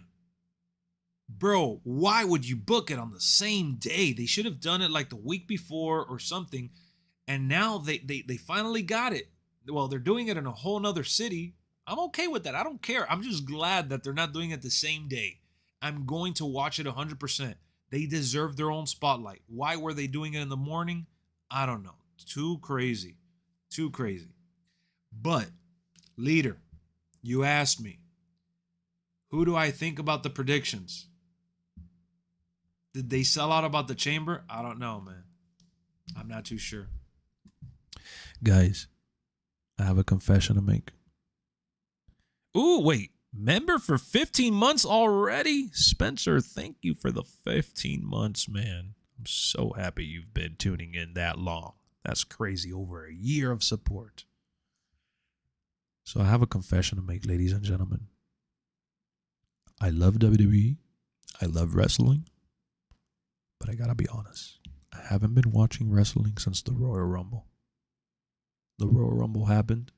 Bro, why would you book it on the same day? They should have done it like the week before or something. And now they finally got it. Well, they're doing it in a whole nother city. I'm okay with that. I don't care. I'm just glad that they're not doing it the same day. I'm going to watch it 100%. They deserve their own spotlight. Why were they doing it in the morning? I don't know. Too crazy. Too crazy. But, Leader, you asked me, who do I think about the predictions? Did they sell out about the Chamber? I don't know, man. I'm not too sure. Guys, I have a confession to make. Ooh, wait. Member for 15 months already? Spencer, thank you for the 15 months, man. I'm so happy you've been tuning in that long. That's crazy. Over a year of support. So I have a confession to make, ladies and gentlemen. I love WWE. I love wrestling. But I gotta be honest. I haven't been watching wrestling since the Royal Rumble. The Royal Rumble happened.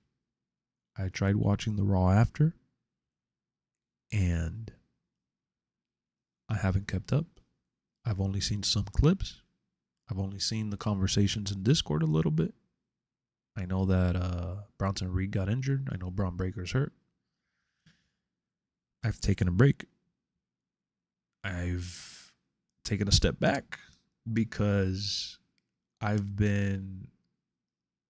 I tried watching the Raw after. And I haven't kept up. I've only seen some clips. I've only seen the conversations in Discord a little bit. I know that Bronson Reed got injured. I know Braun Breaker's hurt. I've taken a break. I've taken a step back because I've been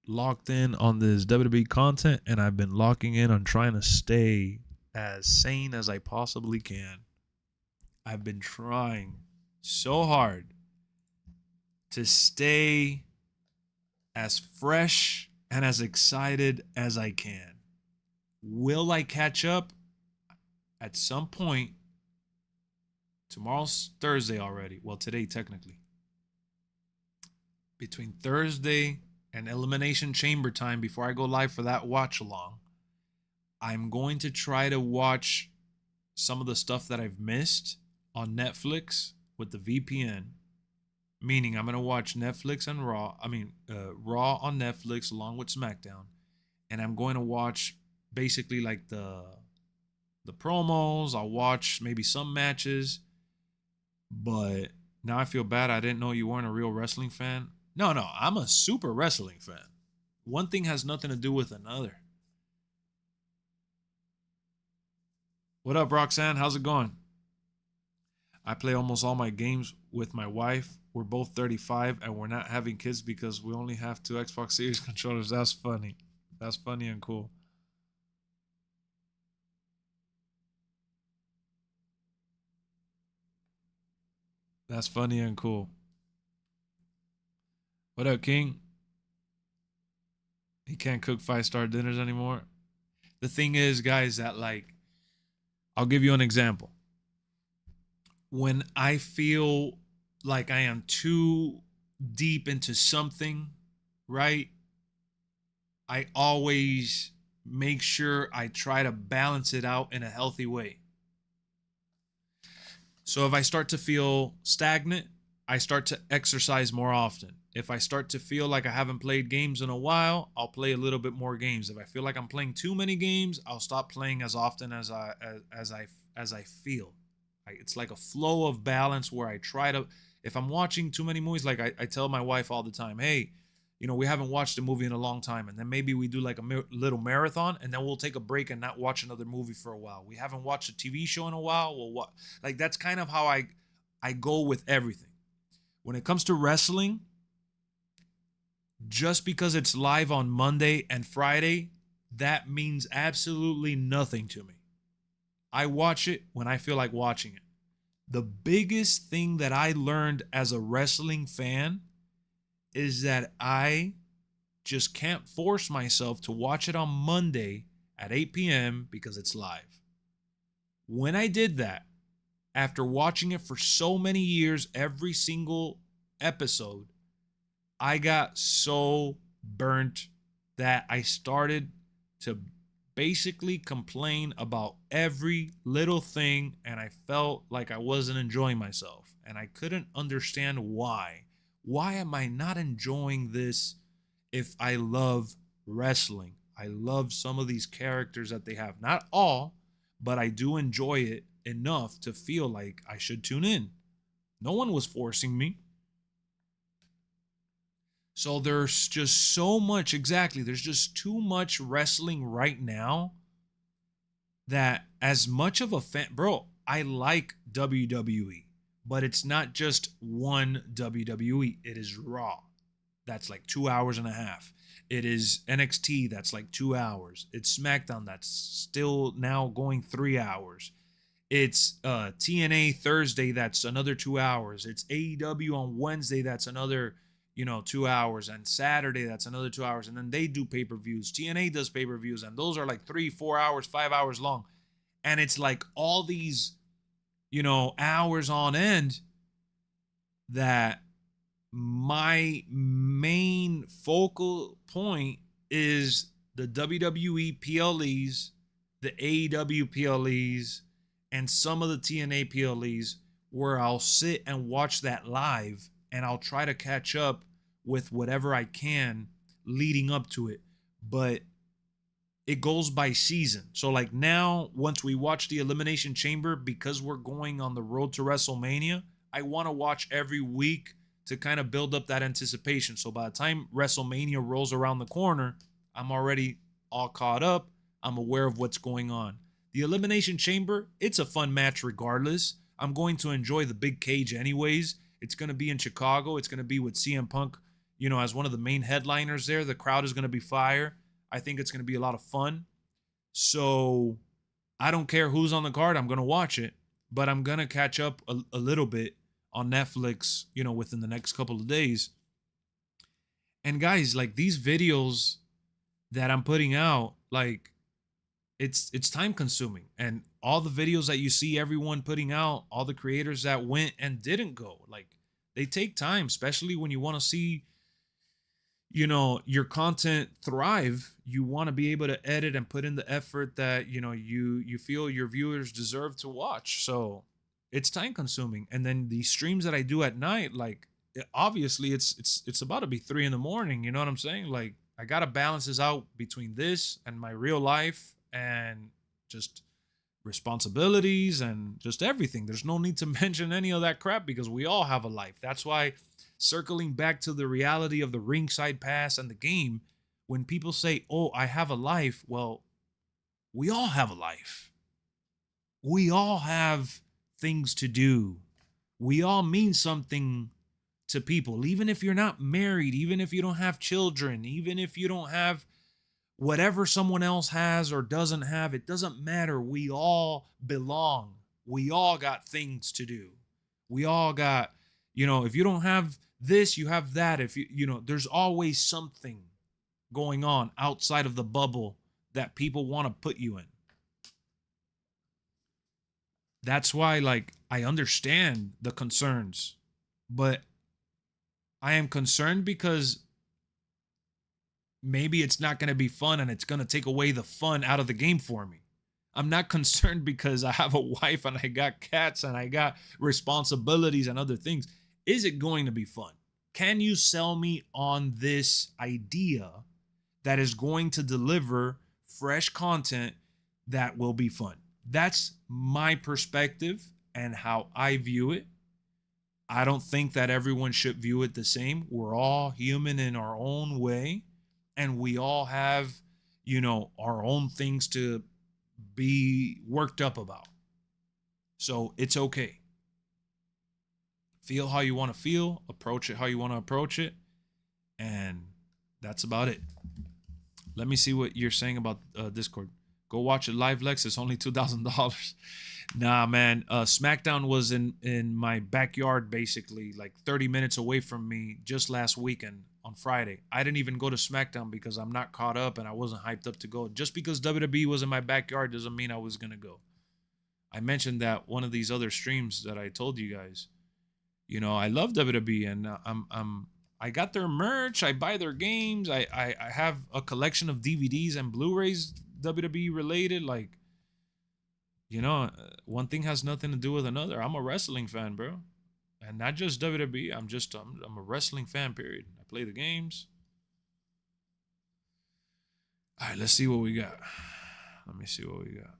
locked in on this WWE content, and I've been locking in on trying to stay as sane as I possibly can. I've been trying so hard to stay as fresh and as excited as I can. Will I catch up? At some point. Tomorrow's Thursday already. Well, today technically. Between Thursday and Elimination Chamber time, before I go live for that watch along, I'm going to try to watch some of the stuff that I've missed on Netflix with the VPN. Meaning I'm going to watch Netflix and Raw. Raw on Netflix along with SmackDown. And I'm going to watch basically like the promos. I'll watch maybe some matches. But now I feel bad. I didn't know you weren't a real wrestling fan. No, I'm a super wrestling fan. One thing has nothing to do with another. What up, Roxanne? How's it going? I play almost all my games with my wife. We're both 35 and we're not having kids because we only have 2 Xbox Series controllers. That's funny. That's funny and cool. That's funny and cool. What up, King? He can't cook 5-star dinners anymore. The thing is, guys, that I'll give you an example. When I feel like I am too deep into something, right? I always make sure I try to balance it out in a healthy way. So if I start to feel stagnant, I start to exercise more often. If I start to feel like I haven't played games in a while, I'll play a little bit more games. If I feel like I'm playing too many games, I'll stop playing as often as I feel. It's like a flow of balance where I try to, if I'm watching too many movies, like I tell my wife all the time, hey, we haven't watched a movie in a long time. And then maybe we do like a little marathon and then we'll take a break and not watch another movie for a while. We haven't watched a TV show in a while. Well, what? Like that's kind of how I go with everything. When it comes to wrestling, just because it's live on Monday and Friday, that means absolutely nothing to me. I watch it when I feel like watching it. The biggest thing that I learned as a wrestling fan is that I just can't force myself to watch it on Monday at 8 p.m. because it's live. When I did that, after watching it for so many years, every single episode, I got so burnt that I started to basically complain about every little thing, and I felt like I wasn't enjoying myself, and I couldn't understand why. Why am I not enjoying this if I love wrestling? I love some of these characters that they have. Not all, but I do enjoy it enough to feel like I should tune in. No one was forcing me. So there's just so much, exactly, there's just too much wrestling right now that as much of a fan, bro, I like WWE, but it's not just one WWE. It is Raw. That's like 2 hours and a half. It is NXT. That's like 2 hours. It's SmackDown. That's still now going 3 hours. It's TNA Thursday. That's another 2 hours. It's AEW on Wednesday. That's another, 2 hours. And Saturday, that's another 2 hours. And then they do pay-per-views. TNA does pay-per-views. And those are like 3, 4 hours, 5 hours long. And it's like all these, hours on end that my main focal point is the WWE PLEs, the AEW PLEs, and some of the TNA PLEs, where I'll sit and watch that live and I'll try to catch up with whatever I can leading up to it. But it goes by season. So like now, once we watch the Elimination Chamber, because we're going on the road to WrestleMania, I want to watch every week to kind of build up that anticipation. So by the time WrestleMania rolls around the corner, I'm already all caught up. I'm aware of what's going on. The Elimination Chamber, it's a fun match regardless. I'm going to enjoy the big cage anyways. It's going to be in Chicago. It's going to be with CM Punk, as one of the main headliners there. The crowd is going to be fire. I think it's going to be a lot of fun. So I don't care who's on the card. I'm going to watch it. But I'm going to catch up a little bit on Netflix, within the next couple of days. And guys, like these videos that I'm putting out, like it's time consuming. And all the videos that you see everyone putting out, all the creators that went and didn't go, like they take time, especially when you want to see, your content thrive. You want to be able to edit and put in the effort that, you feel your viewers deserve to watch. So it's time consuming. And then the streams that I do at night, like obviously it's about to be 3 a.m. You know what I'm saying? Like I got to balance this out between this and my real life and just responsibilities and just everything. There's no need to mention any of that crap because we all have a life. That's why, circling back to the reality of the ringside pass and the game, when people say, oh, I have a life, well, we all have a life. We all have things to do. We all mean something to people, even if you're not married, even if you don't have children, even if you don't have whatever someone else has or doesn't have. It doesn't matter. We all belong. We all got things to do. We all got, if you don't have this, you have that. If there's always something going on outside of the bubble that people want to put you in. That's why, like, I understand the concerns, but I am concerned because maybe it's not going to be fun and it's going to take away the fun out of the game for me. I'm not concerned because I have a wife and I got cats and I got responsibilities and other things. Is it going to be fun? Can you sell me on this idea that is going to deliver fresh content that will be fun? That's my perspective and how I view it. I don't think that everyone should view it the same. We're all human in our own way, and we all have, our own things to be worked up about. So it's okay. Feel how you want to feel, approach it how you want to approach it, and that's about it. Let me see what you're saying about Discord. Go watch it live, Lex. It's only $2,000. Nah, man. SmackDown was in my backyard, basically, like 30 minutes away from me, just last weekend on Friday. I didn't even go to SmackDown because I'm not caught up and I wasn't hyped up to go. Just because WWE was in my backyard doesn't mean I was gonna go. I mentioned that one of these other streams that I told you guys. You know, I love WWE, and I got their merch. I buy their games. I have a collection of DVDs and Blu-rays WWE related. Like, you know, one thing has nothing to do with another. I'm a wrestling fan, bro, and not just WWE. I'm a wrestling fan. Period. I play the games. All right, let's see what we got. Let me see what we got.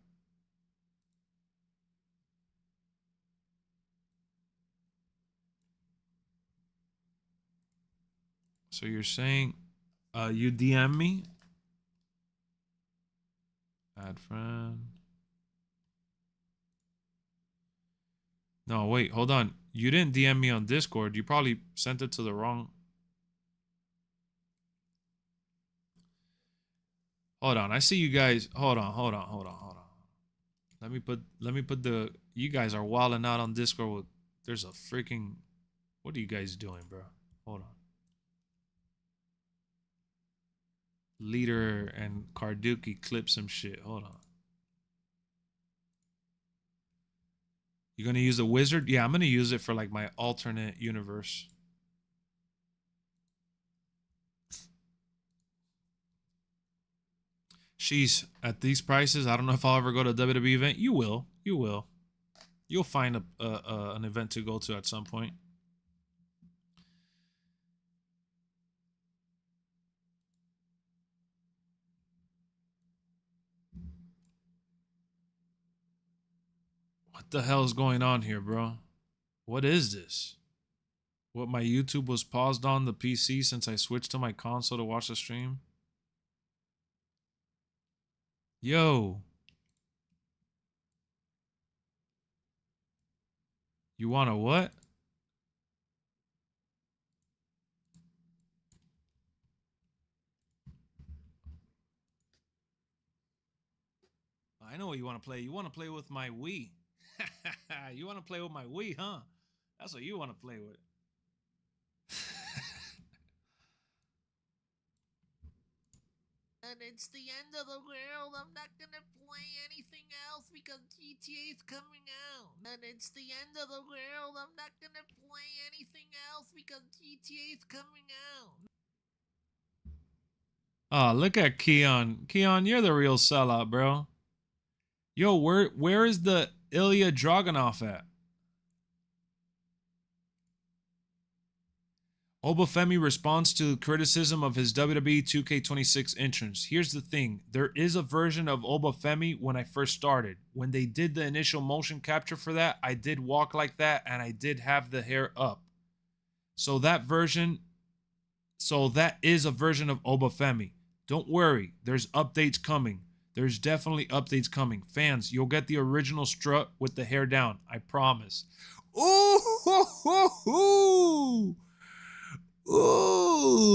So you're saying you DM me? Add friend. No, wait, hold on. You didn't DM me on Discord. You probably sent it to the wrong. Hold on. I see you guys. Hold on. Let me put the you guys are wilding out on Discord with there's a freaking what are you guys doing, bro? Hold on. Leader and Carducci clip some shit. Hold on. You're gonna use the wizard? Yeah, I'm gonna use it for like my alternate universe. She's at these prices. I don't know if I'll ever go to a WWE event. You will. You will. You'll find an event to go to at some point. What the hell is going on here, bro? What is this? What, my YouTube was paused on the PC since I switched to my console to watch the stream? Yo. You want a what? I know what you want to play. You want to play with my Wii. You want to play with my Wii, huh? That's what you want to play with. And it's the end of the world. I'm not gonna play anything else because GTA is coming out. And it's the end of the world. I'm not gonna play anything else because GTA is coming out. Oh, look at Keon. Keon, you're the real sellout, bro. Yo, where is the Ilya Dragunov at? Obafemi responds to criticism of his WWE 2k26 entrance. Here's the thing. There is a version of Obafemi when I first started. When they did the initial motion capture for that, I did walk like that and I did have the hair up. So that is a version of Obafemi. Don't worry. There's updates coming. There's definitely updates coming. Fans, you'll get the original strut with the hair down. I promise. Ooh, hoo, hoo, hoo. Ooh.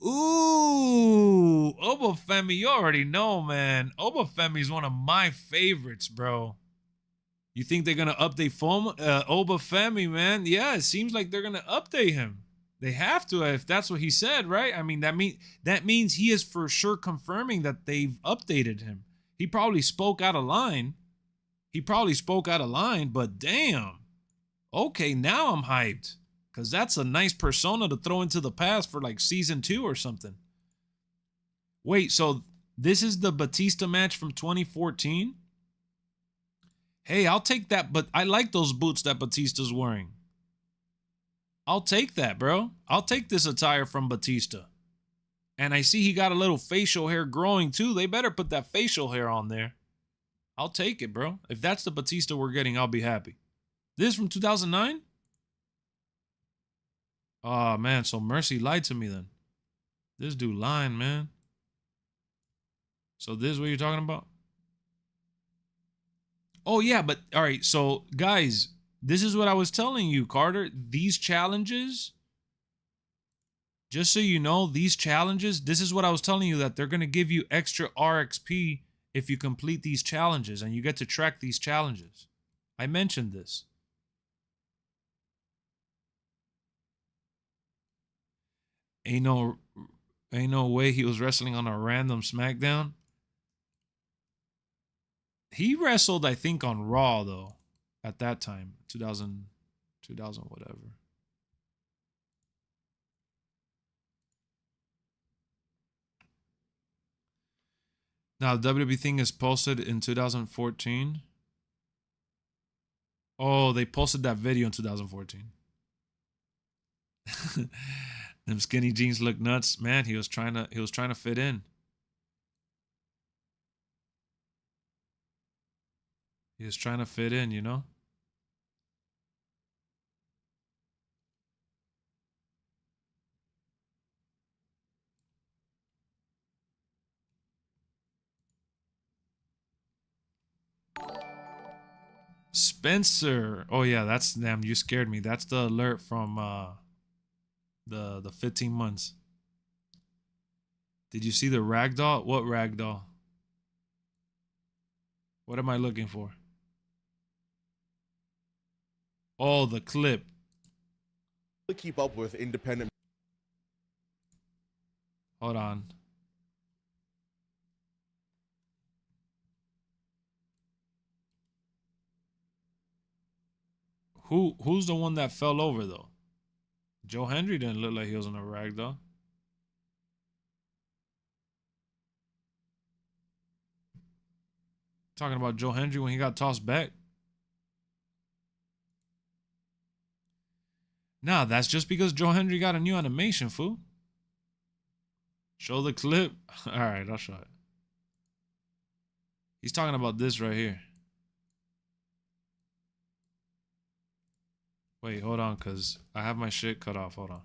Ooh. Obafemi, you already know, man. Obafemi is one of my favorites, bro. You think they're going to update Obafemi, man? Yeah, it seems like they're going to update him. They have to, if that's what he said, right? I mean, that means he is for sure confirming that they've updated him. He probably spoke out of line. But damn. Okay, now I'm hyped. Because that's a nice persona to throw into the past for like season 2 or something. Wait, so this is the Batista match from 2014? Hey, I'll take that, but I like those boots that Batista's wearing. I'll take that, bro. I'll take this attire from Batista. And I see he got a little facial hair growing too. They better put that facial hair on there. I'll take it, bro. If that's the Batista we're getting, I'll be happy. This is from 2009? Oh, man. So Mercy lied to me then. This dude lying, man. So this is what you're talking about? Oh, yeah, but all right. So, guys, this is what I was telling you, Carter. These challenges, just so you know, these challenges, this is what I was telling you, that they're going to give you extra RXP if you complete these challenges, and you get to track these challenges. I mentioned this. Ain't no way he was wrestling on a random SmackDown. He wrestled, I think, on Raw though at that time, 2000 whatever. Now, the WWE thing is posted in 2014. Oh, they posted that video in 2014. Them skinny jeans look nuts, man. He was trying to fit in. He was trying to fit in, you know? Spencer. Oh yeah, that's them. You scared me. That's the alert from the 15 months. Did you see the ragdoll? What ragdoll? What am I looking for? Oh, the clip. To keep up with independent. Hold on. Who's the one that fell over though? Joe Hendry didn't look like he was on a ragdoll. Talking about Joe Hendry when he got tossed back. Nah, that's just because Joe Hendry got a new animation, fool. Show the clip. All right, I'll show it. He's talking about this right here. Wait, hold on, because I have my shit cut off. Hold on.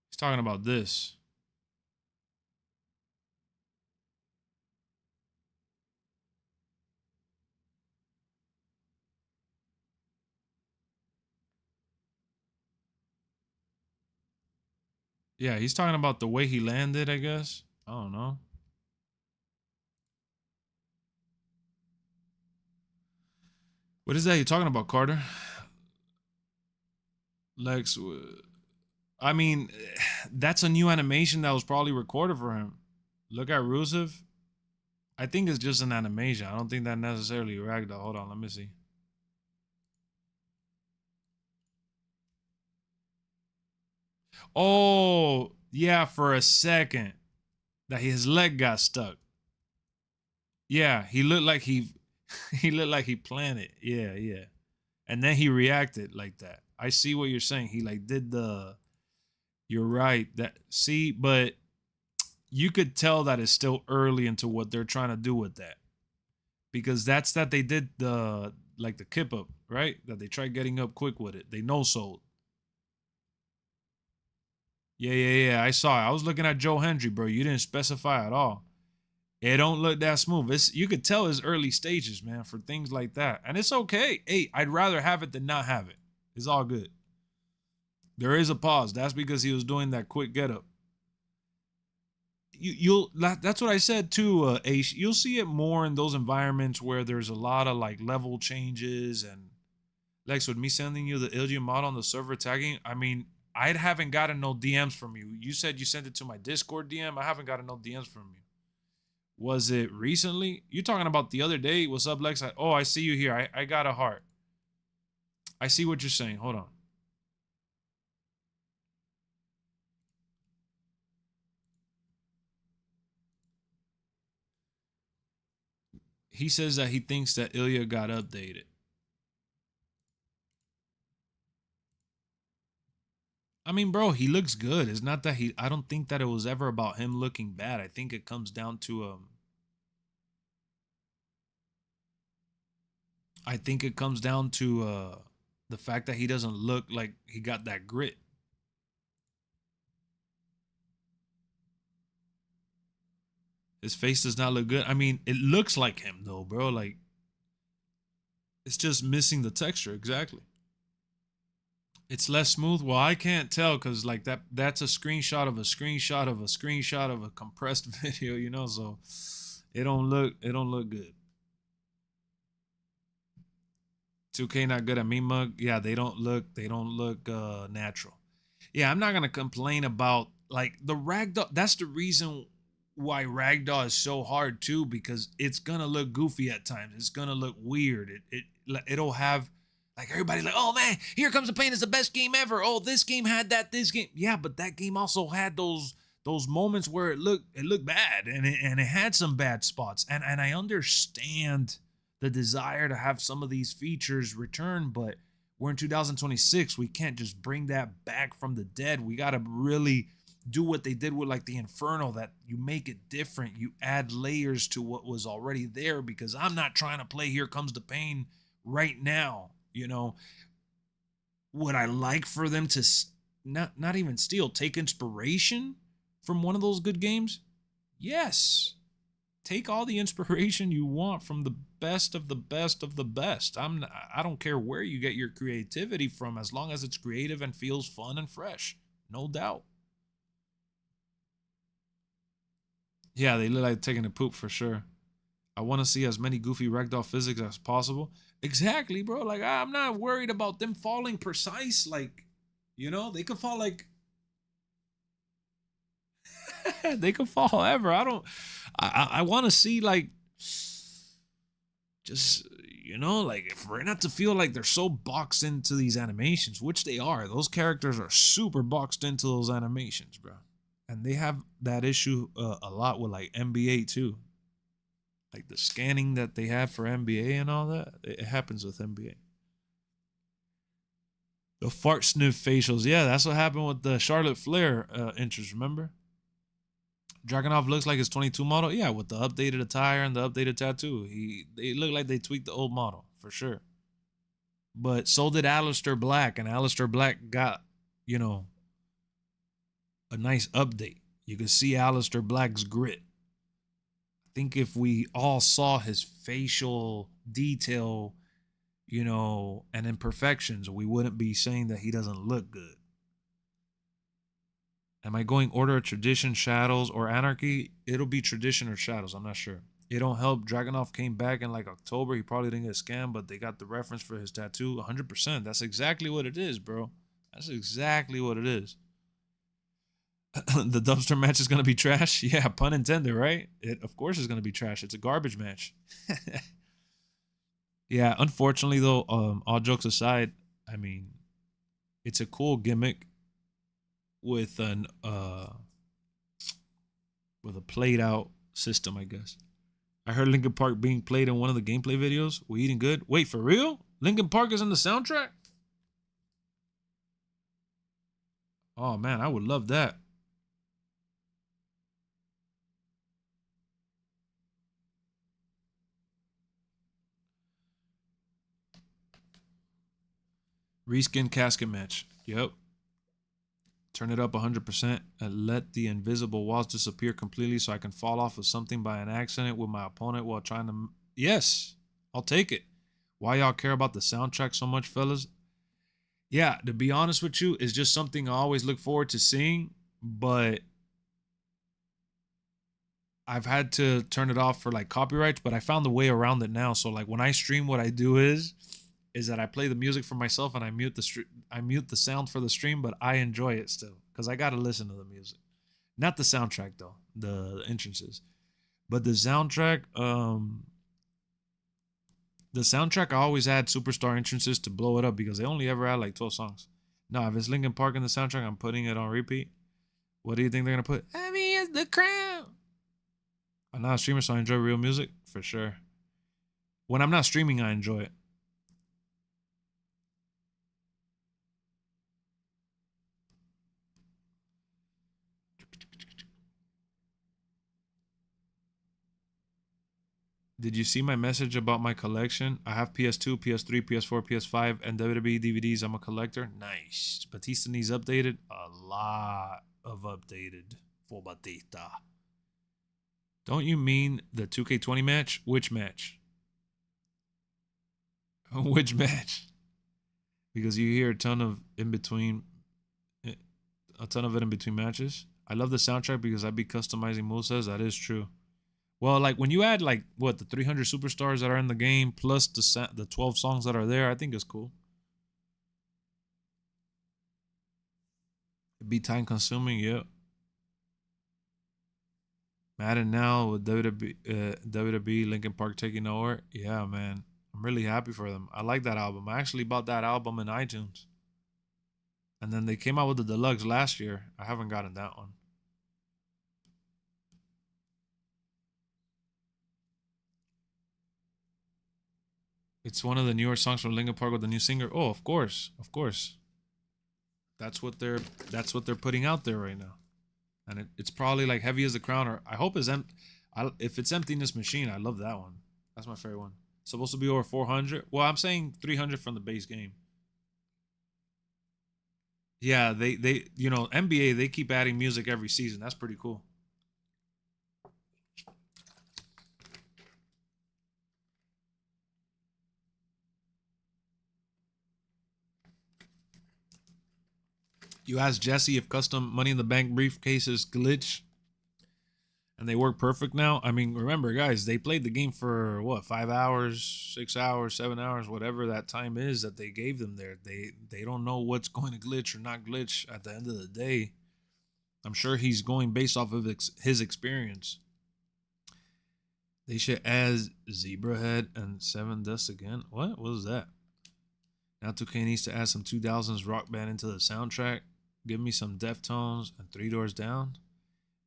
He's talking about this. Yeah, he's talking about the way he landed, I guess. I don't know. What is that you're talking about, Carter? Lex, I mean, that's a new animation that was probably recorded for him. Look at Rusev. I think it's just an animation. I don't think that necessarily ragdoll. Hold on, let me see. Oh, yeah, for a second. That his leg got stuck. Yeah, he looked like he looked like he planned it. Yeah, yeah. And then he reacted like that. I see what you're saying. He like did the, you're right. That, see, but you could tell that it's still early into what they're trying to do with that. Because that's that they did the, like the kip up, right? That they tried getting up quick with it. They no-sold. Yeah. I saw it. I was looking at Joe Hendry, bro. You didn't specify at all. It don't look that smooth. It's, you could tell it's early stages, man, for things like that. And it's okay. Hey, I'd rather have it than not have it. It's all good. There is a pause. That's because he was doing that quick get up. You'll that's what I said too, Ace. You'll see it more in those environments where there's a lot of like level changes. And Lex, with me sending you the Ilya model on the server tagging, I mean, I haven't gotten no DMs from you. You said you sent it to my Discord DM. I haven't gotten no DMs from you. Was it recently? You talking about the other day? What's up, Lex? Oh, I see you here. I got a heart. I see what you're saying. Hold on. He says that he thinks that Ilya got updated. I mean, bro, he looks good. It's not that he, I don't think that it was ever about him looking bad. I think it comes down to the fact that he doesn't look like he got that grit. His face does not look good. I mean, it looks like him though, bro. Like, it's just missing the texture. Exactly. It's less smooth. Well, I can't tell because like that's a screenshot of a screenshot of a screenshot of a compressed video, you know, so it don't look good. 2K not good at meme mug. Yeah, they don't look natural. Yeah, I'm not gonna complain about like the ragdoll. That's the reason why ragdoll is so hard too, because it's gonna look goofy at times. It's gonna look weird. It'll have like everybody's like, oh man, Here Comes the Pain is the best game ever. Oh, this game had that. This game, yeah, but that game also had those moments where it looked bad, and it had some bad spots. And I understand the desire to have some of these features return, but we're in 2026. We can't just bring that back from the dead. We got to really do what they did with like the Inferno, that you make it different. You add layers to what was already there, because I'm not trying to play Here Comes the Pain right now. You know, would I like for them to not even steal, take inspiration from one of those good games? Yes. Take all the inspiration you want from the best of the best of the best. I don't care where you get your creativity from, as long as it's creative and feels fun and fresh. No doubt. Yeah, they look like taking a poop for sure. I want to see as many goofy ragdoll physics as possible. Exactly, bro. Like, I'm not worried about them falling precise. Like, you know, they could fall like they could fall however. I want to see like just, you know, like for it not to feel like they're so boxed into these animations, which they are. Those characters are super boxed into those animations, bro. And they have that issue a lot with like NBA too. Like the scanning that they have for NBA and all that, it happens with NBA. The fart sniff facials, yeah, that's what happened with the Charlotte Flair interest, remember? Dragunov looks like his 22 model, yeah, with the updated attire and the updated tattoo. They look like they tweaked the old model, for sure. But so did Aleister Black, and Aleister Black got, you know, a nice update. You can see Aleister Black's grit. I think if we all saw his facial detail, you know, and imperfections, we wouldn't be saying that he doesn't look good. Am I going Order of Tradition, Shadows, or Anarchy? It'll be Tradition or Shadows. I'm not sure. It don't help. Dragunov came back in like October. He probably didn't get scammed, but they got the reference for his tattoo. 100%. That's exactly what it is, bro. That's exactly what it is. The dumpster match is going to be trash? Yeah, pun intended, right? It, of course, is going to be trash. It's a garbage match. Yeah, unfortunately, though, all jokes aside, I mean, it's a cool gimmick with a played out system, I guess. I heard Linkin Park being played in one of the gameplay videos. We eating good? Wait, for real? Linkin Park is in the soundtrack? Oh man, I would love that. Reskin casket match. Yep. Turn it up 100% and let the invisible walls disappear completely so I can fall off of something by an accident with my opponent while trying to... Yes, I'll take it. Why y'all care about the soundtrack so much, fellas? Yeah, to be honest with you, it's just something I always look forward to seeing, but I've had to turn it off for like copyrights, but I found the way around it now. So like when I stream, what I do is that I play the music for myself and I mute the sound for the stream, but I enjoy it still because I got to listen to the music. Not the soundtrack though, the entrances. But the soundtrack, I always had Superstar entrances to blow it up because they only ever had like 12 songs. Now, if it's Linkin Park in the soundtrack, I'm putting it on repeat. What do you think they're going to put? I mean, it's the crown. I'm not a streamer, so I enjoy real music for sure. When I'm not streaming, I enjoy it. Did you see my message about my collection? I have PS2, PS3, PS4, PS5, and WWE DVDs. I'm a collector. Nice. Batista needs updated. A lot of updated for Batista. Don't you mean the 2K20 match? Which match? Which match? Because you hear a ton of it in between matches. I love the soundtrack because I be customizing movesets. That is true. Well, like when you add like what the 300 superstars that are in the game plus the 12 songs that are there, I think it's cool. It'd be time consuming, yep. Madden now with WWE Linkin Park taking over. Yeah, man. I'm really happy for them. I like that album. I actually bought that album in iTunes. And then they came out with the deluxe last year. I haven't gotten that one. It's one of the newer songs from Linkin Park with the new singer. Oh, of course. Of course. That's what they're putting out there right now. And it's probably like Heavy as the Crown, or I hope it's if it's Emptiness Machine, I love that one. That's my favorite one. Supposed to be over 400. Well, I'm saying 300 from the base game. Yeah, they you know, NBA, they keep adding music every season. That's pretty cool. You asked Jesse if custom Money in the Bank briefcases glitch and they work perfect now. I mean, remember, guys, they played the game for what, 5 hours, 6 hours, 7 hours, whatever that time is that they gave them there. They don't know what's going to glitch or not glitch at the end of the day. I'm sure he's going based off of his experience. They should add Zebra Head and Seven Dust again. What was that? Now 2K needs to add some 2000s rock band into the soundtrack. Give me some Deftones and Three Doors Down.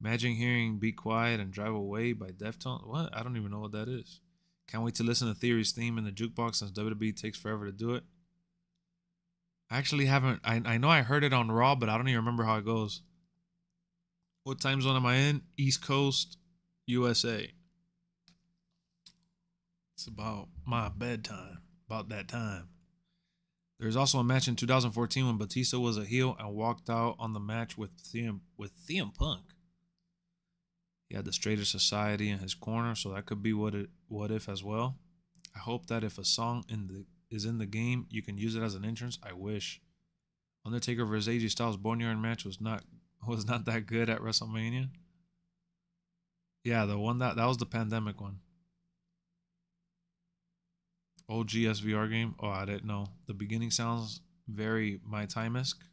Imagine hearing Be Quiet and Drive Away by Deftones. What? I don't even know what that is. Can't wait to listen to Theory's theme in the jukebox since WWE takes forever to do it. I actually haven't. I know I heard it on Raw, but I don't even remember how it goes. What time zone am I in? East Coast, USA. It's about my bedtime. About that time. There's also a match in 2014 when Batista was a heel and walked out on the match with CM Punk. He had the Straighter Society in his corner, so that could be what if as well. I hope that if a song is in the game, you can use it as an entrance. I wish. Undertaker vs AJ Styles Boneyard match was not that good at WrestleMania. Yeah, the one that was the pandemic one. OG SVR game. Oh, I didn't know. The beginning sounds very My Time-esque.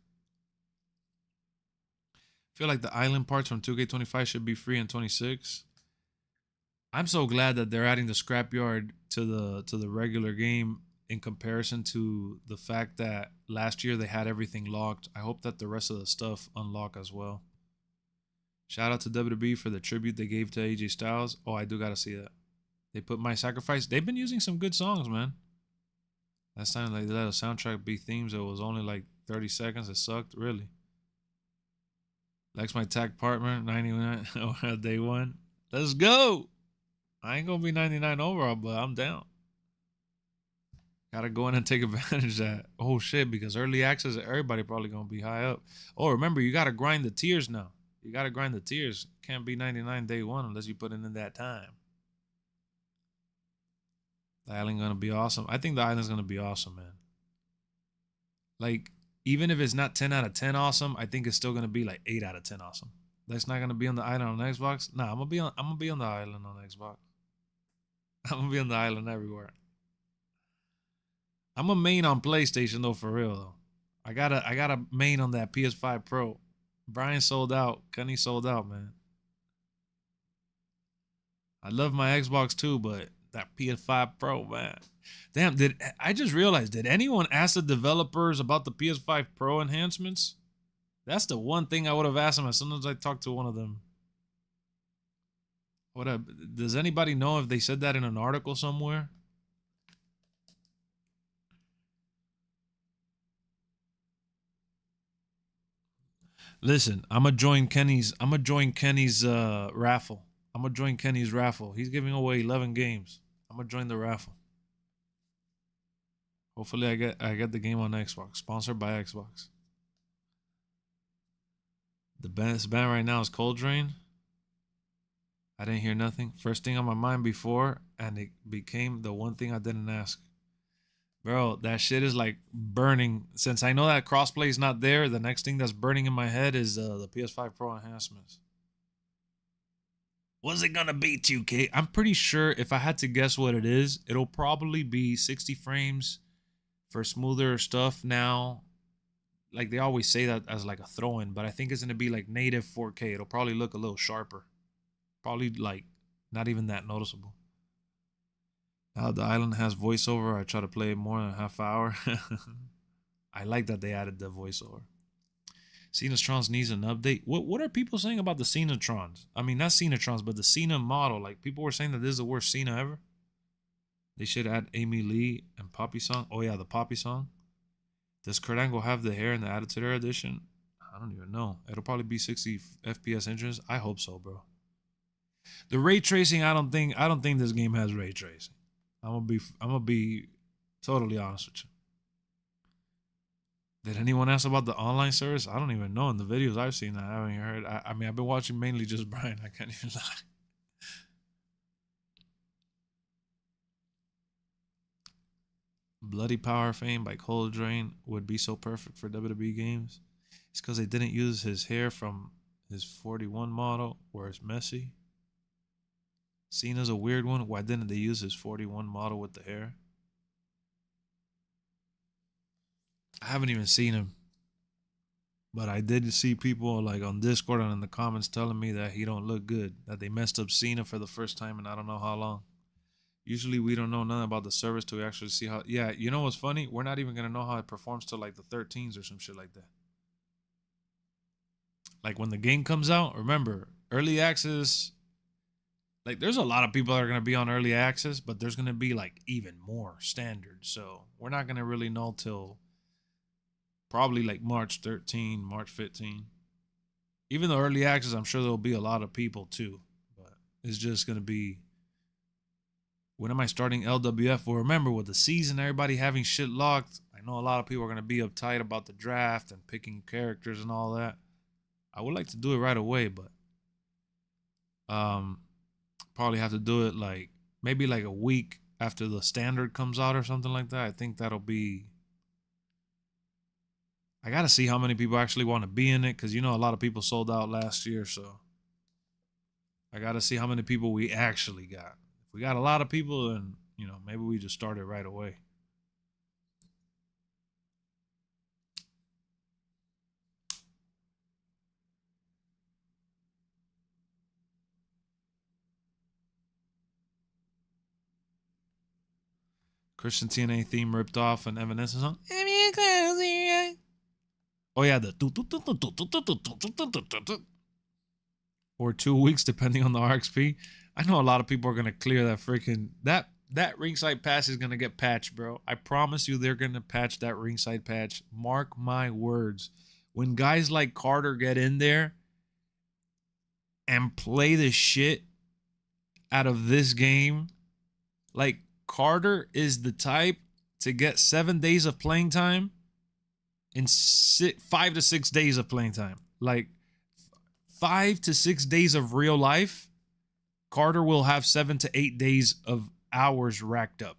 I feel like the island parts from 2K25 should be free in 26. I'm so glad that they're adding the scrapyard to the regular game in comparison to the fact that last year they had everything locked. I hope that the rest of the stuff unlock as well. Shout out to WWE for the tribute they gave to AJ Styles. Oh, I do gotta see that. They put My Sacrifice. They've been using some good songs, man. Last time they let a soundtrack be themes, it was only like 30 seconds. It sucked, really. Lex, my tag partner, 99 day one. Let's go. I ain't gonna be 99 overall, but I'm down. Gotta go in and take advantage of that. Oh shit, because early access, everybody probably gonna be high up. Oh, remember, you gotta grind the tiers now. You gotta grind the tiers. Can't be 99 day one unless you put in that time. The island gonna be awesome. I think the island's gonna be awesome, man. Like, even if it's not 10 out of 10 awesome, I think it's still gonna be like 8 out of 10 awesome. That's not gonna be on the island on Xbox. Nah, I'm gonna be on the island on Xbox. I'm gonna be on the island everywhere. I'm a main on PlayStation though, for real though. I got a main on that PS5 Pro. Brian sold out. Kenny sold out, man. I love my Xbox too, but that PS5 Pro, man. Damn, I just realized, did anyone ask the developers about the PS5 Pro enhancements? That's the one thing I would have asked them as soon as I talked to one of them. Does anybody know if they said that in an article somewhere? Listen, I'm gonna join Kenny's raffle. I'm gonna join Kenny's raffle. He's giving away 11 games. I'm gonna join the raffle. Hopefully I get the game on Xbox. Sponsored by Xbox. The best band right now is Cold Drain. I didn't hear nothing. First thing on my mind before, and it became the one thing I didn't ask. Bro, that shit is like burning. Since I know that crossplay is not there, the next thing that's burning in my head is the PS5 Pro enhancements. What's it gonna be, 2K? I'm pretty sure if I had to guess what it is, it'll probably be 60 frames for smoother stuff now. Like they always say that as like a throw-in, but I think it's gonna be like native 4K. It'll probably look a little sharper. Probably like not even that noticeable. Now the island has voiceover. I try to play it more than a half hour. I like that they added the voiceover. Cenatrons needs an update. What are people saying about the Cenatrons? I mean, not Cenatrons, but the Cena model. Like people were saying that this is the worst Cena ever. They should add Amy Lee and Poppy song. Oh yeah, the Poppy song. Does Kurt Angle have the hair in the Attitude Era edition? I don't even know. It'll probably be 60 FPS entrance. I hope so, bro. The ray tracing, I don't think this game has ray tracing. I'm gonna be totally honest with you. Did anyone ask about the online service? I don't even know. In the videos I've seen, I haven't heard. I mean, I've been watching mainly just Brian. I can't even lie. Bloody Power Fame by Cold Drain would be so perfect for WWE games. It's because they didn't use his hair from his 41 model where it's messy. Cena's a weird one. Why didn't they use his 41 model with the hair? I haven't even seen him. But I did see people like on Discord and in the comments telling me that he don't look good. That they messed up Cena for the first time in I don't know how long. Usually we don't know nothing about the service till we actually see how. Yeah, you know what's funny? We're not even going to know how it performs till like the 13s or some shit like that. Like when the game comes out, remember, early access. Like there's a lot of people that are going to be on early access, but there's going to be like even more standard. So we're not going to really know till probably like March 13, March 15. Even though early access, I'm sure there'll be a lot of people too. But it's just going to be, when am I starting LWF? Well, remember, with the season, everybody having shit locked, I know a lot of people are going to be uptight about the draft and picking characters and all that. I would like to do it right away, but probably have to do it like maybe like a week after the standard comes out or something like that. I think that'll be... I got to see how many people actually want to be in it, because you know a lot of people sold out last year, so I got to see how many people we actually got. If we got a lot of people, then, you know, maybe we just start it right away. Christian TNA theme ripped off an Evanescence song. Oh yeah, the or 2 weeks depending on the RXP. I know a lot of people are gonna clear that freaking that ringside patch is gonna get patched, bro. I promise you, they're gonna patch that ringside patch. Mark my words. When guys like Carter get in there and play the shit out of this game, like Carter is the type to get 7 days of playing time in 5 to 6 days of playing time. Like 5 to 6 days of real life, Carter will have 7 to 8 days of hours racked up.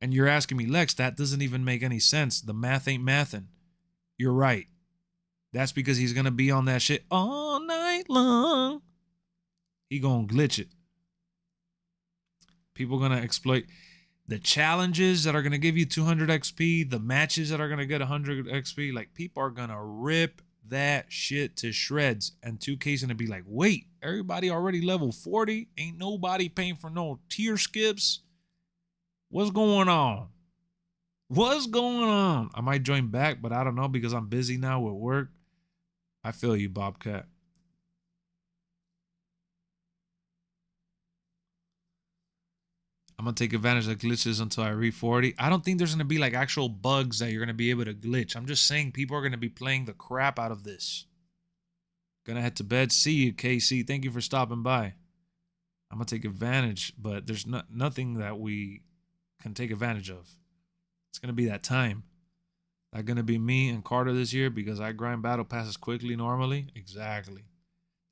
And you're asking me, Lex, that doesn't even make any sense. The math ain't mathin'. You're right. That's because he's going to be on that shit all night long. He going to glitch it. People going to exploit the challenges that are going to give you 200 XP, the matches that are going to get 100 XP. Like, people are going to rip that shit to shreds. And 2K's going to be like, wait, everybody already level 40? Ain't nobody paying for no tier skips? What's going on? What's going on? I might join back, but I don't know, because I'm busy now with work. I feel you, Bobcat. I'm going to take advantage of glitches until I reach 40. I don't think there's going to be like actual bugs that you're going to be able to glitch. I'm just saying people are going to be playing the crap out of this. Gonna head to bed. See you, KC. Thank you for stopping by. I'm going to take advantage, but there's nothing that we can take advantage of. It's going to be that time. That going to be me and Carter this year because I grind battle passes quickly normally? Exactly.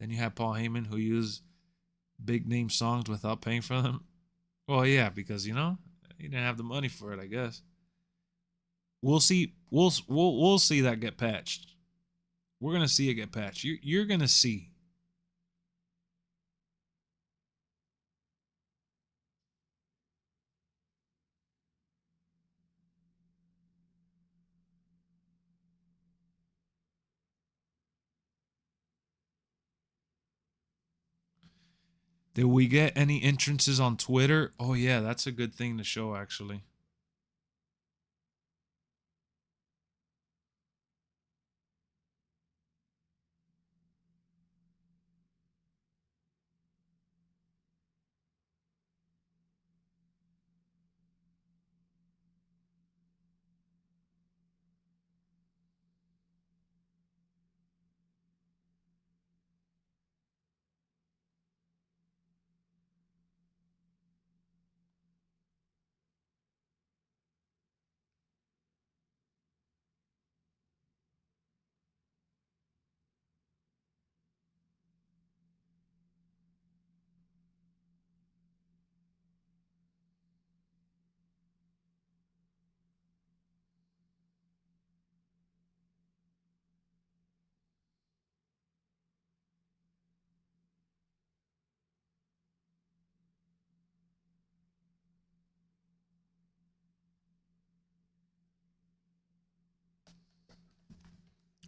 Then you have Paul Heyman, who used big name songs without paying for them. Well, yeah, because you know he didn't have the money for it. I guess we'll see. We'll see that get patched. We're gonna see it get patched. You're gonna see. Did we get any entrances on Twitter? Oh yeah, that's a good thing to show actually.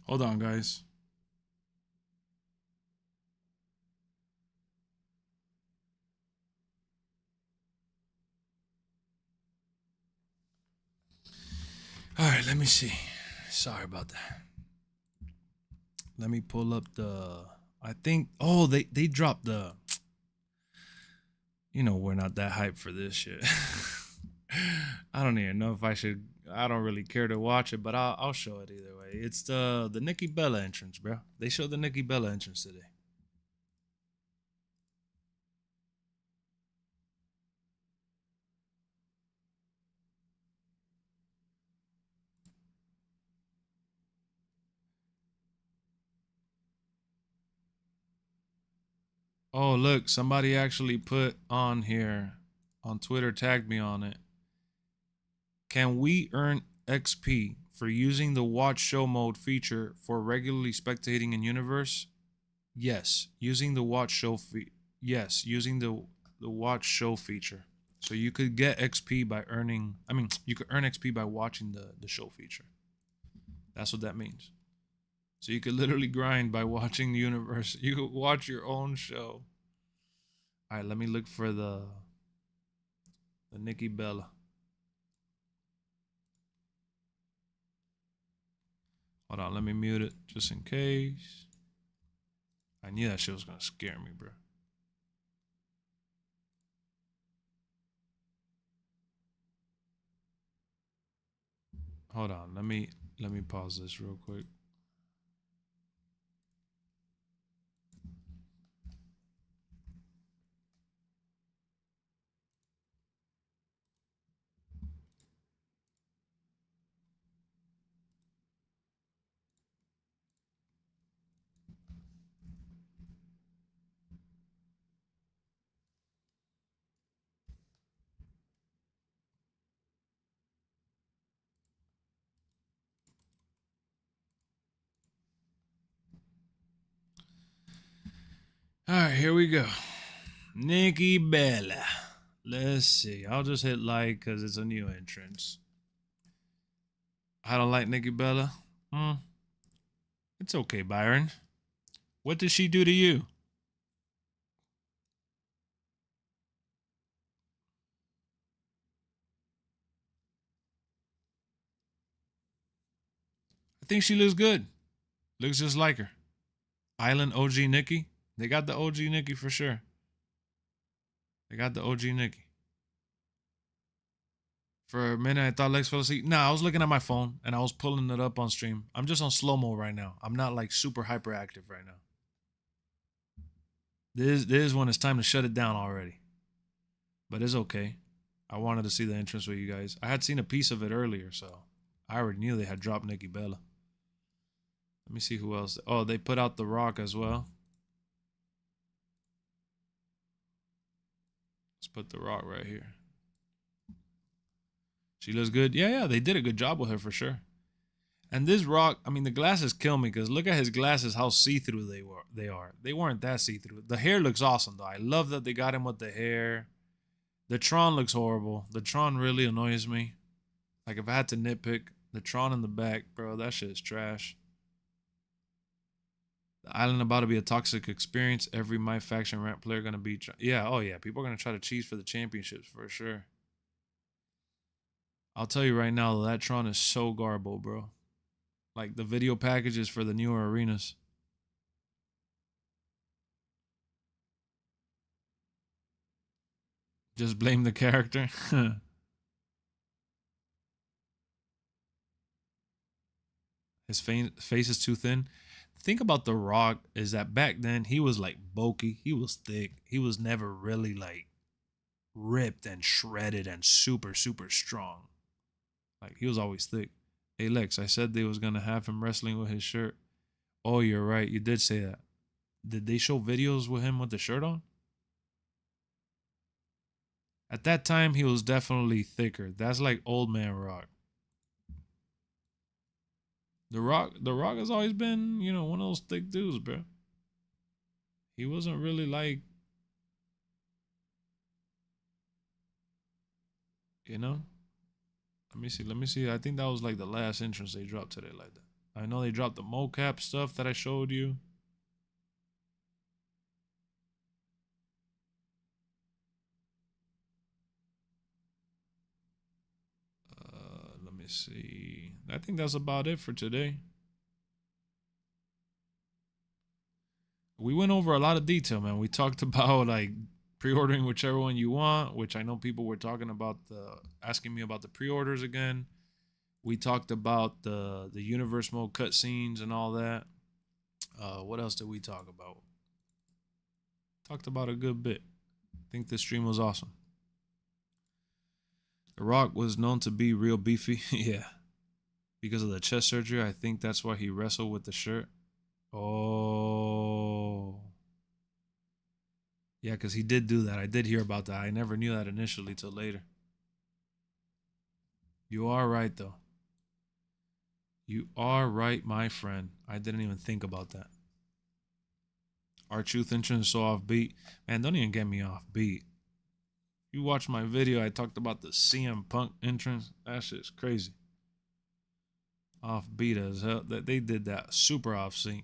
Hold on, guys. All right, let me see. Sorry about that. Let me pull up the. I think. Oh, they dropped the. You know, we're not that hyped for this shit. I don't even know if I should. I don't really care to watch it, but I'll show it either way. It's the Nikki Bella entrance, bro. They showed the Nikki Bella entrance today. Oh, look, somebody actually put on here on Twitter, tagged me on it. Can we earn XP for using the watch show mode feature for regularly spectating in universe? Yes, using the watch show yes, using the watch show feature. So you could get XP by earning, you could earn XP by watching the show feature. That's what that means. So you could literally grind by watching the universe. You could watch your own show. All right, let me look for the Nikki Bella. Hold on, let me mute it just in case. I knew that shit was gonna scare me, bro. Hold on, let me pause this real quick. All right, here we go. Nikki Bella. Let's see. I'll just hit like because it's a new entrance. I don't like Nikki Bella. It's okay, Byron. What did she do to you? I think she looks good. Looks just like her. Island OG Nikki. They got the OG Nikki for sure. They got the OG Nikki. For a minute, I thought Lex fell asleep. Nah, I was looking at my phone and I was pulling it up on stream. I'm just on slow-mo right now. I'm not like super hyperactive right now. This is when it's time to shut it down already. But it's okay. I wanted to see the entrance with you guys. I had seen a piece of it earlier, so I already knew they had dropped Nikki Bella. Let me see who else. Oh, they put out The Rock as well. put The Rock right here. She looks good. Yeah, they did a good job with her for sure. And this Rock, I mean, the glasses kill me because look at his glasses, how see-through they are. They weren't that see-through. The hair looks awesome, though. I love that they got him with the hair. The Tron looks horrible. The Tron really annoys me. Like, if I had to nitpick, the Tron in the back, bro, that shit is trash. The island about to be a toxic experience. Every MyFaction ramp player gonna be... Yeah, oh yeah. People are gonna try to cheese for the championships, for sure. I'll tell you right now, that Tron is so garbo, bro. Like, the video packages for the newer arenas. Just blame the character. His face is too thin. Think about The Rock is that back then he was like bulky. He was thick. He was never really like ripped and shredded and super, super strong. Like, he was always thick. Hey, Lex, I said they was going to have him wrestling with his shirt. Oh, you're right. You did say that. Did they show videos with him with the shirt on? At that time, he was definitely thicker. That's like old man Rock. The Rock has always been, you know, one of those thick dudes, bro. He wasn't really like, you know? Let me see. I think that was like the last entrance they dropped today like that. I know they dropped the mocap stuff that I showed you. Let me see. I think that's about it for today. We went over a lot of detail, man. We talked about like pre-ordering whichever one you want, which I know people were talking about, asking me about the pre-orders again. We talked about the universe mode cutscenes and all that. What else did we talk about? Talked about a good bit. I think this stream was awesome. The Rock was known to be real beefy. Yeah. Because of the chest surgery, I think that's why he wrestled with the shirt. Oh. Yeah, because he did do that. I did hear about that. I never knew that initially till later. You are right, though. You are right, my friend. I didn't even think about that. Our truth entrance is so offbeat. Man, don't even get me offbeat. You watch my video, I talked about the CM Punk entrance. That shit's crazy. Offbeat as hell. They did that super off sync.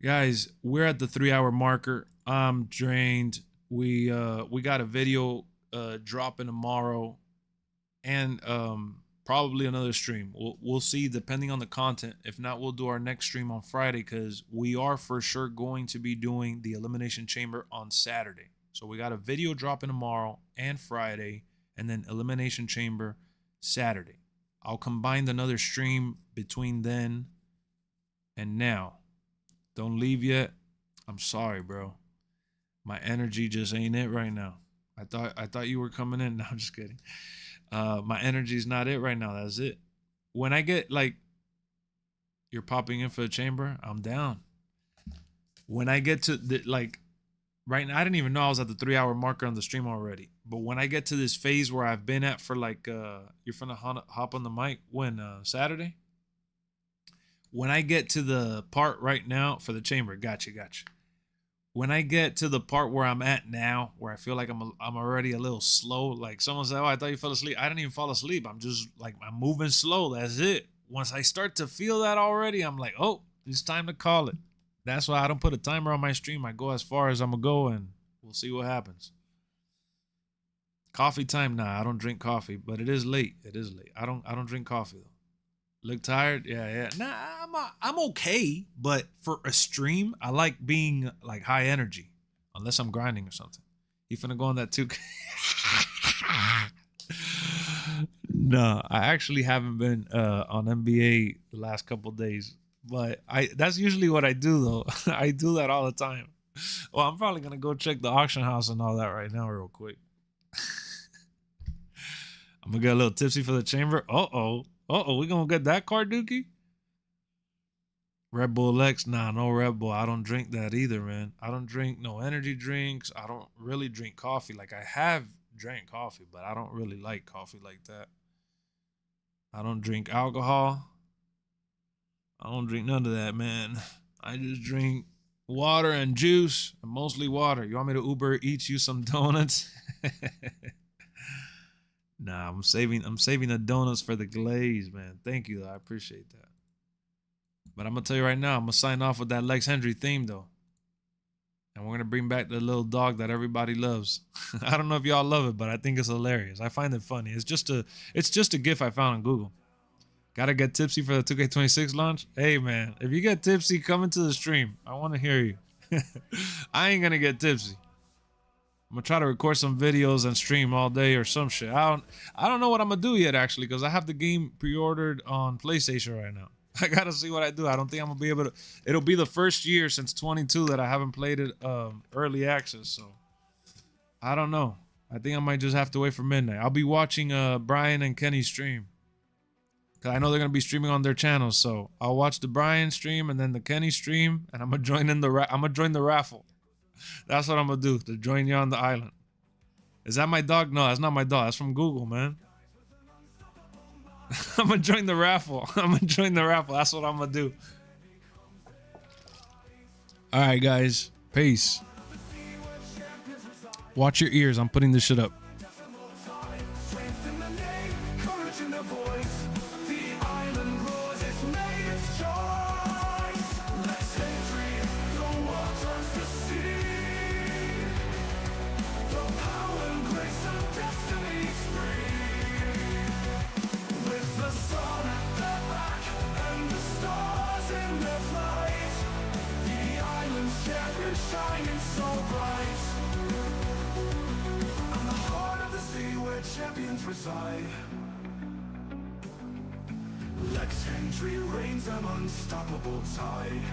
Guys, we're at the 3-hour marker. I'm drained. We got a video dropping tomorrow, and probably another stream. We'll see depending on the content. If not, we'll do our next stream on Friday because we are for sure going to be doing the Elimination Chamber on Saturday. So we got a video dropping tomorrow and Friday, and then Elimination Chamber Saturday. I'll combine another stream between then and now. Don't leave yet. I'm sorry, bro. My energy just ain't it right now. I thought you were coming in. No, I'm just kidding. My energy's not it right now. That's it. When I get like, you're popping in for the chamber, I'm down. When I get to the like, right now, I didn't even know I was at the 3-hour marker on the stream already. But when I get to this phase where I've been at for like, you're finna hop on the mic when Saturday. When I get to the part right now for the chamber, gotcha. When I get to the part where I'm at now, where I feel like I'm already a little slow, like someone said, "Oh, I thought you fell asleep." I didn't even fall asleep. I'm just like I'm moving slow. That's it. Once I start to feel that already, I'm like, "Oh, it's time to call it." That's why I don't put a timer on my stream. I go as far as I'm gonna go, and we'll see what happens. Coffee time? Nah, I don't drink coffee, but it is late. I don't drink coffee though. Look tired? Yeah. Nah, I'm okay, but for a stream, I like being like high energy, unless I'm grinding or something. You finna go on that 2K? No, I actually haven't been on NBA the last couple days, but that's usually what I do though. I do that all the time. Well, I'm probably gonna go check the auction house and all that right now real quick. I'm gonna get a little tipsy for the chamber. Uh-oh, we gonna get that card, Dookie? Red Bull Lex? Nah, no Red Bull. I don't drink that either, man. I don't drink no energy drinks. I don't really drink coffee. Like, I have drank coffee, but I don't really like coffee like that. I don't drink alcohol. I don't drink none of that, man. I just drink water and juice, and mostly water. You want me to Uber Eats you some donuts? Nah, I'm saving the donuts for the glaze, man. Thank you, though. I appreciate that. But I'm gonna tell you right now, I'm gonna sign off with that Lex Hendry theme, though. And we're gonna bring back the little dog that everybody loves. I don't know if y'all love it, but I think it's hilarious. I find it funny. It's just a GIF I found on Google. Gotta get tipsy for the 2K26 launch? Hey, man, if you get tipsy, come into the stream. I want to hear you. I ain't gonna get tipsy. I'm gonna try to record some videos and stream all day or some shit. I don't know what I'm gonna do yet, actually, because I have the game pre-ordered on PlayStation right now. I gotta see what I do. I don't think I'm gonna be able to. It'll be the first year since 22 that I haven't played it early access, so I don't know. I think I might just have to wait for midnight. I'll be watching Brian and Kenny stream, cause I know they're gonna be streaming on their channels. So I'll watch the Brian stream and then the Kenny stream, and I'm gonna join in I'm gonna join the raffle. That's what I'm gonna do, to join you on the island. Is that my dog? No, that's not my dog. That's from Google, man. I'm gonna join the raffle. That's what I'm gonna do. All right, guys. Peace. Watch your ears. I'm putting this shit up. Strength in the name, courage in the voice. The island roars, it's made its choice. Lex Hendry, the waters to sea. The power and grace of destiny's free. With the sun at their back and the stars in their flight, the island's champion shining so bright. And the heart of the sea where champions reside. Lex Hendry reigns an unstoppable tide.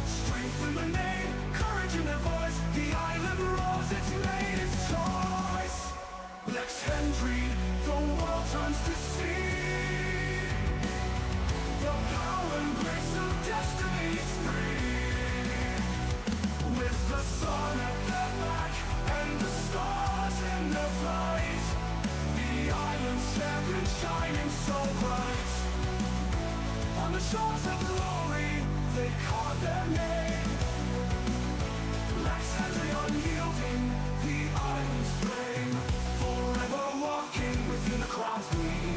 Strength in the name, courage in the voice. The island roars, it's made its choice. Lex Hendry, the world turns to sea. The power and grace of destiny's free. With the sun at their back and the stars in their flight, the island's champion shining so bright. On the shores of glory, they carve their name. Lex Hendry unyielding, the island's flame. Forever walking within the clouds we